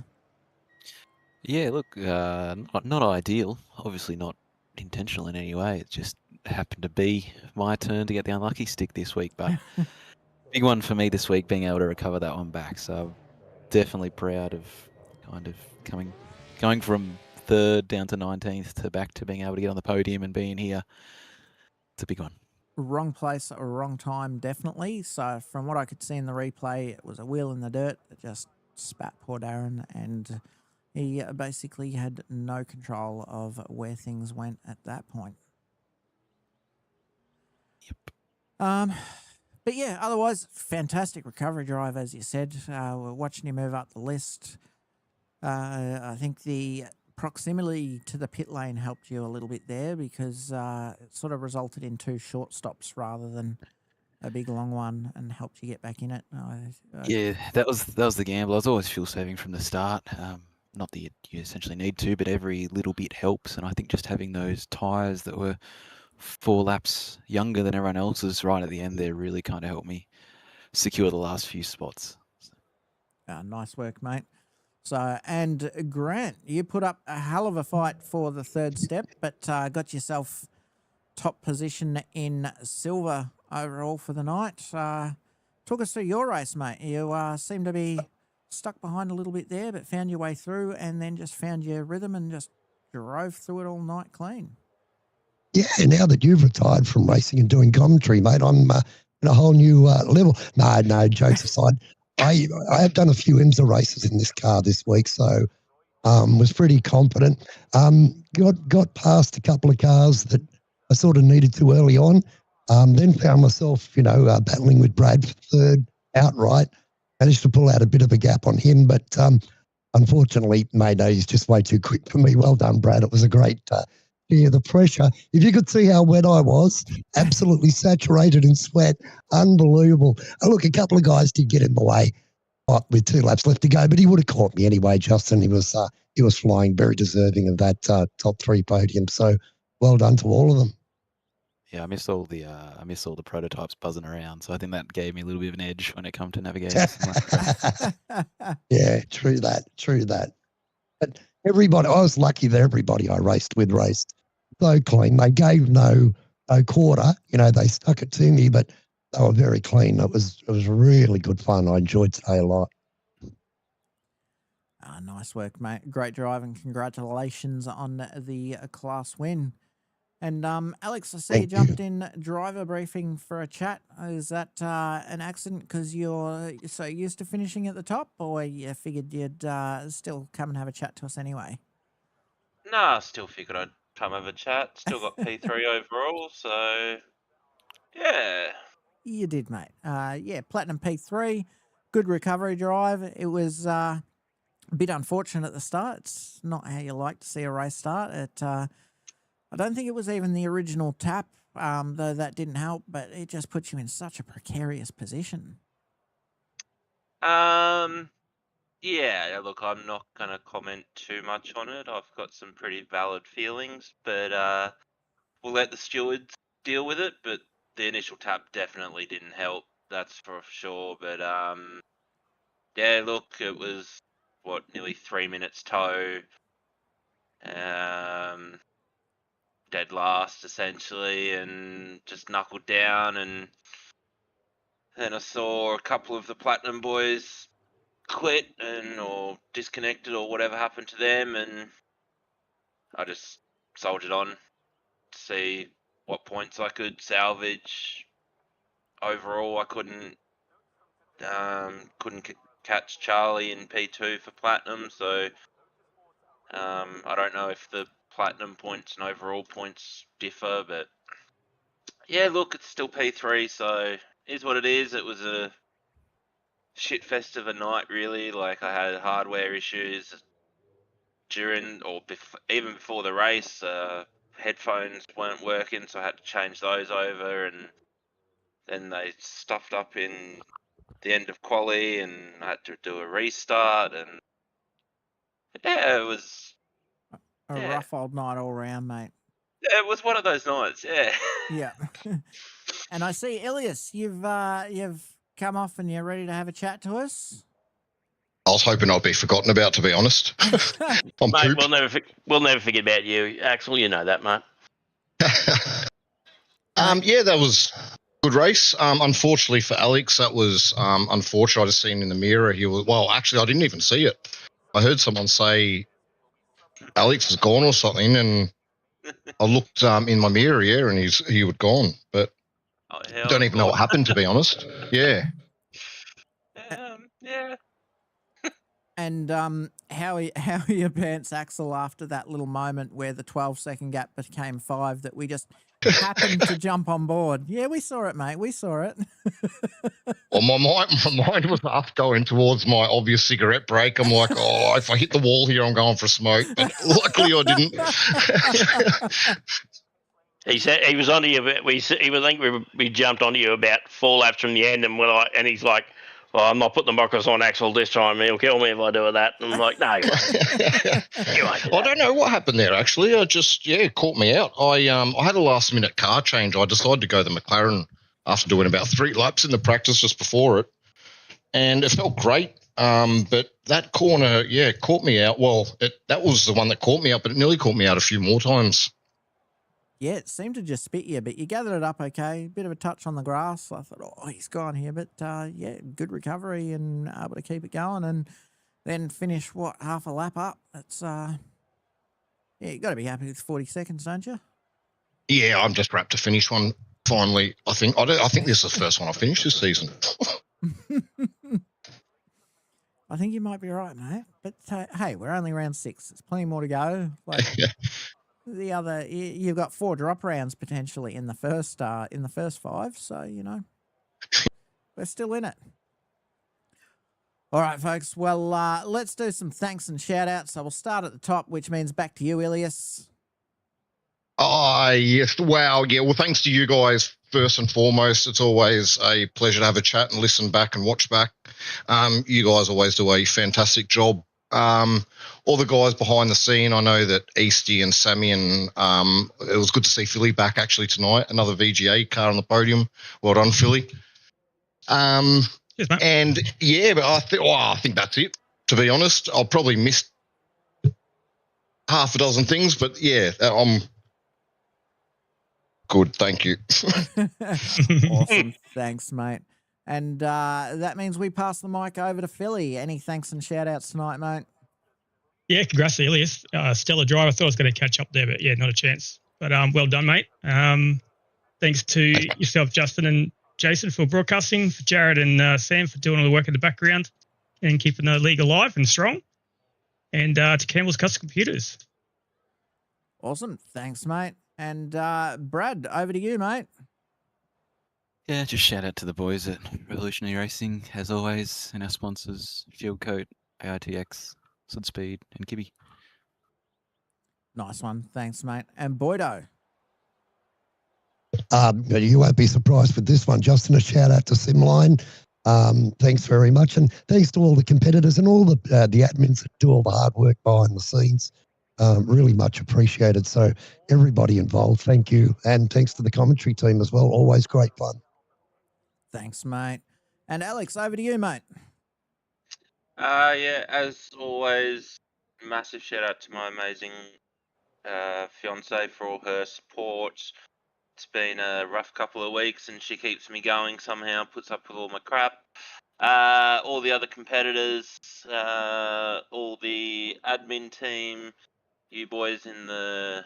Yeah, look, not ideal. Obviously not intentional in any way. It just happened to be my turn to get the unlucky stick this week. But big one for me this week, being able to recover that one back. So definitely proud of kind of going from 3rd down to 19th to back to being able to get on the podium and being here. It's a big one. Wrong place or wrong time, definitely. So from what I could see in the replay, it was a wheel in the dirt that just spat poor Darren, and he basically had no control of where things went at that point. Yep. But yeah, otherwise, fantastic recovery drive, as you said. We're watching you move up the list. I think the proximity to the pit lane helped you a little bit there, because it sort of resulted in 2 short stops rather than a big long one, and helped you get back in it. Yeah, that was the gamble. I was always fuel saving from the start. Not that you essentially need to, but every little bit helps. And I think just having those tyres that were 4 laps younger than everyone else's right at the end there really kind of helped me secure the last few spots. Nice work, mate. So, and Grant, you put up a hell of a fight for the 3rd step, but got yourself top position in silver overall for the night. Talk us through your race, mate. You seem to be stuck behind a little bit there, but found your way through, and then just found your rhythm and just drove through it all night clean. Yeah, now that you've retired from racing and doing commentary, mate, I'm in a whole new level. No, jokes aside. I have done a few IMSA races in this car this week, so was pretty confident. Got past a couple of cars that I sort of needed to early on. Then found myself, battling with Brad for 3rd outright. Managed to pull out a bit of a gap on him, but unfortunately, mate, he's just way too quick for me. Well done, Brad. It was a great the pressure. If you could see how wet I was, absolutely saturated in sweat, unbelievable. Look, a couple of guys did get in the way with 2 laps left to go, but he would have caught me anyway, Justin. He was flying, very deserving of that top 3 podium. So well done to all of them. Yeah, I miss all the prototypes buzzing around. So I think that gave me a little bit of an edge when it come to navigating. Yeah, true that. But everybody, I was lucky that everybody I raced with raced so clean. They gave no quarter. They stuck it to me, but they were very clean. It was really good fun. I enjoyed today a lot. Nice work, mate. Great drive, and congratulations on the class win. And Alex, I see you jumped in driver briefing for a chat. Is that an accident because you're so used to finishing at the top, or you figured you'd still come and have a chat to us anyway? Nah, I still figured I'd come have a chat. Still got P3 overall, so yeah. You did, mate. Yeah, Platinum P3, good recovery drive. It was a bit unfortunate at the start. It's not how you like to see a race start. I don't think it was even the original tap, though that didn't help, but it just puts you in such a precarious position. Yeah, look, I'm not going to comment too much on it. I've got some pretty valid feelings, but we'll let the stewards deal with it. But the initial tap definitely didn't help, that's for sure. But yeah, look, it was, nearly 3 minutes tow. Dead last, essentially, and just knuckled down. And then I saw a couple of the Platinum boys quit or disconnected or whatever happened to them, and I just soldiered on to see what points I could salvage. Overall, I couldn't catch Charlie in P2 for Platinum, so I don't know if the Platinum points and overall points differ, but yeah, look, it's still P3, so it is what it is. It was a shit fest of a night, really. Like, I had hardware issues during or even before the race. Headphones weren't working, so I had to change those over, and then they stuffed up in the end of quali, and I had to do a restart, and yeah, it was A rough old night all round, mate. it was one of those nights, yeah. Yeah. And I see, Ilias, you've come off and you're ready to have a chat to us. I was hoping I'd be forgotten about, to be honest. I'm Mate, pooped. we'll never forget about you, Axel. You know that, mate. Yeah, that was a good race. Unfortunately for Alex, that was unfortunate. I just seen in the mirror actually, I didn't even see it. I heard someone say Alex is gone or something, and I looked in my mirror, and he was gone. But I don't even know what happened, to be honest. Yeah. Yeah. And how are your pants, Axel, after that little moment where the 12-second gap became 5 that we just happened to jump on board? Yeah, we saw it, mate. We saw it. Well, my mind was up going towards my obvious cigarette break. I'm like, oh, if I hit the wall here, I'm going for a smoke. But luckily I didn't. He said he was onto you. We jumped onto you about 4 laps from the end, and he's like, "Well, I'm not putting the mockers on Axel this time. He'll kill me if I do that." And I'm like, "No, you won't. I don't know what happened there. Actually, it caught me out. I had a last minute car change. I decided to go the McLaren after doing about 3 laps in the practice just before it, and it felt great. But that corner, caught me out. Well, that was the one that caught me out, but it nearly caught me out a few more times. Yeah, it seemed to just spit you, but you gathered it up okay. Bit of a touch on the grass. I thought, oh, he's gone here. But, good recovery and able to keep it going and then finish, half a lap up. That's, you got to be happy with 40 seconds, don't you? Yeah, I'm just wrapped to finish one finally. I think this is the first one I finished this season. I think you might be right, mate. But, hey, we're only round 6. There's plenty more to go. Like, the other, you've got 4 drop rounds potentially in the first 5, so we're still in it. All right, folks. Well, let's do some thanks and shout outs. So we'll start at the top, which means back to you, Ilias. Yes. Wow. Yeah. Well, thanks to you guys first and foremost. It's always a pleasure to have a chat and listen back and watch back. You guys always do a fantastic job. All the guys behind the scene, I know that Easty and Sammy, and it was good to see Philly back actually tonight. Another VGA car on the podium. Well done, Philly. Cheers, mate. And yeah, but I think that's it. To be honest, I'll probably miss half a dozen things, but yeah, I'm good. Thank you. Awesome. Thanks, mate. And that means we pass the mic over to Philly. Any thanks and shout outs tonight, mate? Yeah, congrats to Ilias. Stellar drive. I thought I was going to catch up there, but yeah, not a chance. But well done, mate. Thanks to yourself, Justin and Jason, for broadcasting, for Jared and Sam for doing all the work in the background and keeping the league alive and strong, and to Campbell's Custom Computers. Awesome. Thanks, mate. And Brad, over to you, mate. Yeah, just shout out to the boys at Revolutionary Racing, as always, and our sponsors, Field Coat, ARTX, Sudspeed, and Kibby. Nice one. Thanks, mate. And Boydo. You won't be surprised with this one, Justin. A shout out to Simline. Thanks very much. And thanks to all the competitors and all the admins that do all the hard work behind the scenes. Really much appreciated. So everybody involved, thank you. And thanks to the commentary team as well. Always great fun. Thanks, mate. And Alex, over to you, mate. Yeah, as always, massive shout out to my amazing fiance for all her support. It's been a rough couple of weeks and she keeps me going somehow, puts up with all my crap. All the other competitors, all the admin team, you boys in the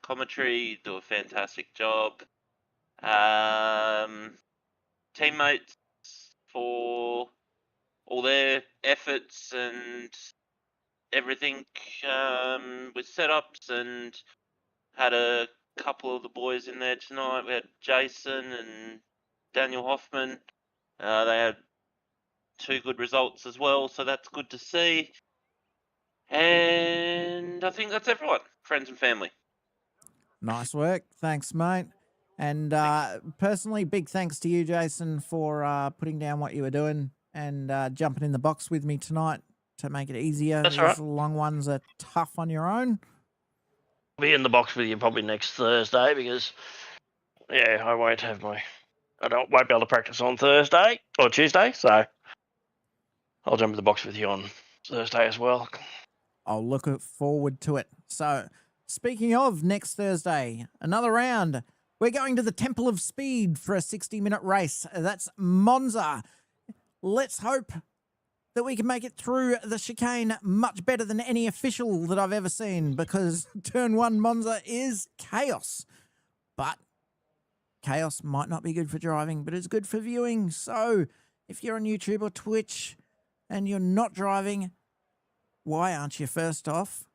commentary do a fantastic job. Teammates for all their efforts and everything with setups, and had a couple of the boys in there tonight. We had Jason and Daniel Hoffman. They had 2 good results as well, so that's good to see. And I think that's everyone, friends and family. Nice work. Thanks, mate. And personally, big thanks to you, Jason, for putting down what you were doing and jumping in the box with me tonight to make it easier. That's These right. long ones are tough on your own. I'll be in the box with you probably next Thursday because, yeah, I won't be able to practice on Thursday or Tuesday, so I'll jump in the box with you on Thursday as well. I'll look forward to it. So, speaking of next Thursday, another round. We're going to the Temple of Speed for a 60-minute race. That's Monza. Let's hope that we can make it through the chicane much better than any official that I've ever seen, because Turn 1 Monza is chaos. But chaos might not be good for driving, but it's good for viewing. So if you're on YouTube or Twitch and you're not driving, why aren't you? First off,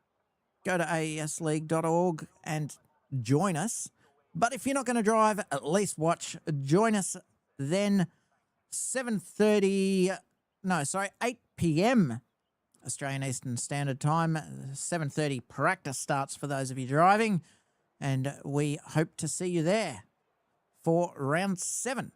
go to aesleague.org and join us. But if you're not going to drive, at least watch. Join us then. 8 p.m. Australian Eastern Standard Time. 7:30 practice starts for those of you driving. And we hope to see you there for round 7.